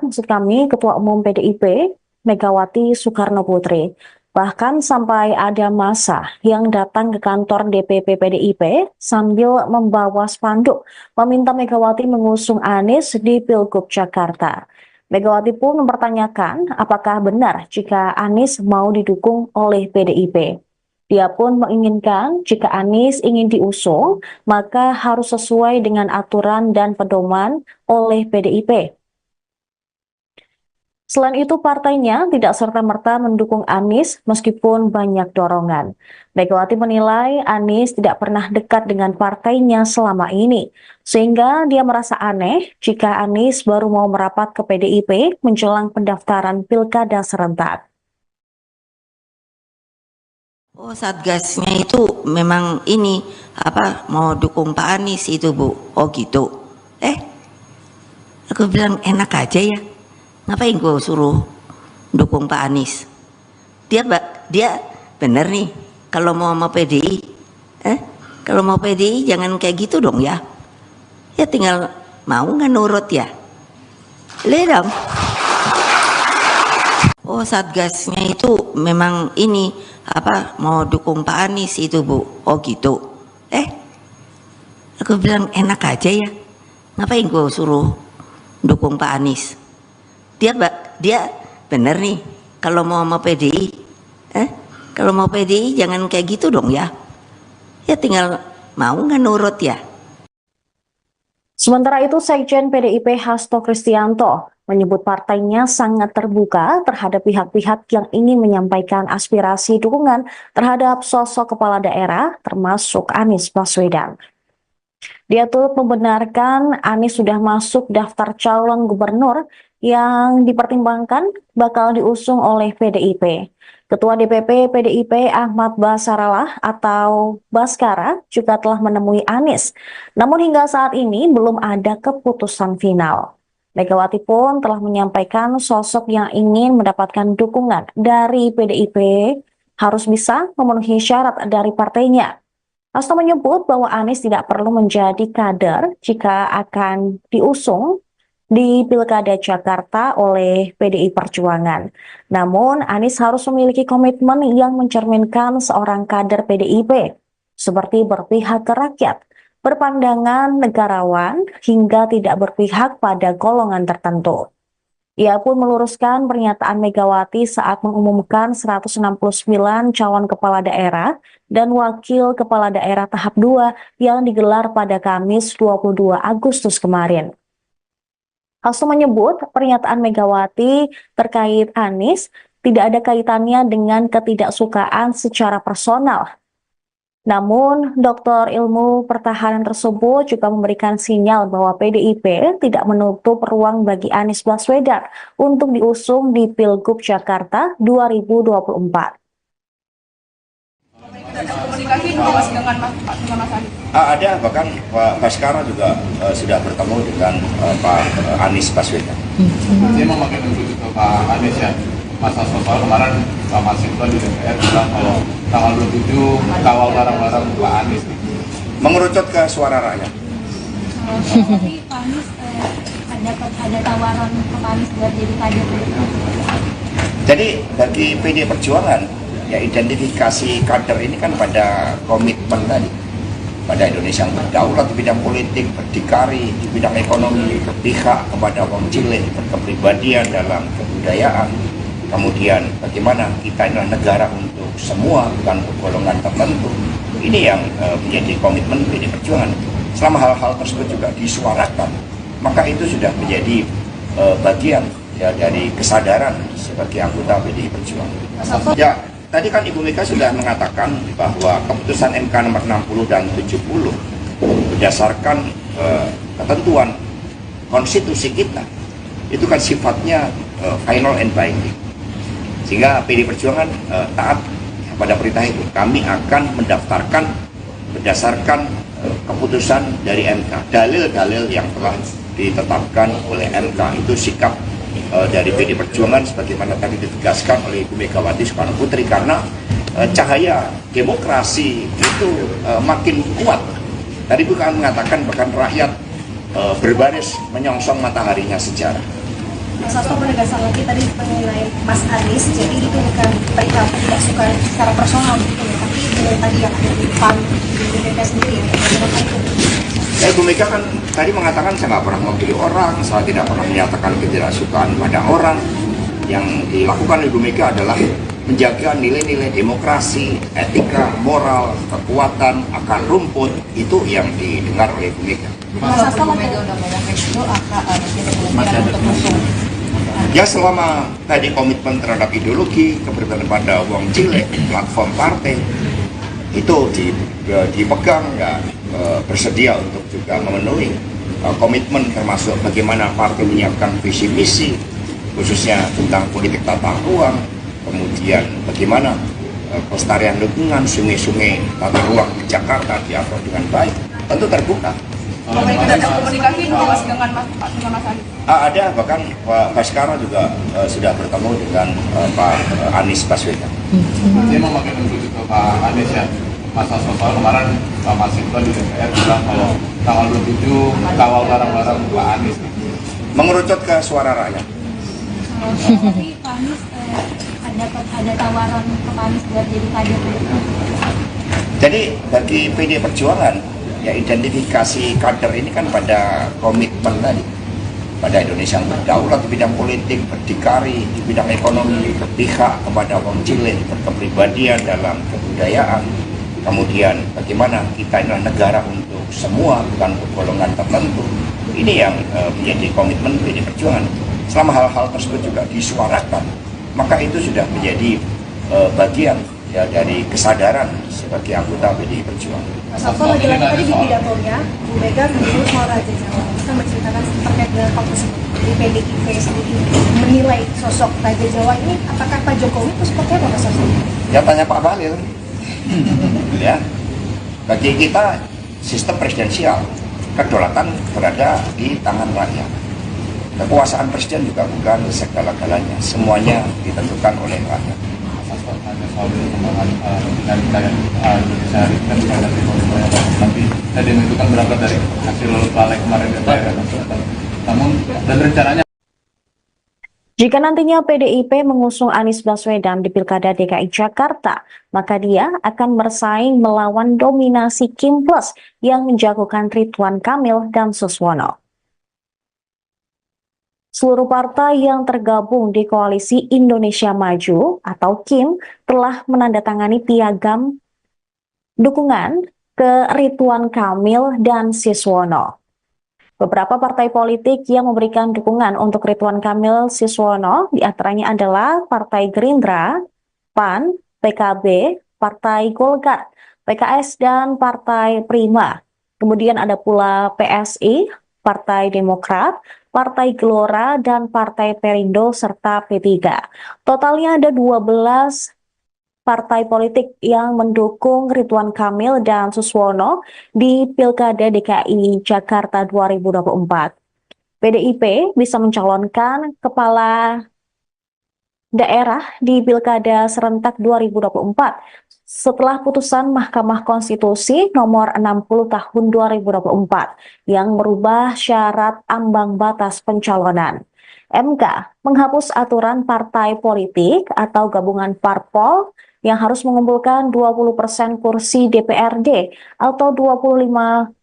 maksud kami Ketua Umum PDIP Megawati Soekarno Putri. Bahkan sampai ada massa yang datang ke kantor DPP PDIP sambil membawa spanduk meminta Megawati mengusung Anies di Pilgub Jakarta. Megawati pun mempertanyakan apakah benar jika Anies mau didukung oleh PDIP. Dia pun menginginkan jika Anies ingin diusung, maka harus sesuai dengan aturan dan pedoman oleh PDIP. Selain itu, partainya tidak serta-merta mendukung Anies meskipun banyak dorongan. Megawati menilai Anies tidak pernah dekat dengan partainya selama ini, sehingga dia merasa aneh jika Anies baru mau merapat ke PDIP menjelang pendaftaran Pilkada serentak. Oh Satgasnya itu memang ini apa mau dukung Pak Anies itu Bu. Oh gitu. Aku bilang enak aja ya. Ngapain gue suruh dukung Pak Anies? Dia bener nih kalau mau PDI. Kalau mau PDI jangan kayak gitu dong ya. Ya tinggal mau nggak nurut ya. Lihat dong. Oh Satgasnya itu memang ini apa mau dukung Pak Anies itu Bu. Oh gitu. Aku bilang enak aja ya. Ngapain gue suruh dukung Pak Anies? Dia bener nih kalau mau PDI. Kalau mau PDI jangan kayak gitu dong ya. Ya tinggal mau nggak nurut ya. Sementara itu, Sekjen PDIP Hasto Kristianto menyebut partainya sangat terbuka terhadap pihak-pihak yang ingin menyampaikan aspirasi dukungan terhadap sosok kepala daerah, termasuk Anies Baswedan. Dia turut membenarkan Anies sudah masuk daftar calon gubernur yang dipertimbangkan bakal diusung oleh PDIP. Ketua DPP PDIP Ahmad Basarallah atau Baskara juga telah menemui Anies. Namun hingga saat ini belum ada keputusan final. Megawati pun telah menyampaikan sosok yang ingin mendapatkan dukungan dari PDIP harus bisa memenuhi syarat dari partainya. Hasto menyebut bahwa Anies tidak perlu menjadi kader jika akan diusung di Pilkada Jakarta oleh PDI Perjuangan. Namun, Anies harus memiliki komitmen yang mencerminkan seorang kader PDIP, seperti berpihak ke rakyat, berpandangan negarawan, hingga tidak berpihak pada golongan tertentu. Ia pun meluruskan pernyataan Megawati saat mengumumkan 169 calon kepala daerah dan wakil kepala daerah tahap 2 yang digelar pada Kamis 22 Agustus kemarin. Hasto menyebut pernyataan Megawati terkait Anies tidak ada kaitannya dengan ketidaksukaan secara personal. Namun, Doktor Ilmu Pertahanan tersebut juga memberikan sinyal bahwa PDIP tidak menutup ruang bagi Anies Baswedan untuk diusung di Pilgub Jakarta 2024. Ada komunikasi Mas dengan Mas Anies. Ada, bahkan Pak Baskara juga sudah bertemu dengan Pak Anies Baswedan. Saya mau makin menuju ke Pak Anies ya. Mas Hasto kemarin Pak Masinton di DPR bilang kalau tanggal 27 kawal bareng-bareng Pak Anies. Mengerucut ke suara rakyat. Tapi Pak Anies ada tawaran ke Pak Anies buat jadi kader. Jadi bagi PD Perjuangan, ya identifikasi kader ini kan pada komitmen tadi, pada Indonesia yang berdaulat di bidang politik, berdikari di bidang ekonomi, berpihak kepada kaum cilik, berkepribadian dalam kebudayaan. Kemudian bagaimana kita adalah negara untuk semua, bukan untuk golongan tertentu. Ini yang menjadi komitmen PD Perjuangan. Selama hal-hal tersebut juga disuarakan, maka itu sudah menjadi bagian ya dari kesadaran sebagai anggota PD Perjuangan. Ya, tadi kan Ibu Mega sudah mengatakan bahwa keputusan MK nomor 60 dan 70 berdasarkan ketentuan konstitusi kita itu kan sifatnya final and binding, sehingga PD Perjuangan taat pada perintah itu. Kami akan mendaftarkan berdasarkan keputusan dari MK, dalil-dalil yang telah ditetapkan oleh MK. Itu sikap dari PD Perjuangan sebagaimana tadi ditegaskan oleh Ibu Megawati Soekarno Putri, karena cahaya demokrasi itu makin kuat. Tadi bukan mengatakan bahkan rakyat berbaris menyongsong mataharinya sejarah. Mas Hasto penegasan lagi tadi mengenai Mas Anies, jadi itu bukan perihal tidak suka secara personal gitu ya, tapi dengan tadi yang ada di PAN, di DPP sendiri ya, bagaimana itu? Ibu Mega kan tadi mengatakan saya nggak pernah memilih orang, saya tidak pernah menyatakan ketidaksukaan pada orang. Yang dilakukan Ibu Mega adalah menjaga nilai-nilai demokrasi, etika, moral, kekuatan, akar rumput, itu yang didengar oleh Ibu Mega. Mas Hasto Mega udah banyak itu kemungkinan untuk musuh. Ya selama tadi komitmen terhadap ideologi, keberpihakan pada wong cilik, platform partai, itu dipegang, ya bersedia untuk juga memenuhi komitmen termasuk bagaimana partai menyiapkan visi misi khususnya tentang politik tata ruang, kemudian bagaimana pelestarian lingkungan, sungai-sungai tata ruang di Jakarta diatur dengan baik, tentu terbuka. Ada komunikasi Mas dengan Mas Anies. Ada, bahkan Pak Baskara juga sudah bertemu dengan Pak Anies Baswedan. Saya mau makin menuju ke Pak Anies ya. Mas Hasto kemarin Pak Masinton di DPR bilang kalau tanggal 27 kawal bareng-bareng Pak Anies. Mengerucut ke suara rakyat. Tapi Pak Anies ada tawaran ke Pak Anies buat jadi kader. Jadi bagi PD Perjuangan, ya identifikasi kader ini kan pada komitmen tadi, pada Indonesia yang berdaulat di bidang politik, berdikari di bidang ekonomi, berpihak kepada kaum cilik, berkepribadian dalam kebudayaan. Kemudian bagaimana kita adalah negara untuk semua, bukan untuk golongan tertentu. Ini yang menjadi komitmen PD Perjuangan. Selama hal-hal tersebut juga disuarakan, maka itu sudah menjadi bagian ya dari kesadaran sebagai anggota PD Perjuangan. Mas Hasto lagi-lagi tadi di pidatonya, Bu Mega menyebut soal Raja Jawa. Bisa menceritakan terkait dengan hal tersebut. Di PDIP sendiri menilai sosok Raja Jawa ini, apakah Pak Jokowi itu seperti apa Mas Hasto? Ya tanya Pak Bahlil. Ya, bagi kita sistem presidensial, kedaulatan berada di tangan rakyat. Kekuasaan presiden juga bukan segala-galanya, semuanya ditentukan oleh rakyat. Hanya soal perkembangan dinamika yang Indonesia kan menghadapi Korea, tapi tadi itu kan berangkat dari hasil balik kemarin DPR. Namun dan rencananya Jika nantinya PDIP mengusung Anies Baswedan di Pilkada DKI Jakarta, maka dia akan bersaing melawan dominasi Kim Plus yang menjagokan Ridwan Kamil dan Suswono. Seluruh partai yang tergabung di Koalisi Indonesia Maju atau KIM telah menandatangani piagam dukungan ke Ridwan Kamil dan Suswono. Beberapa partai politik yang memberikan dukungan untuk Ridwan Kamil Suswono diantaranya adalah Partai Gerindra, PAN, PKB, Partai Golkar, PKS, dan Partai Prima. Kemudian ada pula PSI, Partai Demokrat, Partai Gelora, dan Partai Perindo, serta P3. Totalnya ada 12 partai politik yang mendukung Ridwan Kamil dan Suswono di Pilkada DKI Jakarta 2024. PDIP bisa mencalonkan kepala daerah di Pilkada serentak 2024 setelah putusan Mahkamah Konstitusi nomor 60 tahun 2024 yang merubah syarat ambang batas pencalonan. MK menghapus aturan partai politik atau gabungan parpol yang harus mengumpulkan 20% kursi DPRD atau 25%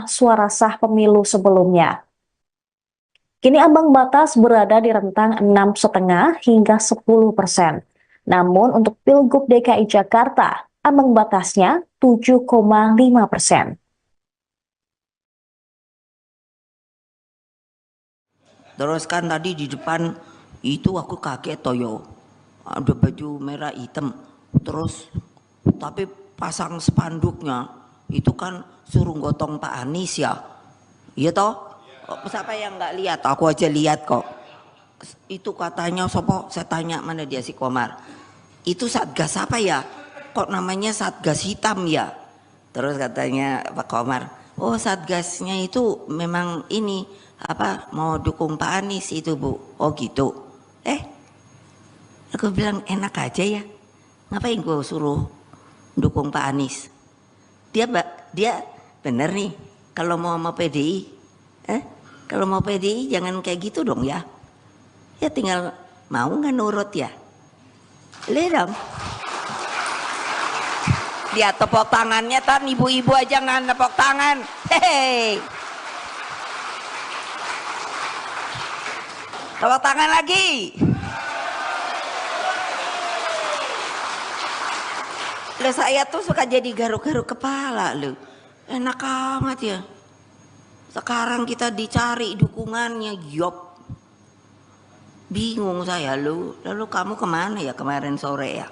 suara sah pemilu sebelumnya. Kini ambang batas berada di rentang 6,5 hingga 10%. Namun untuk Pilgub DKI Jakarta, ambang batasnya 7,5%. Terus kan tadi di depan itu aku kaget toyo, ada baju merah hitam, terus tapi pasang spanduknya itu kan suruh gotong Pak Anies ya, iya toh? Siapa yang nggak lihat? Aku aja lihat kok. Itu katanya sopo, saya tanya mana dia si Komar. Itu Satgas apa ya? Kok namanya Satgas hitam ya? Terus katanya Pak Komar, oh Satgasnya itu memang ini apa mau dukung Pak Anies itu Bu. Oh gitu. Aku bilang enak aja ya. Ngapain gue suruh dukung Pak Anies? Dia bener nih kalau mau PDI. Kalau mau PDI jangan kayak gitu dong ya. Ya tinggal mau nggak nurut ya. Lihat dong. Dia tepuk tangannya, tan ibu-ibu aja nggak tepuk tangan. Hehehe. Tepuk tangan lagi. Loh saya tuh suka jadi garuk-garuk kepala loh. Enak amat ya. Sekarang kita dicari dukungannya, yop. Bingung saya lu. Lalu kamu kemana ya kemarin sore ya?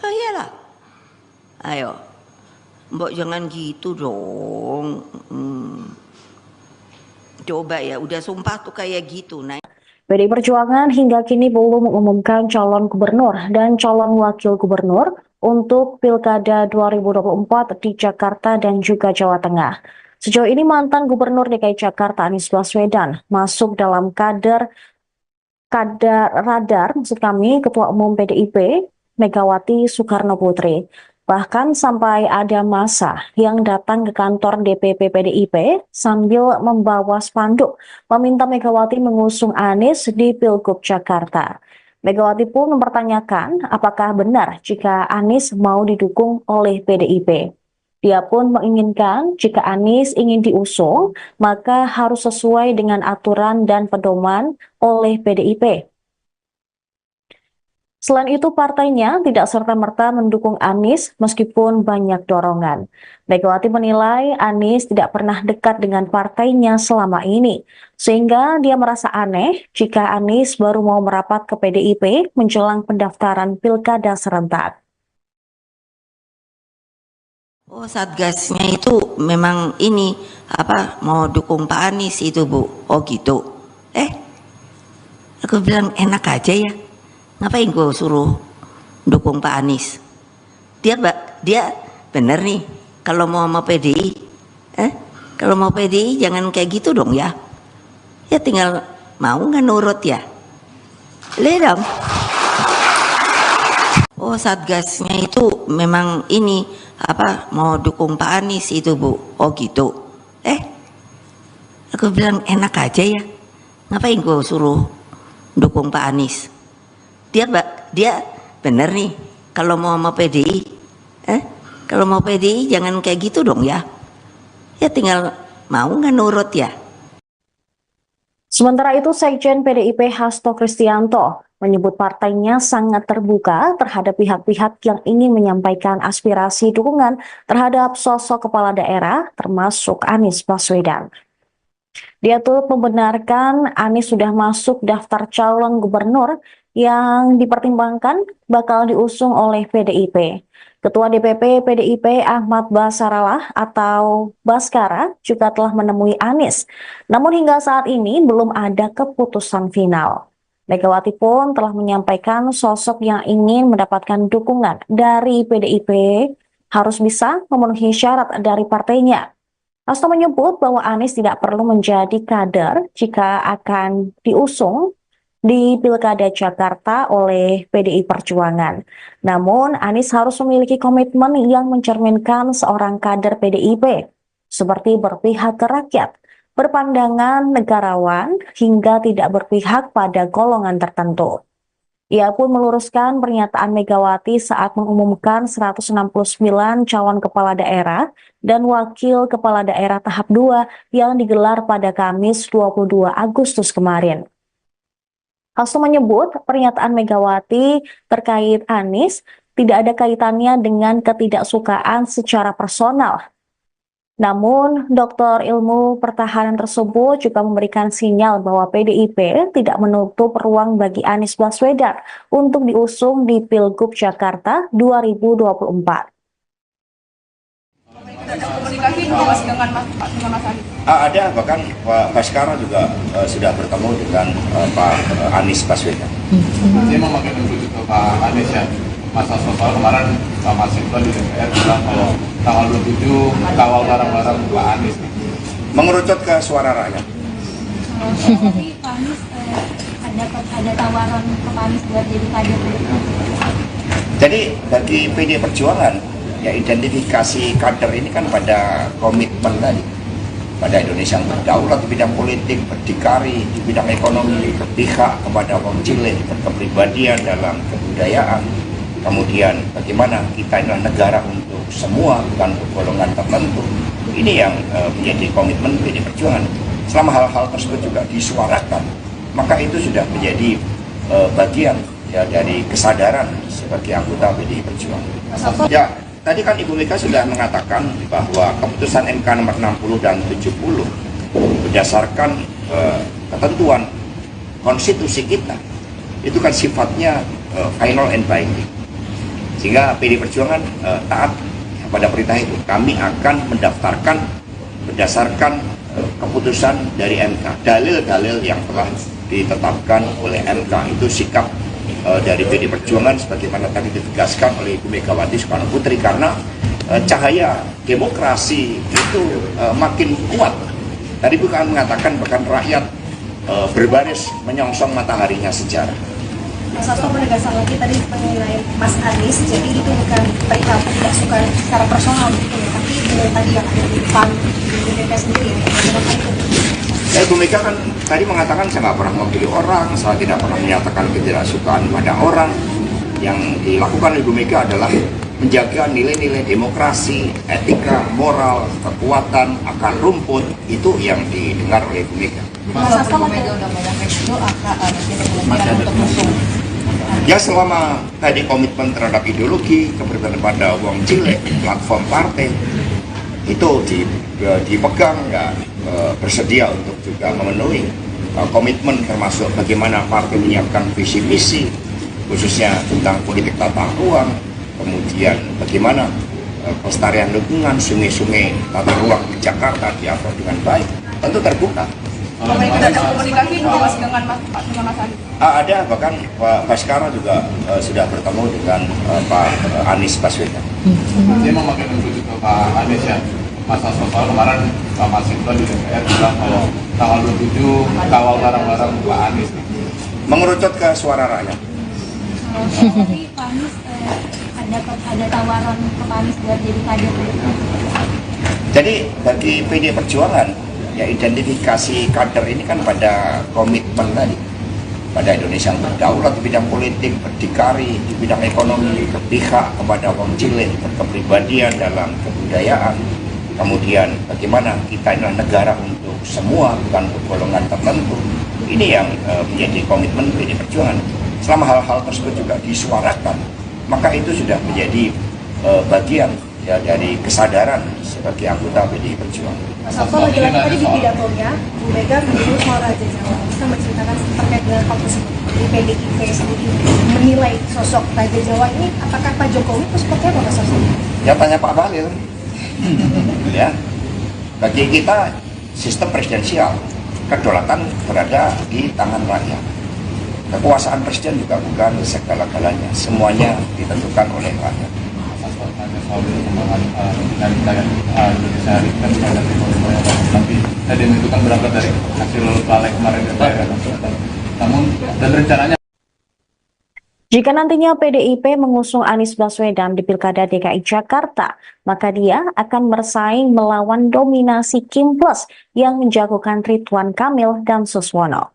Oh iyalah. Ayo. Mbok jangan gitu dong. Coba ya, udah sumpah tuh kayak gitu. Nah. PDI Perjuangan hingga kini belum mengumumkan calon gubernur dan calon wakil gubernur untuk Pilkada 2024 di Jakarta dan juga Jawa Tengah. Sejauh ini mantan Gubernur DKI Jakarta Anies Baswedan masuk dalam radar maksud kami Ketua Umum PDIP Megawati Soekarno Putri. Bahkan sampai ada massa yang datang ke kantor DPP PDIP sambil membawa spanduk meminta Megawati mengusung Anies di Pilgub Jakarta. Megawati pun mempertanyakan apakah benar jika Anies mau didukung oleh PDIP. Dia pun menginginkan jika Anies ingin diusung, maka harus sesuai dengan aturan dan pedoman oleh PDIP. Selain itu, partainya tidak serta-merta mendukung Anies meskipun banyak dorongan. Megawati menilai Anies tidak pernah dekat dengan partainya selama ini, sehingga dia merasa aneh jika Anies baru mau merapat ke PDIP menjelang pendaftaran Pilkada serentak. Oh Satgasnya itu memang ini apa mau dukung Pak Anies itu Bu. Oh gitu. Aku bilang enak aja ya. Ngapain gue suruh dukung Pak Anies? Dia bener nih kalau mau PDI. Kalau mau PDI jangan kayak gitu dong ya. Ya tinggal mau nggak nurut ya. Lihat dong. Oh Satgasnya itu memang ini apa mau dukung Pak Anies itu Bu. Oh gitu. Aku bilang enak aja ya. Ngapain gue suruh dukung Pak Anies? Dia bener nih kalau mau PDI. Kalau mau PDI jangan kayak gitu dong ya. Ya tinggal mau nggak nurut ya. Sementara itu, Sekjen PDIP Hasto Kristianto menyebut partainya sangat terbuka terhadap pihak-pihak yang ingin menyampaikan aspirasi dukungan terhadap sosok kepala daerah termasuk Anies Baswedan. Dia turut membenarkan Anies sudah masuk daftar calon gubernur yang dipertimbangkan bakal diusung oleh PDIP. Ketua DPP PDIP Ahmad Basarallah atau Baskara juga telah menemui Anies. Namun hingga saat ini belum ada keputusan final. Megawati pun telah menyampaikan sosok yang ingin mendapatkan dukungan dari PDIP harus bisa memenuhi syarat dari partainya. Hasto menyebut bahwa Anies tidak perlu menjadi kader jika akan diusung di Pilkada Jakarta oleh PDI Perjuangan. Namun, Anies harus memiliki komitmen yang mencerminkan seorang kader PDIP, seperti berpihak ke rakyat, berpandangan negarawan, hingga tidak berpihak pada golongan tertentu. Ia pun meluruskan pernyataan Megawati saat mengumumkan 169 calon kepala daerah dan wakil kepala daerah tahap 2 yang digelar pada Kamis 22 Agustus kemarin. Hasto menyebut pernyataan Megawati terkait Anies tidak ada kaitannya dengan ketidaksukaan secara personal. Namun, Doktor Ilmu Pertahanan tersebut juga memberikan sinyal bahwa PDIP tidak menutup ruang bagi Anies Baswedan untuk diusung di Pilgub Jakarta 2024. Ada komunikasi Mas dengan Mas Anies? Ada, bahkan Pak Baskara juga sudah bertemu dengan Pak Anies Baswedan. Dia memakai merujuk ke Pak Anies ya. Masa soal kemarin Pak Masinton di DPR bilang kalau tanggal 27 kawal barang-barang Pak Anies. Mengerucut ke suara rakyat. Jadi Pak Anies ada tawaran ke Pak Anies buat jadi kader. Jadi bagi PD Perjuangan, ya identifikasi kader ini kan pada komitmen tadi. Pada Indonesia yang berdaulat di bidang politik, berdikari di bidang ekonomi, berpihak kepada wong cilik, berkepribadian dalam kebudayaan. Kemudian bagaimana kita adalah negara untuk semua, bukan untuk golongan tertentu. Ini yang menjadi komitmen PD Perjuangan. Selama hal-hal tersebut juga disuarakan, maka itu sudah menjadi bagian ya dari kesadaran sebagai anggota PD Perjuangan. Ya, tadi kan Ibu Mega sudah mengatakan bahwa keputusan MK nomor 60 dan 70 berdasarkan ketentuan konstitusi kita itu kan sifatnya final and binding. Sehingga PD Perjuangan taat pada perintah itu. Kami akan mendaftarkan berdasarkan keputusan dari MK. Dalil-dalil yang telah ditetapkan oleh MK itu sikap dari PD Perjuangan sebagaimana tadi ditegaskan oleh Ibu Megawati Soekarno Putri, karena cahaya demokrasi itu makin kuat. Tadi bukan mengatakan bahkan rakyat berbaris menyongsong mataharinya sejarah. Mas Hasto menegaskan lagi tadi mengenai Mas Anies, jadi itu bukan perihal tidak suka secara personal gitu ya, tapi dengan tadi yang ada di PAN di DPP sendiri ya, bagaimana itu? Ya, Ibu Mega kan tadi mengatakan saya nggak pernah memilih orang, saya tidak pernah menyatakan ketidaksukaan pada orang. Yang dilakukan Ibu Mega adalah menjaga nilai-nilai demokrasi, etika, moral, kekuatan, akar rumput, itu yang didengar oleh Ibu Mega. Mas Hasto Mega udah ngomong itu masih ada untuk musuh. Ya selama tadi komitmen terhadap ideologi, keberpihakan pada wong cilik, platform partai, itu dipegang dan bersedia untuk juga memenuhi komitmen termasuk bagaimana partai menyiapkan visi misi khususnya tentang politik tata ruang, kemudian bagaimana pelestarian lingkungan, sungai-sungai tata ruang di Jakarta diatur dengan baik, tentu terbuka. Ada komunikasi Mas dengan Mas Anies? Ada, bahkan Pak Baskara juga sudah bertemu dengan Pak Anies Baswedan. Dia memakai merujuk ke Pak Anies ya. Masa soal kemarin Pak Masinton di DPR bilang kalau tanggal 27 kawal barang-barang Pak Anies. Mengerucut ke suara rakyat. Jadi Pak Anies ada tawaran ke Pak Anies buat jadi kader. Jadi bagi PD Perjuangan, ya identifikasi kader ini kan pada komitmen tadi. Pada Indonesia yang berdaulat di bidang politik, berdikari di bidang ekonomi, berpihak kepada wong cilik, berkepribadian dalam kebudayaan. Kemudian bagaimana kita adalah negara untuk semua, bukan untuk golongan tertentu. Ini yang menjadi komitmen PD Perjuangan. Selama hal-hal tersebut juga disuarakan, maka itu sudah menjadi bagian ya dari kesadaran sebagai anggota PDI Perjuangan. Mas Hasto lagi-lagi tadi di pidatonya Bu Mega menyebut soal Raja Jawa, bisa menceritakan terkait dengan hal tersebut. Di PDIP sendiri menilai sosok Raja Jawa ini, apakah Pak Jokowi itu seperti apa Mas Hasto? Ya tanya Pak Bahlil. Ya, bagi kita sistem presidensial, kedaulatan berada di tangan rakyat. Kekuasaan presiden juga bukan segala-galanya, semuanya ditentukan oleh rakyat. Soal perkembangan dinamika Indonesia hari ini kan banyak semuanya, tapi demo itu kan berangkat dari hasil lalai kemarin DPR. Namun dan rencananya Jika nantinya PDIP mengusung Anies Baswedan di Pilkada DKI Jakarta, maka dia akan bersaing melawan dominasi Kim Plus yang menjagokan Ridwan Kamil dan Suswono.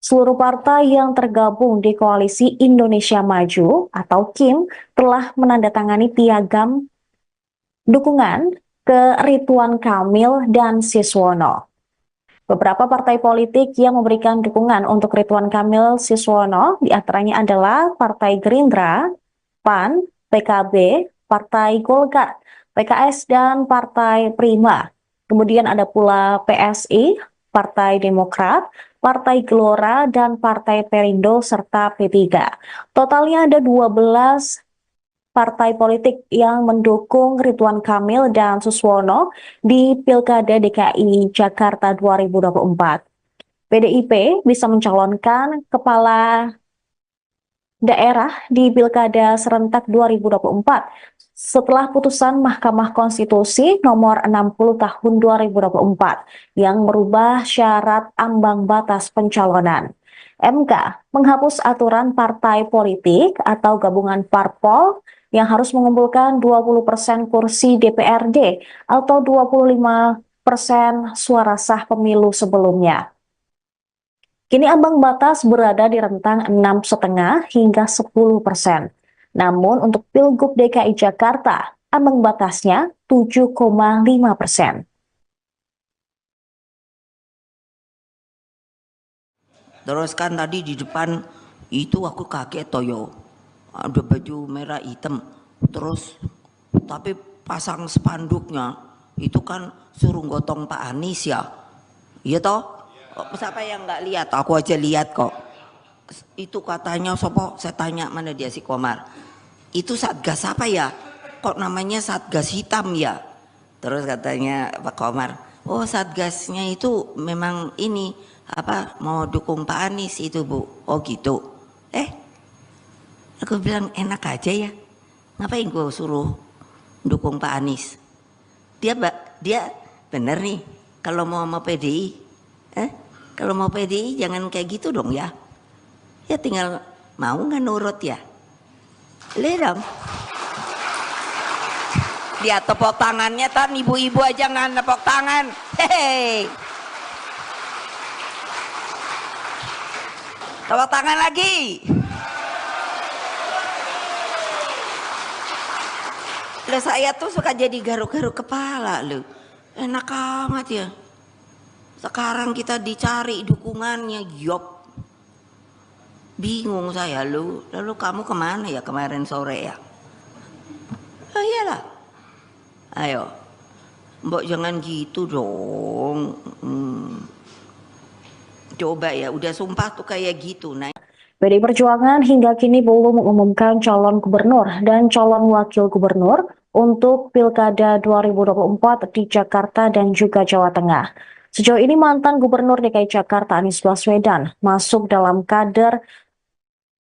Seluruh partai yang tergabung di Koalisi Indonesia Maju atau KIM telah menandatangani piagam dukungan ke Ridwan Kamil dan Suswono. Beberapa partai politik yang memberikan dukungan untuk Ridwan Kamil Suswono diantaranya adalah Partai Gerindra, PAN, PKB, Partai Golkar, PKS, dan Partai Prima. Kemudian ada pula PSI, Partai Demokrat, Partai Gelora, dan Partai Perindo, serta P3. Totalnya ada 12 partai politik yang mendukung Ridwan Kamil dan Suswono di Pilkada DKI Jakarta 2024. PDIP bisa mencalonkan kepala daerah di Pilkada serentak 2024 setelah putusan Mahkamah Konstitusi nomor 60 tahun 2024 yang merubah syarat ambang batas pencalonan. MK menghapus aturan partai politik atau gabungan parpol yang harus mengumpulkan 20% kursi DPRD atau 25% suara sah pemilu sebelumnya. Kini ambang batas berada di rentang 6,5 hingga 10%. Namun untuk Pilgub DKI Jakarta, ambang batasnya 7,5%. Terus kan tadi di depan itu aku kaget toyo, ada baju merah hitam, terus tapi pasang spanduknya itu kan suruh gotong Pak Anies ya, iya toh? Siapa yang nggak lihat? Aku aja lihat kok. Itu katanya sopo, saya tanya mana dia si Komar. Itu Satgas apa ya? Kok namanya Satgas hitam ya? Terus katanya Pak Komar, oh Satgasnya itu memang ini apa mau dukung Pak Anies itu Bu. Oh gitu. Aku bilang enak aja ya. Ngapain gue suruh dukung Pak Anies? Dia bener nih kalau mau PDI. Kalau mau PDI jangan kayak gitu dong ya. Ya tinggal mau nggak nurut ya. Lihat dong. Dia tepuk tangannya, tan ibu-ibu aja nggak tepuk tangan. Hehehe. Tepuk tangan lagi. Loh, saya tuh suka jadi garuk-garuk kepala loh. Enak amat ya. Sekarang kita dicari dukungannya, yop. Bingung saya lu. Lalu kamu kemana ya kemarin sore ya? Oh iyalah. Ayo. Mbok jangan gitu dong. Coba ya, udah sumpah tuh kayak gitu. Nah, PDI Perjuangan hingga kini belum mengumumkan calon gubernur dan calon wakil gubernur untuk Pilkada 2024 di Jakarta dan juga Jawa Tengah. Sejauh ini mantan Gubernur DKI Jakarta Anies Baswedan masuk dalam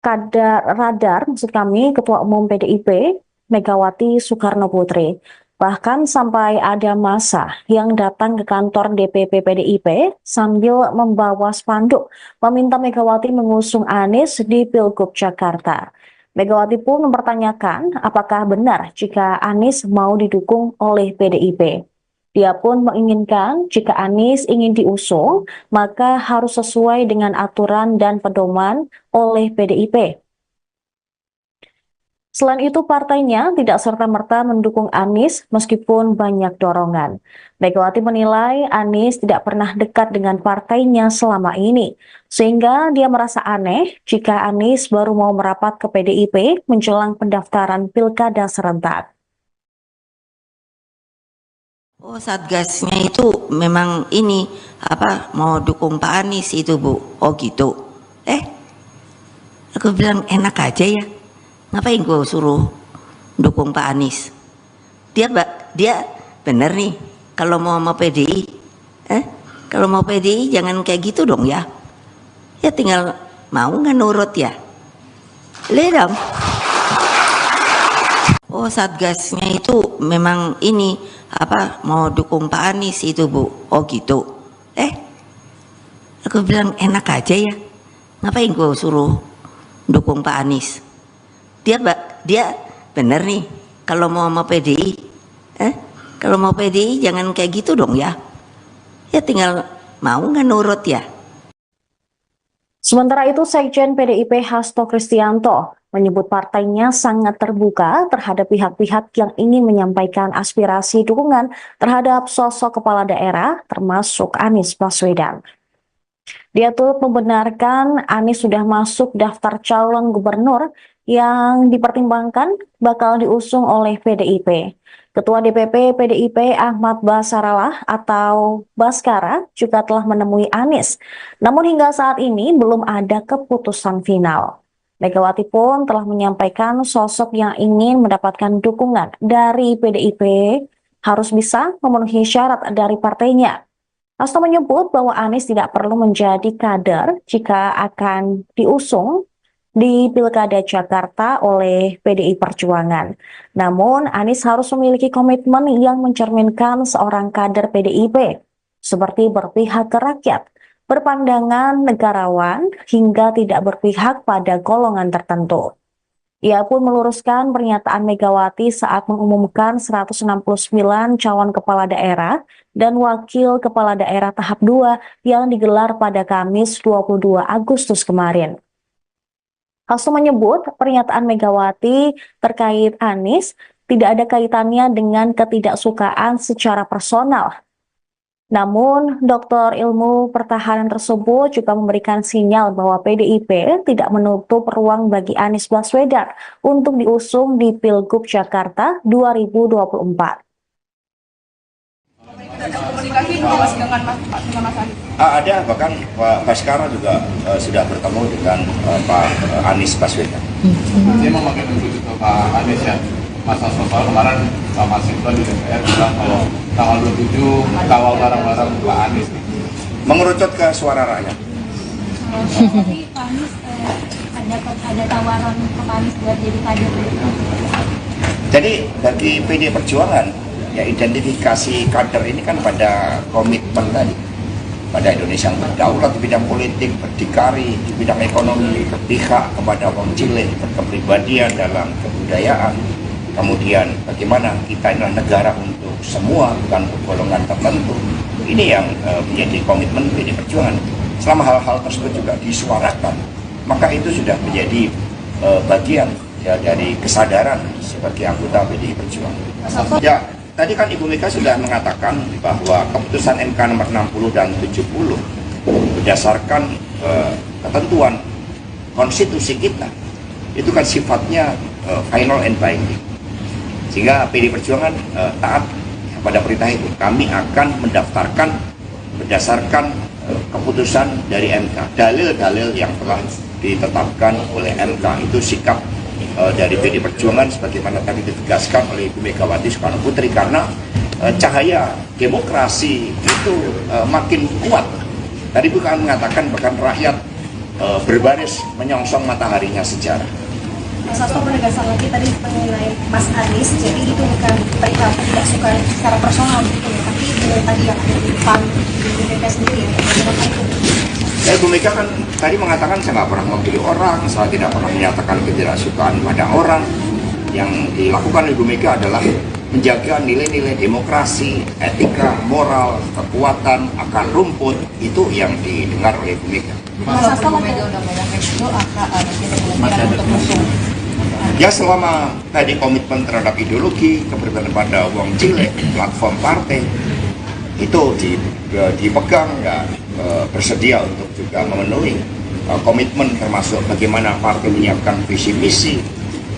radar maksud kami Ketua Umum PDIP Megawati Soekarno Putri. Bahkan sampai ada massa yang datang ke kantor DPP PDIP sambil membawa spanduk meminta Megawati mengusung Anies di Pilgub Jakarta. Megawati pun mempertanyakan apakah benar jika Anies mau didukung oleh PDIP. Dia pun menginginkan jika Anies ingin diusung, maka harus sesuai dengan aturan dan pedoman oleh PDIP. Selain itu, partainya tidak serta-merta mendukung Anies meskipun banyak dorongan. Megawati menilai Anies tidak pernah dekat dengan partainya selama ini, sehingga dia merasa aneh jika Anies baru mau merapat ke PDIP menjelang pendaftaran pilkada serentak. Oh, satgasnya itu memang ini mau dukung Pak Anies itu, Bu. Oh gitu. Aku bilang enak aja ya. Ngapain gue suruh dukung Pak Anies? Dia bener nih kalau mau PDI. Kalau mau PDI jangan kayak gitu dong ya. Ya tinggal mau nggak nurut ya. Lihat dong. Oh, satgasnya itu memang ini mau dukung Pak Anies itu, Bu. Oh gitu. Aku bilang enak aja ya. Ngapain gue suruh dukung Pak Anies? Dia bener nih kalau mau PDI. Kalau mau PDI jangan kayak gitu dong ya. Ya tinggal mau nggak nurut ya. Sementara itu, Sekjen PDIP Hasto Kristianto menyebut partainya sangat terbuka terhadap pihak-pihak yang ingin menyampaikan aspirasi dukungan terhadap sosok kepala daerah termasuk Anies Baswedan. Dia turut membenarkan Anies sudah masuk daftar calon gubernur yang dipertimbangkan bakal diusung oleh PDIP. Ketua DPP PDIP Ahmad Basarallah atau Baskara juga telah menemui Anies. Namun hingga saat ini belum ada keputusan final. Megawati pun telah menyampaikan sosok yang ingin mendapatkan dukungan dari PDIP harus bisa memenuhi syarat dari partainya. Hasto menyebut bahwa Anies tidak perlu menjadi kader jika akan diusung di Pilkada Jakarta oleh PDI Perjuangan. Namun, Anies harus memiliki komitmen yang mencerminkan seorang kader PDIP, seperti berpihak ke rakyat, berpandangan negarawan, hingga tidak berpihak pada golongan tertentu. Ia pun meluruskan pernyataan Megawati saat mengumumkan 169 calon kepala daerah dan wakil kepala daerah tahap 2 yang digelar pada Kamis 22 Agustus kemarin. Hasto menyebut pernyataan Megawati terkait Anies tidak ada kaitannya dengan ketidaksukaan secara personal. Namun, Doktor Ilmu Pertahanan tersebut juga memberikan sinyal bahwa PDIP tidak menutup ruang bagi Anies Baswedan untuk diusung di Pilgub Jakarta 2024. Ada komunikasi Mas dengan Mas Anies? Ada, bahkan Pak Baskara juga sudah bertemu dengan Pak Anies Baswedan. Dia memakai menuju ke Pak Anies ya. Mas Hasto kemarin Pak Masinton di DPR bilang kalau tanggal 27 kawal bareng-bareng Pak Anies. Mengerucut ke suara rakyat. Tapi Pak Anies ada tawaran ke Pak Anies buat jadi kader. Jadi bagi PD Perjuangan, ya identifikasi kader ini kan pada komitmen tadi, pada Indonesia yang berdaulat di bidang politik, berdikari di bidang ekonomi, berpihak kepada orang cilik, berkepribadian dalam kebudayaan. Kemudian bagaimana kita adalah negara untuk semua, bukan untuk golongan tertentu. Ini yang menjadi komitmen PD Perjuangan. Selama hal-hal tersebut juga disuarakan, maka itu sudah menjadi bagian ya, dari kesadaran sebagai anggota PD Perjuangan. Ya, tadi kan Ibu Mega sudah mengatakan bahwa keputusan MK nomor 60 dan 70 berdasarkan ketentuan konstitusi kita itu kan sifatnya final and binding, sehingga PD Perjuangan taat pada perintah itu. Kami akan mendaftarkan berdasarkan keputusan dari MK, dalil-dalil yang telah ditetapkan oleh MK. Itu sikap dari PD Perjuangan sebagaimana tadi ditegaskan oleh Ibu Megawati Soekarno Putri, karena cahaya demokrasi itu makin kuat. Tadi bukan mengatakan bahkan rakyat berbaris menyongsong mataharinya sejarah. Mas Hasto penegasan lagi tadi mengenai Mas Anies, jadi itu bukan perihal tidak suka secara personal gitu ya, tapi tadi yang ada di depan di DPP sendiri ya. Ya, Ibu Mega kan tadi mengatakan saya nggak pernah memilih orang, saya tidak pernah menyatakan ketidaksukaan pada orang. Yang dilakukan Ibu Mega adalah menjaga nilai-nilai demokrasi, etika, moral, kekuatan, akar rumput, itu yang didengar oleh Ibu Mega. Mas Hasto Mega udah banyak itu masih ada kemungkinan untuk musuh Ya selama tadi komitmen terhadap ideologi, keberpihakan pada wong cilik, platform partai itu dipegang, ya bersedia untuk juga memenuhi komitmen, termasuk bagaimana partai menyiapkan visi misi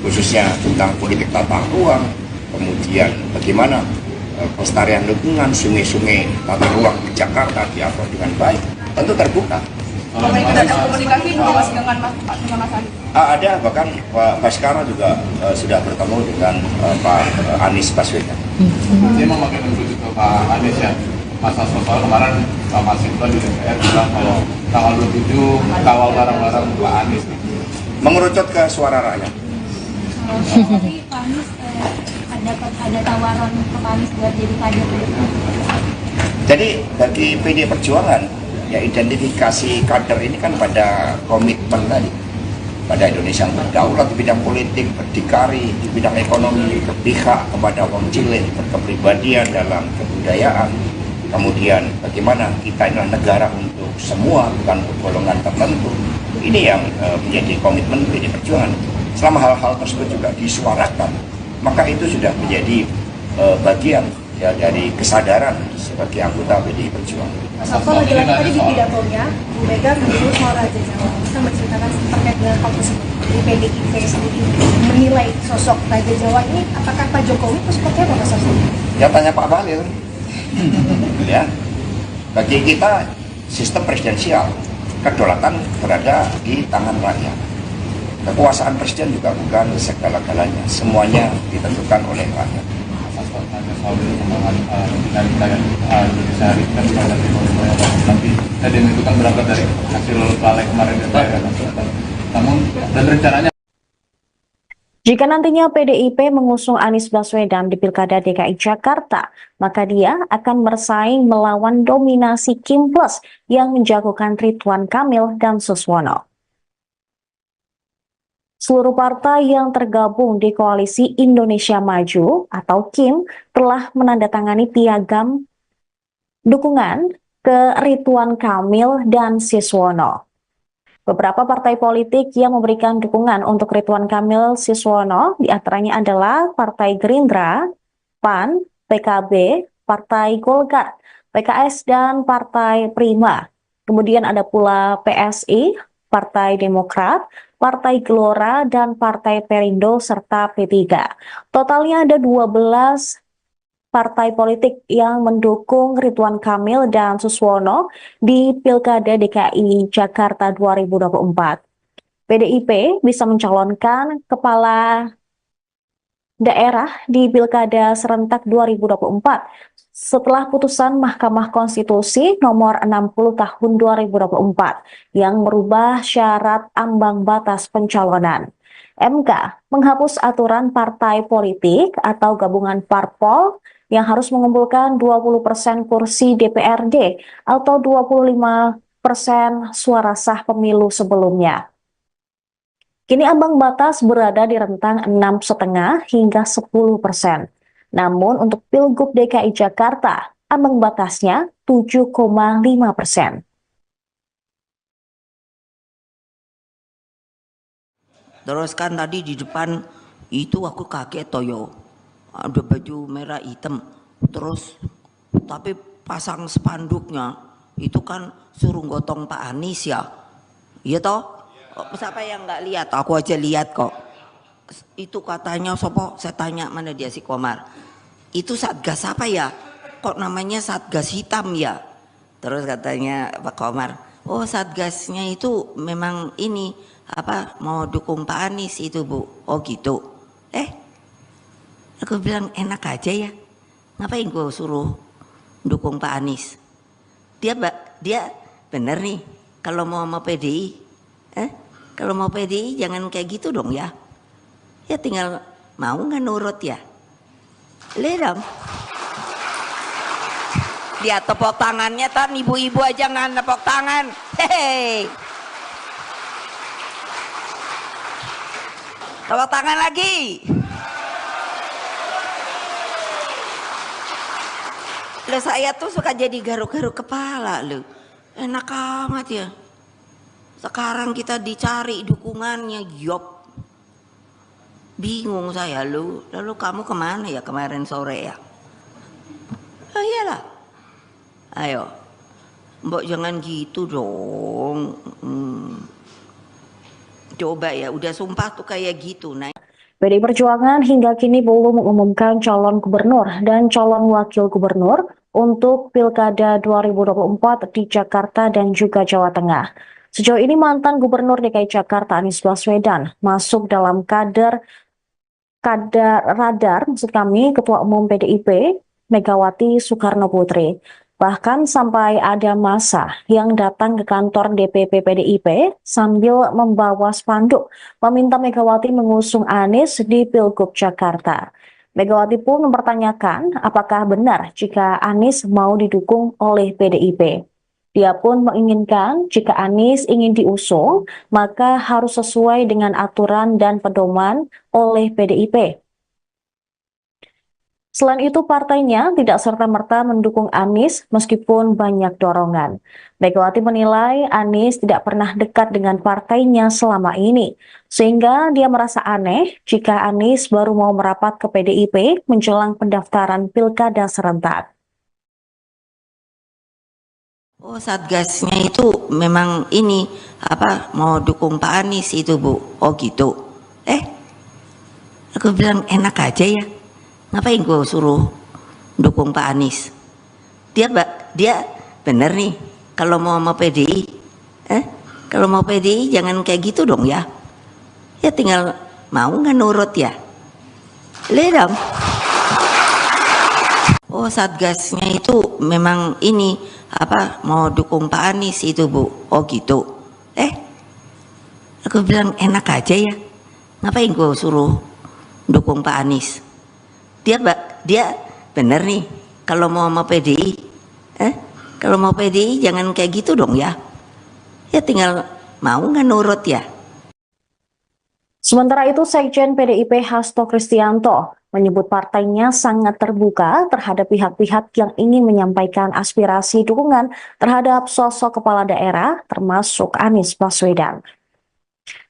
khususnya tentang politik tata ruang, kemudian bagaimana pelestarian lingkungan, sungai-sungai tata ruang di Jakarta diatur dengan baik, tentu terbuka. Komunikasi masih dengan Pak Anies. Ada, bahkan Pak Baskara juga sudah bertemu dengan Pak Anies Baswedan. Dia memakai menuju ke Pak Anies ya. Masa soal kemarin Pak Masinton di DPR bilang kalau tanggal 27 kawal barang-barang Pak Aniis. Mengerucut ke suara rakyat. Tapi Pak Anies ada tawaran ke Pak Anies buat jadi kader. Jadi bagi PD Perjuangan, ya identifikasi kader ini kan pada komitmen tadi, pada Indonesia yang berdaulat di bidang politik, berdikari di bidang ekonomi, berpihak kepada wong cilik, berkepribadian dalam kebudayaan, kemudian bagaimana kita adalah negara untuk semua, bukan untuk golongan tertentu. Ini yang menjadi komitmen PD Perjuangan. Selama hal-hal tersebut juga disuarakan, maka itu sudah menjadi bagian ya dari kesadaran sebagai anggota PD Perjuangan. Mas Novel lagi-lagi tadi di pidatonya, Bu Mega menyebut soal Raja Jawa, bisa menceritakan terkait dengan hal tersebut. Di PDIP sendiri menilai sosok Raja Jawa ini, apakah Pak Jokowi itu seperti apa Mas Novel? Ya tanya Pak Bahlil. Ya, bagi kita sistem presidensial, kedaulatan berada di tangan rakyat. Kekuasaan presiden juga bukan segala-galanya, semuanya ditentukan oleh rakyat. Soal perkembangan dinamika yang Indonesia hari ini kan pada tapi tadi itu kan berangkat dari hasil lalek kemarin DPR ya. Namun dan rencananya Jika nantinya PDIP mengusung Anies Baswedan di Pilkada DKI Jakarta, maka dia akan bersaing melawan dominasi Kim Plus yang menjagokan Ridwan Kamil dan Suswono. Seluruh partai yang tergabung di Koalisi Indonesia Maju atau KIM telah menandatangani piagam dukungan ke Ridwan Kamil dan Suswono. Beberapa partai politik yang memberikan dukungan untuk Ridwan Kamil Suswono diantaranya adalah Partai Gerindra, PAN, PKB, Partai Golkar, PKS, dan Partai Prima. Kemudian ada pula PSI, Partai Demokrat, Partai Gelora, dan Partai Perindo, serta P3. Totalnya ada 12 partai politik yang mendukung Ridwan Kamil dan Suswono di Pilkada DKI Jakarta 2024. PDIP bisa mencalonkan kepala daerah di Pilkada serentak 2024 setelah putusan Mahkamah Konstitusi nomor 60 tahun 2024 yang merubah syarat ambang batas pencalonan. MK menghapus aturan partai politik atau gabungan parpol yang harus mengumpulkan 20% kursi DPRD atau 25% suara sah pemilu sebelumnya. Kini ambang batas berada di rentang 6,5 hingga 10%. Namun untuk Pilgub DKI Jakarta, ambang batasnya 7,5%. Terus kan tadi di depan itu aku kaget toyo, ada baju merah hitam, terus tapi pasang spanduknya itu kan suruh gotong Pak Anies ya, iya toh? Siapa yang nggak lihat? Aku aja lihat kok. Itu katanya sopo, saya tanya mana dia si Komar. Itu Satgas apa ya? Kok namanya Satgas hitam ya? Terus katanya Pak Komar, oh Satgasnya itu memang ini apa mau dukung Pak Anies itu Bu. Oh gitu. Aku bilang enak aja ya. Ngapain gue suruh dukung Pak Anies? Dia bener nih kalau mau PDI. Kalau mau PDI jangan kayak gitu dong ya. Ya tinggal mau nggak nurut ya. Lihat dong. Dia tepuk tangannya, tan ibu-ibu aja nggak tepuk tangan. Hei. Tepuk tangan lagi. Loh saya tuh suka jadi garuk-garuk kepala loh. Enak amat ya. Sekarang kita dicari dukungannya, yop. Bingung saya, lalu kamu kemana ya kemarin sore ya? Oh iyalah, ayo, mbok jangan gitu dong. Coba ya, udah sumpah tuh kayak gitu. Nah, PDI Perjuangan hingga kini belum mengumumkan calon gubernur dan calon wakil gubernur untuk Pilkada 2024 di Jakarta dan juga Jawa Tengah. Sejauh ini mantan Gubernur DKI Jakarta Anies Baswedan masuk dalam radar maksud kami Ketua Umum PDIP Megawati Soekarno Putri. Bahkan sampai ada massa yang datang ke kantor DPP PDIP sambil membawa spanduk meminta Megawati mengusung Anies di Pilgub Jakarta. Megawati pun mempertanyakan apakah benar jika Anies mau didukung oleh PDIP. Dia pun menginginkan jika Anies ingin diusung, maka harus sesuai dengan aturan dan pedoman oleh PDIP. Selain itu, partainya tidak serta-merta mendukung Anies meskipun banyak dorongan. Megawati menilai Anies tidak pernah dekat dengan partainya selama ini, sehingga dia merasa aneh jika Anies baru mau merapat ke PDIP menjelang pendaftaran Pilkada serentak. oh satgasnya itu memang ini mau dukung Pak Anies itu Bu. Oh gitu. Aku bilang enak aja ya. Ngapain gue suruh dukung Pak Anies? Dia bener nih kalau mau PDI. Kalau mau PDI jangan kayak gitu dong ya. Ya tinggal mau nggak nurut ya. Lihat dong. Oh satgasnya itu memang ini mau dukung Pak Anies itu Bu. Oh gitu. Aku bilang enak aja ya. Ngapain gue suruh dukung Pak Anies? Dia bener nih kalau mau PDI. Kalau mau PDI jangan kayak gitu dong ya. Ya tinggal mau nggak nurut ya. Sementara itu, Sekjen PDIP Hasto Kristianto menyebut partainya sangat terbuka terhadap pihak-pihak yang ingin menyampaikan aspirasi dukungan terhadap sosok kepala daerah termasuk Anies Baswedan.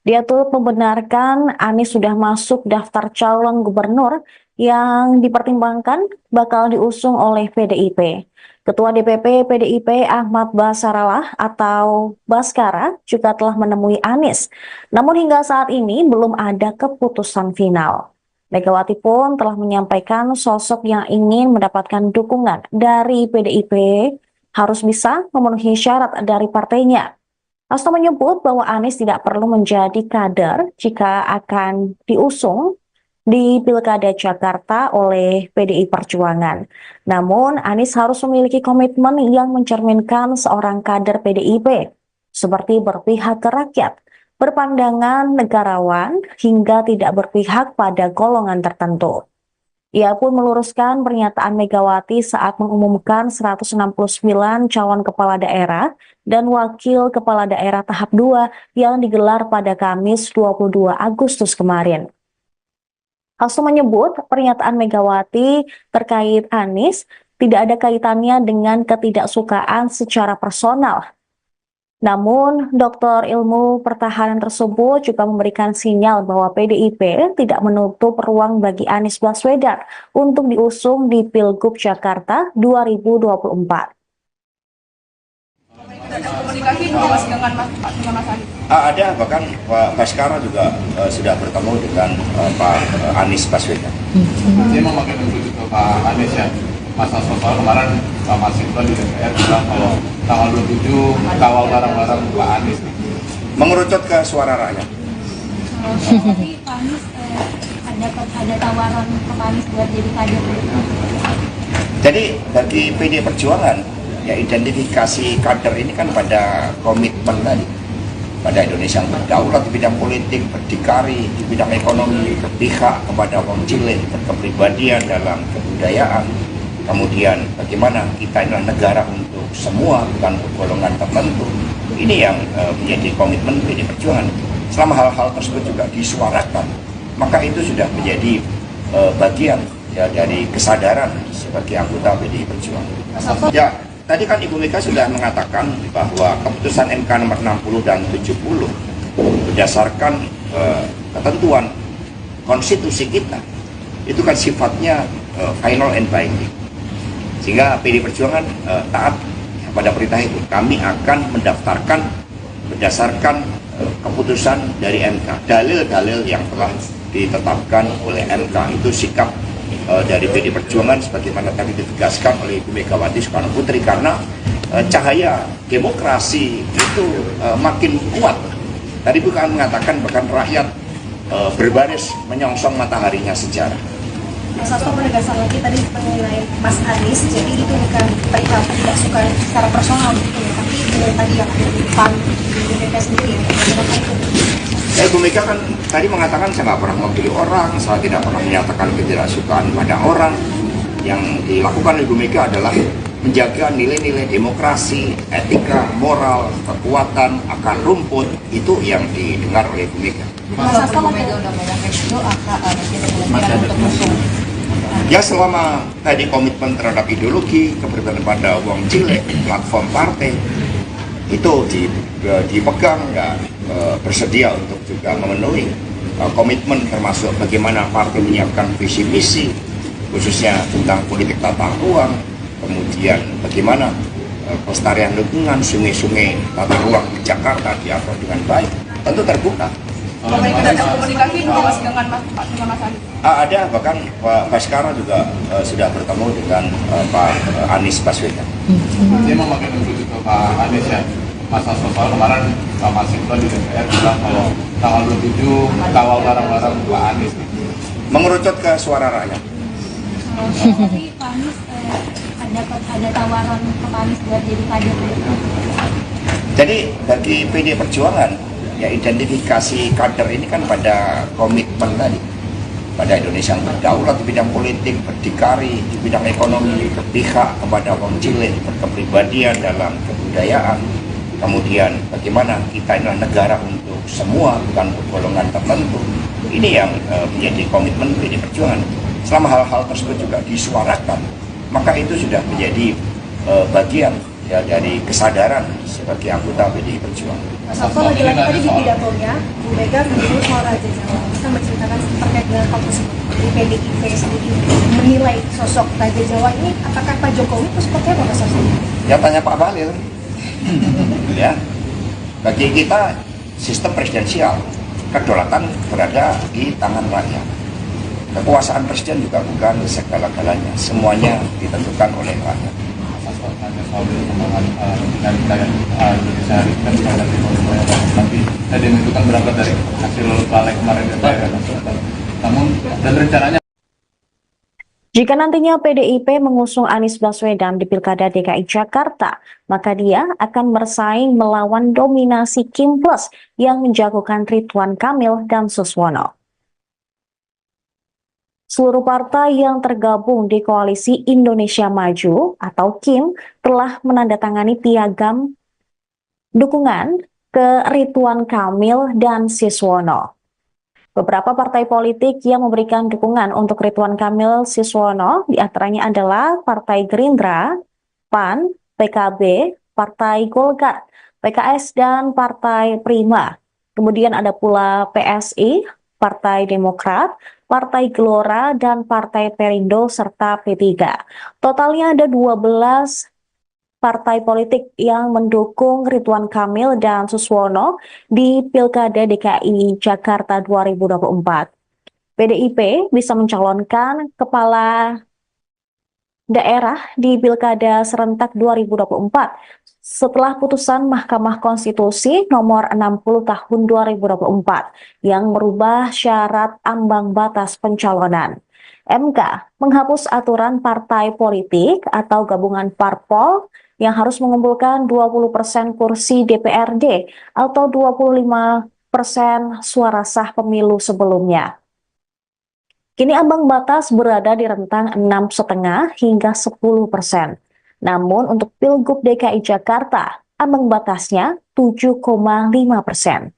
Dia turut membenarkan Anies sudah masuk daftar calon gubernur yang dipertimbangkan bakal diusung oleh PDIP. Ketua DPP PDIP Ahmad Basarallah atau Baskara juga telah menemui Anies. Namun hingga saat ini belum ada keputusan final. Megawati pun telah menyampaikan sosok yang ingin mendapatkan dukungan dari PDIP harus bisa memenuhi syarat dari partainya. Hasto menyebut bahwa Anies tidak perlu menjadi kader jika akan diusung di Pilkada Jakarta oleh PDI Perjuangan. Namun, Anies harus memiliki komitmen yang mencerminkan seorang kader PDIP, seperti berpihak ke rakyat, berpandangan negarawan, hingga tidak berpihak pada golongan tertentu. Ia pun meluruskan pernyataan Megawati saat mengumumkan 169 calon kepala daerah dan wakil kepala daerah tahap 2 yang digelar pada Kamis 22 Agustus kemarin. Hasto menyebut pernyataan Megawati terkait Anies tidak ada kaitannya dengan ketidaksukaan secara personal. Namun, Dr. Ilmu Pertahanan tersebut juga memberikan sinyal bahwa PDIP tidak menutup ruang bagi Anies Baswedan untuk diusung di Pilgub Jakarta 2024. Ada komunikasi dengan Mas Anies? Ada, bahkan Pak Baskara juga sudah bertemu dengan Pak Anies Baswedan. Dia mau makin menuju ke Pak Anies ya. Masa soal kemarin Pak Masito di DPR bilang kalau tanggal 27 kawal bareng-bareng Pak Anies. Mengerucut ke suara rakyat. Tapi Pak Anies ada tawaran ke Pak Anies buat jadi kader. Jadi bagi PD Perjuangan, ya identifikasi kader ini kan pada komitmen tadi, pada Indonesia yang berdaulat di bidang politik, berdikari di bidang ekonomi, berpihak kepada kaum cilik, berkepribadian dalam kebudayaan. Kemudian bagaimana kita adalah negara untuk semua, bukan untuk golongan tertentu. Ini yang menjadi komitmen PD Perjuangan. Selama hal-hal tersebut juga disuarakan, maka itu sudah menjadi bagian ya dari kesadaran sebagai anggota PD Perjuangan. Ya, tadi kan Ibu Mega sudah mengatakan bahwa keputusan MK nomor 60 dan 70 berdasarkan ketentuan konstitusi kita itu kan sifatnya final and binding, sehingga PD Perjuangan taat pada perintah itu. Kami akan mendaftarkan berdasarkan keputusan dari MK, dalil-dalil yang telah ditetapkan oleh MK. Itu sikap dari PD Perjuangan sebagaimana tadi ditegaskan oleh Ibu Megawati Soekarno Putri, karena cahaya demokrasi itu makin kuat. Tadi bukan mengatakan bahkan rakyat berbaris menyongsong mataharinya sejarah. Mas Hasto penegasan lagi tadi mengenai Mas Anies, jadi itu bukan perihal tidak suka secara personal gitu ya, tapi dengan tadi yang ada di PAN, di DPP sendiri ya, bagaimana itu? Ibu Mega kan tadi mengatakan saya nggak pernah memilih orang, saya tidak pernah menyatakan ketidaksukaan pada orang. Yang dilakukan Ibu Mega adalah menjaga nilai-nilai demokrasi, etika, moral, kekuatan, akar rumput, itu yang didengar oleh Ibu Mega. Mas Hasto Mega udah meyakinkan itu akan kemungkinan untuk musuh. Ya selama tadi komitmen terhadap ideologi, keberpihakan pada uang cilik, platform partai, itu dipegang, ya, bersedia untuk juga memenuhi komitmen termasuk bagaimana partai menyiapkan visi misi, khususnya tentang politik tata ruang, kemudian bagaimana pelestarian lingkungan, sungai-sungai tata ruang di Jakarta diatur dengan baik, tentu terbuka. Pemerintah ada komunikasi mas dengan Mas Anies. Ada, bahkan Pak Baskara juga sudah bertemu dengan Pak Anies Baswedan. Dia memakai menuju ke Pak Anies ya. Mas Hasto soal kemarin Pak Masinton di DPR bilang kalau tanggal 27 kawal barang-barang Pak Anies. Mengerucut ke suara rakyat. Tapi Pak Anies ada tawaran ke Pak Anies buat jadi kader. Jadi bagi PD Perjuangan, ya identifikasi kader ini kan pada komitmen tadi, pada Indonesia yang berdaulat di bidang politik, berdikari di bidang ekonomi, berpihak kepada kaum cilik, berkepribadian dalam kebudayaan. Kemudian bagaimana kita adalah negara untuk semua, bukan untuk golongan tertentu. Ini yang menjadi komitmen PD Perjuangan. Selama hal-hal tersebut juga disuarakan, maka itu sudah menjadi bagian ya dari kesadaran sebagai anggota PD Perjuangan. Mas Hasto lagi-lagi tadi di pidatonya, Bu Mega menyebut soal Raja Jawa. Bisa menceritakan terkait dengan hal tersebut. Di PDIP sendiri menilai sosok Raja Jawa ini, apakah Pak Jokowi itu seperti apa Mas Hasto? Ya tanya Pak Bahlil. Ya, bagi kita sistem presidensial, kedaulatan berada di tangan rakyat. Kekuasaan presiden juga bukan segala-galanya, semuanya ditentukan oleh rakyat. Hanya soal perkembangan dinamika yang Indonesia kan terhadap Timur tapi tadi itu kan berangkat dari hasil balik kemarin DPR. Namun dan rencananya Jika nantinya PDIP mengusung Anies Baswedan di Pilkada DKI Jakarta, maka dia akan bersaing melawan dominasi Kim Plus yang menjagokan Ridwan Kamil dan Suswono. Seluruh partai yang tergabung di Koalisi Indonesia Maju atau KIM telah menandatangani piagam dukungan ke Ridwan Kamil dan Suswono. Beberapa partai politik yang memberikan dukungan untuk Ridwan Kamil Suswono diantaranya adalah Partai Gerindra, PAN, PKB, Partai Golkar, PKS, dan Partai Prima. Kemudian ada pula PSI, Partai Demokrat, Partai Gelora, dan Partai Perindo, serta P3. Totalnya ada 12 partai politik yang mendukung Ridwan Kamil dan Suswono di Pilkada DKI Jakarta 2024. PDIP bisa mencalonkan kepala daerah di Pilkada serentak 2024 setelah putusan Mahkamah Konstitusi nomor 60 tahun 2024 yang merubah syarat ambang batas pencalonan. MK menghapus aturan partai politik atau gabungan parpol yang harus mengumpulkan 20% kursi DPRD atau 25% suara sah pemilu sebelumnya. Kini ambang batas berada di rentang 6,5 hingga 10%. Namun untuk Pilgub DKI Jakarta, ambang batasnya 7,5%.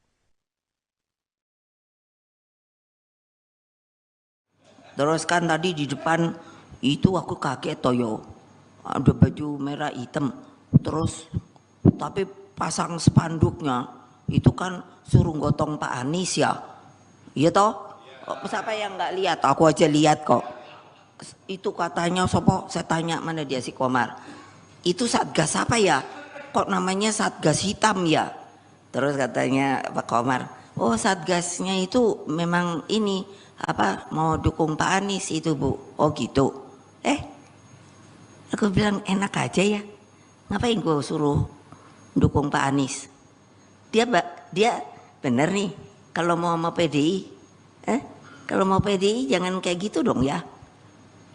Terus kan tadi di depan itu aku kaget toyo, ada baju merah hitam, terus tapi pasang spanduknya itu kan suruh gotong Pak Anies ya, iya toh? Siapa yang nggak lihat? Aku aja lihat kok. Itu katanya sopo, saya tanya mana dia si Komar. Itu Satgas apa ya? Kok namanya Satgas hitam ya? Terus katanya Pak Komar, oh Satgasnya itu memang ini apa mau dukung Pak Anies itu Bu. Oh gitu. Aku bilang enak aja ya. Ngapain gue suruh dukung Pak Anies? Dia bener nih kalau mau PDI, kalau mau PDI jangan kayak gitu dong ya.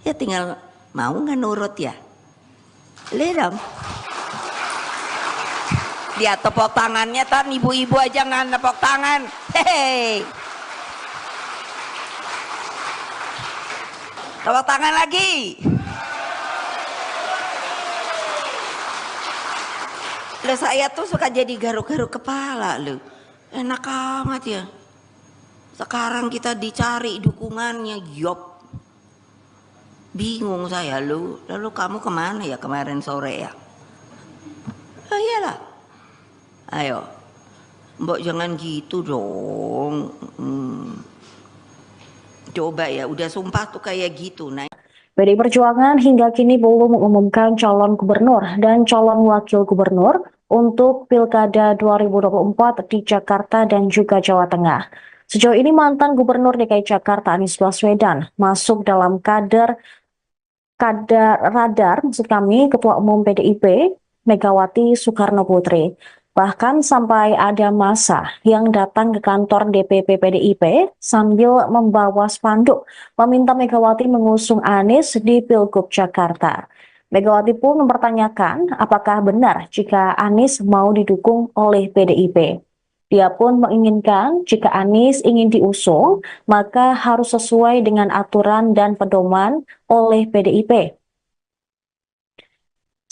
Ya tinggal mau nggak nurut ya. Lihat dong. Dia tepuk tangannya, tan ibu-ibu aja nggak tepuk tangan. Hehehe. Tepuk tangan lagi. Loh, saya tuh suka jadi garuk-garuk kepala loh. Enak amat ya. Sekarang kita dicari dukungannya, yop. Bingung saya lu. Lalu kamu kemana ya kemarin sore ya? Oh iyalah. Ayo, Mbok jangan gitu dong. Coba ya, udah sumpah tuh kayak gitu. Nah, PDI Perjuangan hingga kini belum mengumumkan calon gubernur dan calon wakil gubernur untuk Pilkada 2024 di Jakarta dan juga Jawa Tengah. Sejauh ini mantan Gubernur DKI Jakarta Anies Baswedan masuk dalam radar maksud kami Ketua Umum PDIP Megawati Soekarno Putri. Bahkan sampai ada massa yang datang ke kantor DPP PDIP sambil membawa spanduk meminta Megawati mengusung Anies di Pilgub Jakarta. Megawati pun mempertanyakan apakah benar jika Anies mau didukung oleh PDIP. Dia pun menginginkan jika Anies ingin diusung, maka harus sesuai dengan aturan dan pedoman oleh PDIP.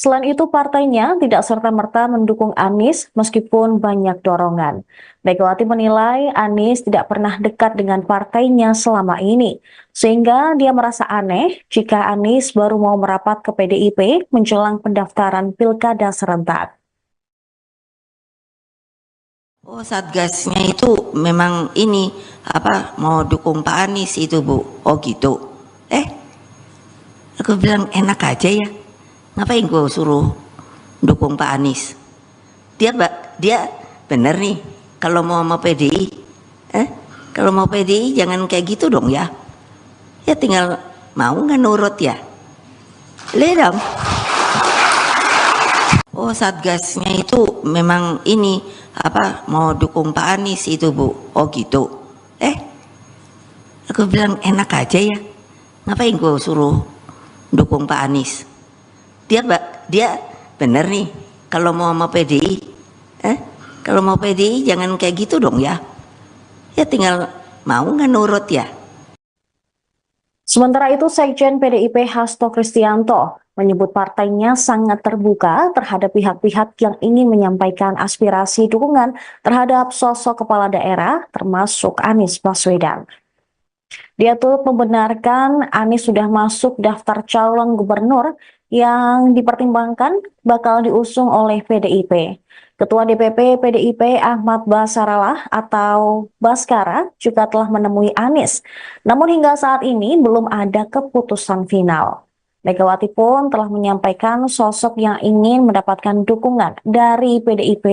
Selain itu, partainya tidak serta-merta mendukung Anies meskipun banyak dorongan. Megawati menilai Anies tidak pernah dekat dengan partainya selama ini, sehingga dia merasa aneh jika Anies baru mau merapat ke PDIP menjelang pendaftaran pilkada serentak. oh Satgasnya itu memang ini apa mau dukung Pak Anies itu Bu. Oh gitu. Aku bilang enak aja ya. Ngapain gue suruh dukung Pak Anies? Dia bener nih kalau mau PDI, kalau mau PDI jangan kayak gitu dong ya. Ya tinggal mau nggak nurut ya. Lihat dong. Oh Satgasnya itu memang ini apa mau dukung Pak Anies itu Bu. Oh gitu. Aku bilang enak aja ya. Ngapain gue suruh dukung Pak Anies? Dia bener nih kalau mau PDI, kalau mau PDI jangan kayak gitu dong ya. Ya tinggal mau nggak nurut ya. Sementara itu, Sekjen PDIP Hasto Kristianto menyebut partainya sangat terbuka terhadap pihak-pihak yang ingin menyampaikan aspirasi dukungan terhadap sosok kepala daerah termasuk Anies Baswedan. Dia turut membenarkan Anies sudah masuk daftar calon gubernur yang dipertimbangkan bakal diusung oleh PDIP. Ketua DPP PDIP Ahmad Basarallah atau Baskara juga telah menemui Anies. Namun hingga saat ini belum ada keputusan final. Megawati pun telah menyampaikan sosok yang ingin mendapatkan dukungan dari PDIP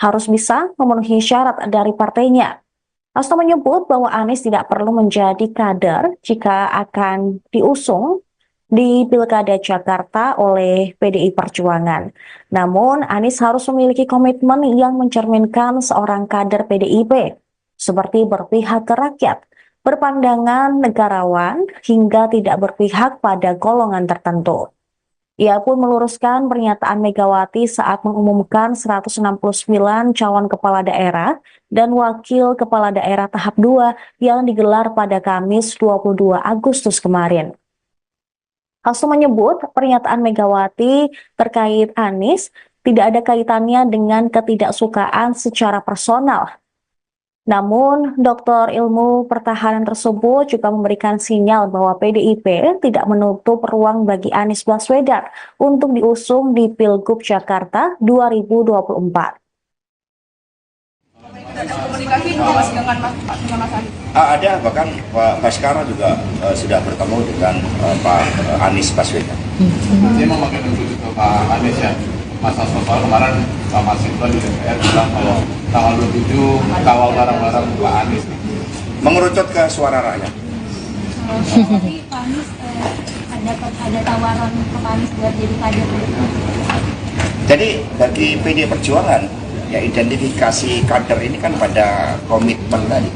harus bisa memenuhi syarat dari partainya. Hasto menyebut bahwa Anies tidak perlu menjadi kader jika akan diusung di Pilkada Jakarta oleh PDI Perjuangan. Namun, Anies harus memiliki komitmen yang mencerminkan seorang kader PDIP, seperti berpihak ke rakyat, berpandangan negarawan, hingga tidak berpihak pada golongan tertentu. Ia pun meluruskan pernyataan Megawati saat mengumumkan 169 calon kepala daerah dan wakil kepala daerah tahap 2 yang digelar pada Kamis 22 Agustus kemarin. Hasto menyebut pernyataan Megawati terkait Anies tidak ada kaitannya dengan ketidaksukaan secara personal. Namun, Doktor Ilmu Pertahanan tersebut juga memberikan sinyal bahwa PDIP tidak menutup ruang bagi Anies Baswedan untuk diusung di Pilgub Jakarta 2024. ada komunikasi dengan Pak Mas Anies. Ada, bahkan Pak Baskara juga sudah bertemu dengan Pak Anies Baswedan. Dia memakai unsur itu Pak Anies ya. Masa soal kemarin Pak Masinton di DPR bilang kalau tanggal 27 kawal barang-barang Pak Anies. Mengerucut ke suara rakyat. Tapi Pak Anies ada tawaran ke Pak Anies buat jadi kader. Jadi bagi PD Perjuangan, ya identifikasi kader ini kan pada komitmen tadi,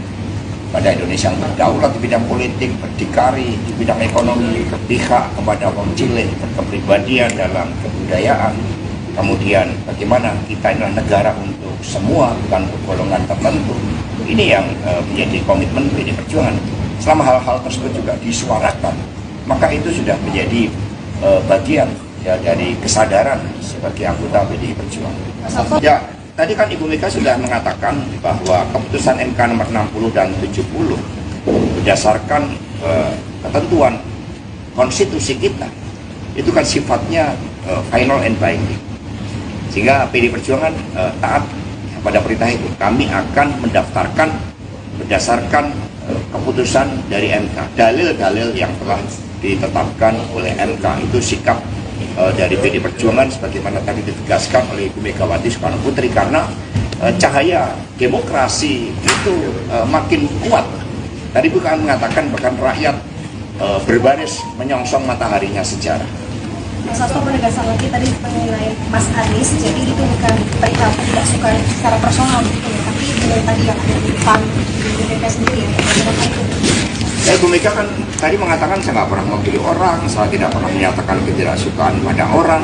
pada Indonesia yang berdaulat di bidang politik, berdikari di bidang ekonomi, berpihak kepada wong cilik, berkepribadian dalam kebudayaan. Kemudian bagaimana kita adalah negara untuk semua, bukan untuk golongan tertentu. Ini yang menjadi komitmen PD Perjuangan. Selama hal-hal tersebut juga disuarakan, maka itu sudah menjadi bagian ya dari kesadaran sebagai anggota PD Perjuangan. Ya, tadi kan Ibu Mega sudah mengatakan bahwa keputusan MK nomor 60 dan 70 berdasarkan ketentuan konstitusi kita itu kan sifatnya final and binding, sehingga PD Perjuangan taat pada perintah itu. Kami akan mendaftarkan berdasarkan keputusan dari MK, dalil-dalil yang telah ditetapkan oleh MK. Itu sikap dari PD Perjuangan sebagaimana tadi ditegaskan oleh Ibu Megawati Soekarno Putri, karena cahaya demokrasi itu makin kuat. Tadi bukan mengatakan bahkan rakyat berbaris menyongsong mataharinya sejarah. Mas Hasto menegaskan lagi tadi mengenai Mas Anies, jadi itu bukan perihal tidak suka secara personal gitu ya, tapi dengan tadi yang ada di depan di BPK sendiri ya, bagaimana itu? Ya, Ibu Mega kan tadi mengatakan saya nggak pernah memilih orang, saya tidak pernah menyatakan ketidaksukaan pada orang.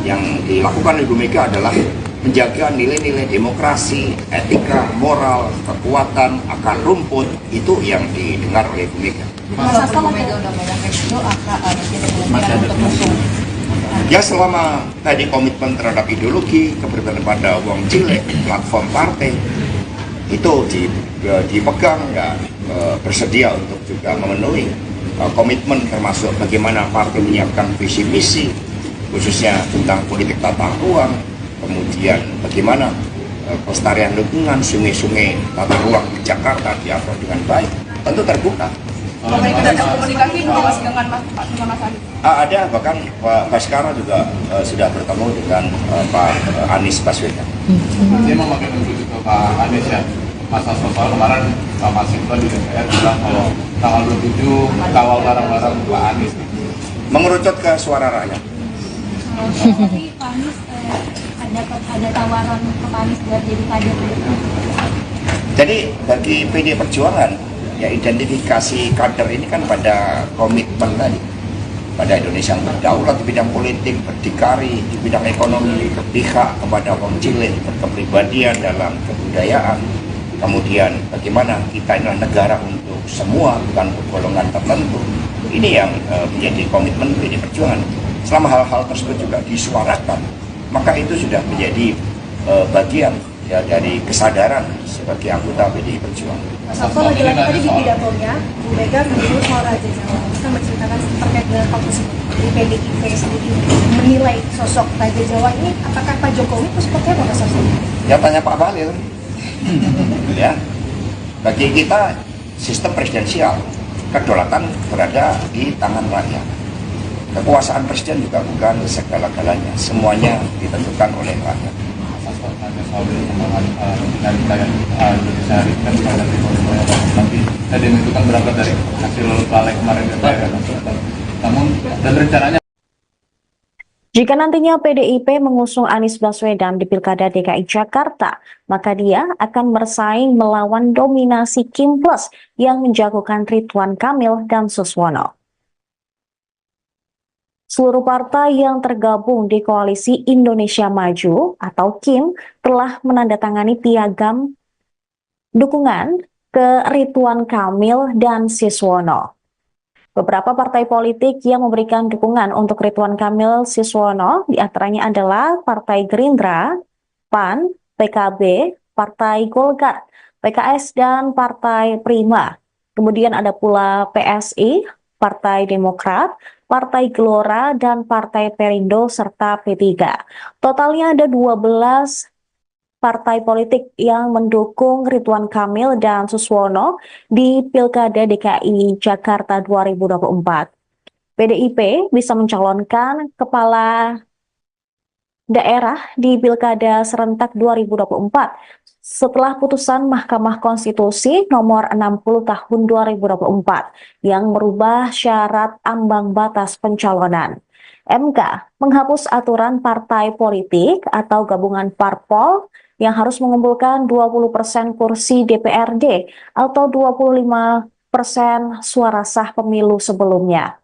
Yang dilakukan Ibu Mega adalah menjaga nilai-nilai demokrasi, etika, moral, kekuatan, akar rumput, itu yang didengar oleh Ibu Mega. Mas Hasto Mega udah ngomong kayak gitu, kemungkinan untuk musuh. Ya, selama tadi komitmen terhadap ideologi, keberpihakan pada wong cilik, platform partai itu dipegang, ya bersedia untuk juga memenuhi komitmen, termasuk bagaimana partai menyiapkan visi misi khususnya tentang politik tata ruang, kemudian bagaimana pelestarian lingkungan, sungai-sungai tata ruang di Jakarta diatur dengan baik, tentu terbuka. Ada komunikasi dengan Pak Mas Anies. Ada, bahkan Pak Baskara juga sudah bertemu dengan Pak Anies Baswedan. Dia memakai unsur itu Pak Anies ya. Masa soal kemarin Pak Masinton di DPR bilang kalau tanggal 27 kawal barang-barang Pak Anies. Mengerucut ke suara rakyat. Tapi Pak Anies ada tawaran ke Pak Anies buat jadi kader. Jadi bagi PD Perjuangan, ya identifikasi kader ini kan pada komitmen tadi, pada Indonesia yang berdaulat di bidang politik, berdikari di bidang ekonomi, berpihak kepada wong cilik, berkepribadian dalam kebudayaan. Kemudian bagaimana kita adalah negara untuk semua, bukan untuk golongan tertentu. Ini yang menjadi komitmen PD Perjuangan. Selama hal-hal tersebut juga disuarakan, maka itu sudah menjadi bagian ya dari kesadaran sebagai anggota PD Perjuangan. Mas Hasto lagi-lagi tadi di pidatonya, Bu Mega menyebut soal Raja Jawa. Kita menceritakan terkait dengan hal tersebut. Di PDIP sendiri menilai sosok Raja Jawa ini, apakah Pak Jokowi itu seperti apa Mas Hasto? Ya tanya Pak Bahlil. Ya, bagi kita sistem presidensial, kedaulatan berada di tangan rakyat. Kekuasaan presiden juga bukan segala-galanya, semuanya ditentukan oleh rakyat. Soal perkembangan dinamika yang Indonesia hari ini kan menghadapi semuanya, tapi tadi itu kan berangkat dari hasil balik kemarin DPR. Namun dan rencananya Jika nantinya PDIP mengusung Anies Baswedan di Pilkada DKI Jakarta, maka dia akan bersaing melawan dominasi Kim Plus yang menjagokan Ridwan Kamil dan Suswono. Seluruh partai yang tergabung di Koalisi Indonesia Maju atau KIM telah menandatangani piagam dukungan ke Ridwan Kamil dan Suswono. Beberapa partai politik yang memberikan dukungan untuk Ridwan Kamil Suswono diantaranya adalah Partai Gerindra, PAN, PKB, Partai Golkar, PKS, dan Partai Prima. Kemudian ada pula PSI, Partai Demokrat, Partai Gelora, dan Partai Perindo, serta P3. Totalnya ada 12 partai politik yang mendukung Ridwan Kamil dan Suswono di Pilkada DKI Jakarta 2024. PDIP bisa mencalonkan kepala daerah di Pilkada serentak 2024 setelah putusan Mahkamah Konstitusi nomor 60 tahun 2024 yang merubah syarat ambang batas pencalonan. MK menghapus aturan partai politik atau gabungan parpol yang harus mengumpulkan 20% kursi DPRD atau 25% suara sah pemilu sebelumnya.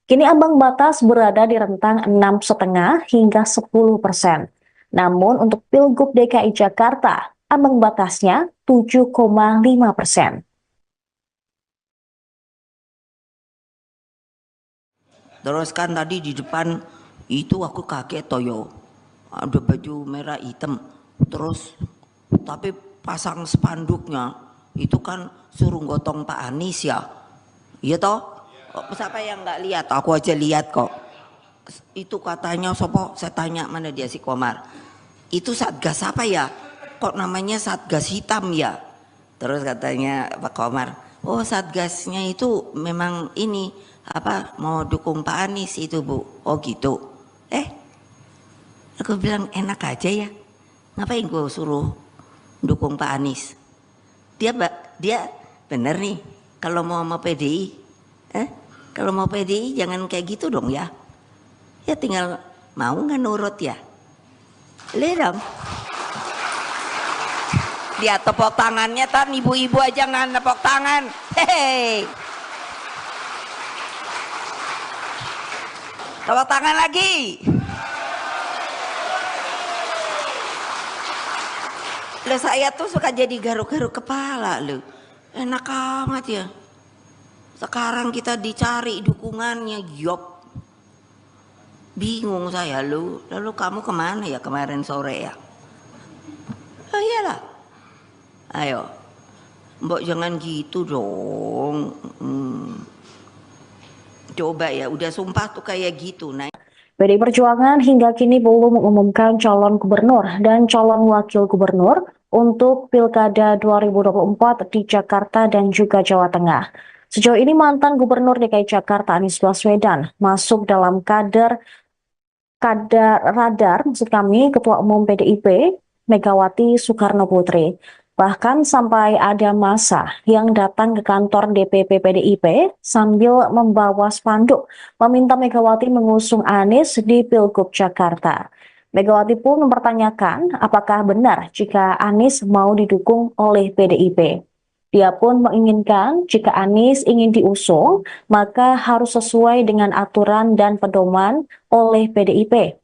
Kini ambang batas berada di rentang 6,5 hingga 10%. Namun untuk Pilgub DKI Jakarta, ambang batasnya 7,5%. Terus kan tadi di depan itu aku kaget toyo, ada baju merah hitam, terus tapi pasang spanduknya itu kan suruh gotong Pak Anies ya, iya toh? Siapa yang nggak lihat? Aku aja lihat kok. Itu katanya sopo, saya tanya mana dia si Komar. Itu Satgas apa ya? Kok namanya Satgas hitam ya? Terus katanya Pak Komar, oh Satgasnya itu memang ini apa mau dukung Pak Anies itu Bu. Oh gitu. Aku bilang enak aja ya. Ngapain gue suruh dukung Pak Anies? Dia bener nih kalau mau PDI. Kalau mau PDI jangan kayak gitu dong ya. Ya tinggal mau nggak nurut ya. Lihat dong. Dia tepuk tangannya tan, ibu-ibu aja nggak tepuk tangan. Hehehe. Tepuk tangan lagi. Loh saya tuh suka jadi garuk-garuk kepala loh. Enak amat ya. Sekarang kita dicari dukungannya, yop. Bingung saya lu. Lalu kamu kemana ya kemarin sore ya? Oh iyalah. Ayo. Mbok jangan gitu dong. Coba ya, udah sumpah tuh kayak gitu. Nah. PDI Perjuangan hingga kini belum mengumumkan calon gubernur dan calon wakil gubernur untuk Pilkada 2024 di Jakarta dan juga Jawa Tengah. Sejauh ini mantan Gubernur DKI Jakarta Anies Baswedan masuk dalam radar Ketua Umum PDIP Megawati Soekarno Putri. Bahkan sampai ada massa yang datang ke kantor DPP PDIP sambil membawa spanduk meminta Megawati mengusung Anies di Pilgub Jakarta. Megawati pun mempertanyakan apakah benar jika Anies mau didukung oleh PDIP. Dia pun menginginkan jika Anies ingin diusung, maka harus sesuai dengan aturan dan pedoman oleh PDIP.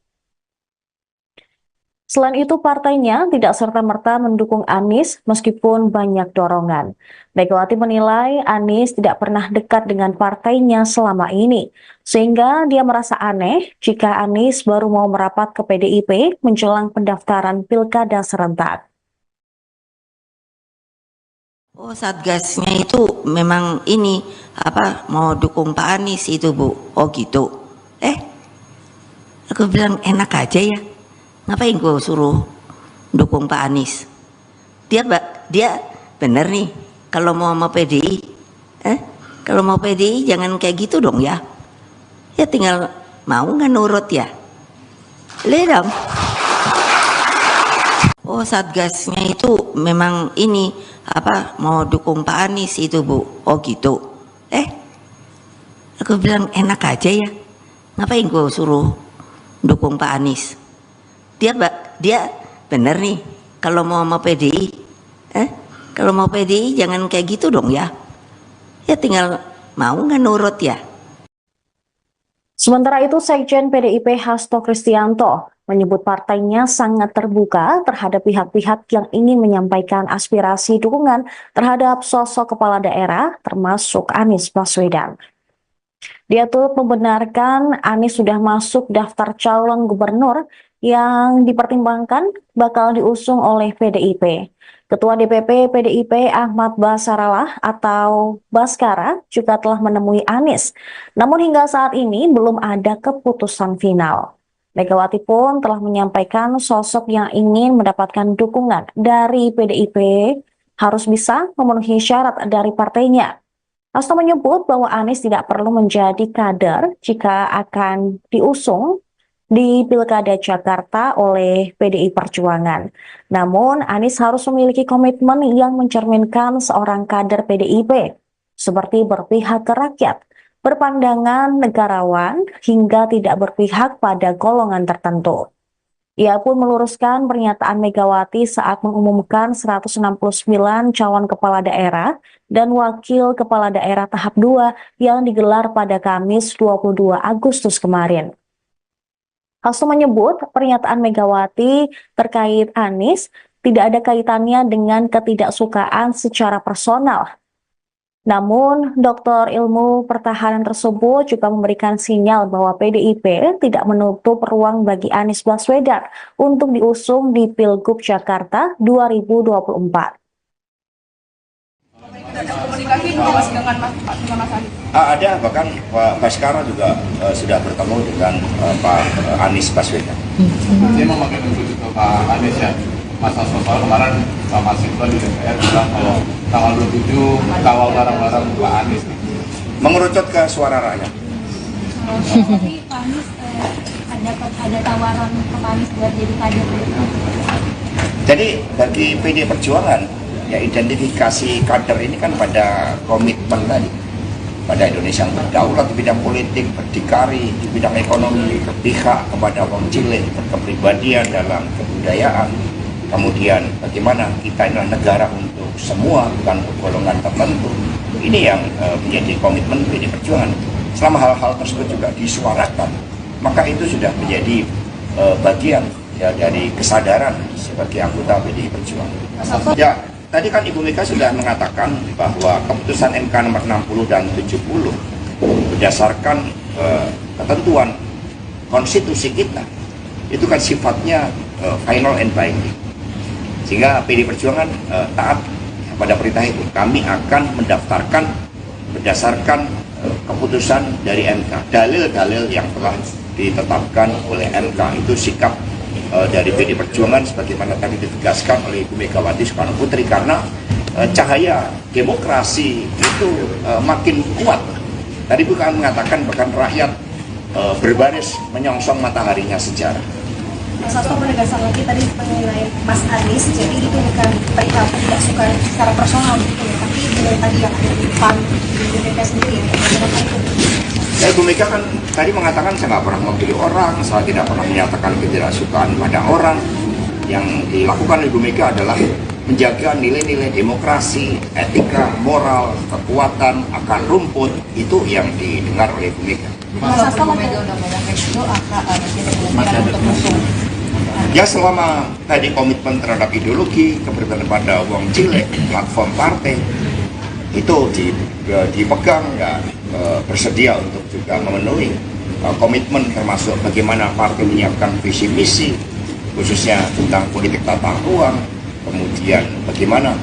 Selain itu, partainya tidak serta-merta mendukung Anies meskipun banyak dorongan. Megawati menilai Anies tidak pernah dekat dengan partainya selama ini, sehingga dia merasa aneh jika Anies baru mau merapat ke PDIP menjelang pendaftaran Pilkada serentak. Oh Satgasnya itu memang ini apa mau dukung Pak Anies itu Bu. Oh gitu. Aku bilang enak aja ya. Ngapain gue suruh dukung Pak Anies? Dia bener nih kalau mau PDI. Kalau mau PDI jangan kayak gitu dong ya. Ya tinggal mau nggak nurut ya. Lihat dong. Oh Satgasnya itu memang ini apa mau dukung Pak Anies itu Bu. Oh gitu. Aku bilang enak aja ya. Ngapain gue suruh dukung Pak Anies? Dia bener nih kalau mau PDI. Kalau mau PDI jangan kayak gitu dong ya. Ya tinggal mau nggak nurut ya. Sementara itu, Sekjen PDIP Hasto Kristianto menyebut partainya sangat terbuka terhadap pihak-pihak yang ingin menyampaikan aspirasi dukungan terhadap sosok kepala daerah, termasuk Anies Baswedan. Dia turut membenarkan Anies sudah masuk daftar calon gubernur yang dipertimbangkan bakal diusung oleh PDIP. Ketua DPP PDIP Ahmad Basarallah atau Baskara juga telah menemui Anies. Namun hingga saat ini belum ada keputusan final. Megawati pun telah menyampaikan sosok yang ingin mendapatkan dukungan dari PDIP harus bisa memenuhi syarat dari partainya. Hasto menyebut bahwa Anies tidak perlu menjadi kader jika akan diusung di Pilkada Jakarta oleh PDI Perjuangan. Namun, Anies harus memiliki komitmen yang mencerminkan seorang kader PDIP, seperti berpihak ke rakyat, berpandangan negarawan, hingga tidak berpihak pada golongan tertentu. Ia pun meluruskan pernyataan Megawati saat mengumumkan 169 calon kepala daerah dan wakil kepala daerah tahap 2 yang digelar pada Kamis 22 Agustus kemarin. Hasto menyebut pernyataan Megawati terkait Anies tidak ada kaitannya dengan ketidaksukaan secara personal. Namun, Doktor Ilmu Pertahanan tersebut juga memberikan sinyal bahwa PDIP tidak menutup ruang bagi Anies Baswedan untuk diusung di Pilgub Jakarta 2024. Ada komunikasi Mas dengan Mas Anies? Ada, bahkan Pak Baskara juga sudah bertemu dengan Pak Anies Baswedan. Dia memakai untuk Pak Anies ya. Mas Hasto kemarin sama Sinta di DPR bilang kalau tanggal 27 kawal barang-barang Pak Anies. Mengerucut ke suara rakyat. Tapi Pak Anies ada tawaran ke Pak Anies buat jadi kader. Jadi bagi PD Perjuangan, ya identifikasi kader ini kan pada komitmen tadi, pada Indonesia yang berdaulat di bidang politik, berdikari di bidang ekonomi, berpihak kepada wong cilik, berkepribadian dalam kebudayaan. Kemudian bagaimana kita adalah negara untuk semua, bukan untuk golongan tertentu. Ini yang menjadi komitmen PD Perjuangan. Selama hal-hal tersebut juga disuarakan, maka itu sudah menjadi bagian ya dari kesadaran sebagai anggota PD Perjuangan. Ya, tadi kan Ibu Mega sudah mengatakan bahwa keputusan MK nomor 60 dan 70 berdasarkan ketentuan konstitusi kita itu kan sifatnya final and binding. Sehingga PD Perjuangan taat pada perintah itu. Kami akan mendaftarkan berdasarkan keputusan dari MK. Dalil-dalil yang telah ditetapkan oleh MK itu sikap dari PD Perjuangan sebagaimana tadi ditegaskan oleh Ibu Megawati Soekarno Putri, karena cahaya demokrasi itu makin kuat. Tadi bukan mengatakan bahkan rakyat berbaris menyongsong mataharinya sejarah. Mas Hasto penegasan lagi tadi mengenai Mas Anies, jadi itu bukan perihal tidak suka secara personal gitu ya, tapi dengan tadi yang ada di PAN di DPP sendiri ya, Ya, Ibu Mega kan tadi mengatakan saya nggak pernah memilih orang, saya tidak pernah menyatakan ketidaksukaan pada orang. Yang dilakukan Ibu Mega adalah menjaga nilai-nilai demokrasi, etika, moral, kekuatan, akar rumput, itu yang didengar oleh Ibu Mega. Mas Hasto Mega udah ngomong itu masih ada untuk Ya selama tadi komitmen terhadap ideologi, keberpihakan pada wong cilik, platform partai, itu dipegang dan bersedia untuk juga memenuhi komitmen termasuk bagaimana partai menyiapkan visi misi khususnya tentang politik tata ruang, kemudian bagaimana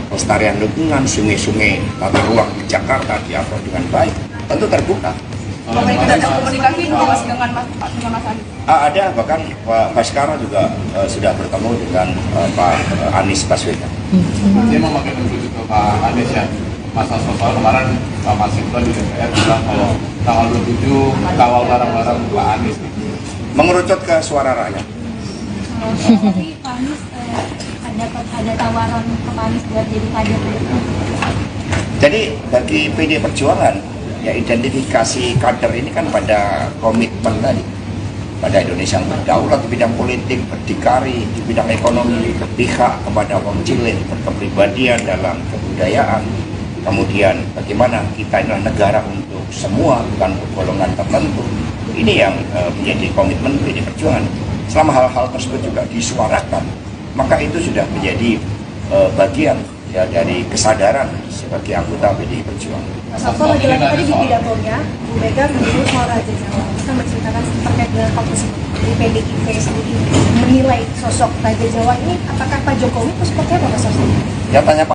pelestarian lingkungan, sungai-sungai tata ruang di Jakarta diatur dengan baik, tentu terbuka. ada komunikasi Mas dengan Mas Anies? Ada, bahkan Pak Baskara juga sudah bertemu dengan Pak Anies Baswedan. Dia memakai untuk Pak Anies ya. Mas Hasto kemarin sama Sinta di DPR bilang kalau tanggal 27 kawal barang-barang Pak Anies. Mengerucut ke suara rakyat. tapi Pak Anies ada tawaran ke Pak Anies buat jadi kader. Jadi bagi PD Perjuangan, ya identifikasi kader ini kan pada komitmen tadi, pada Indonesia yang berdaulat di bidang politik, berdikari di bidang ekonomi, berpihak kepada wong cilik, berkepribadian dalam kebudayaan. Kemudian bagaimana kita adalah negara untuk semua, bukan untuk golongan tertentu. Ini yang menjadi komitmen PD Perjuangan. Selama hal-hal tersebut juga disuarakan, maka itu sudah menjadi bagian ya dari kesadaran sebagai anggota PD Perjuangan. Mas Hasto lagi-lagi tadi di pidatonya, Bu Mega menyebut soal Raja Jawa. Kita menceritakan terkait dengan hal tersebut. Di PDIP sendiri menilai sosok Raja Jawa ini, apakah Pak Jokowi itu seperti apa Mas Hasto? Ya tanya Pak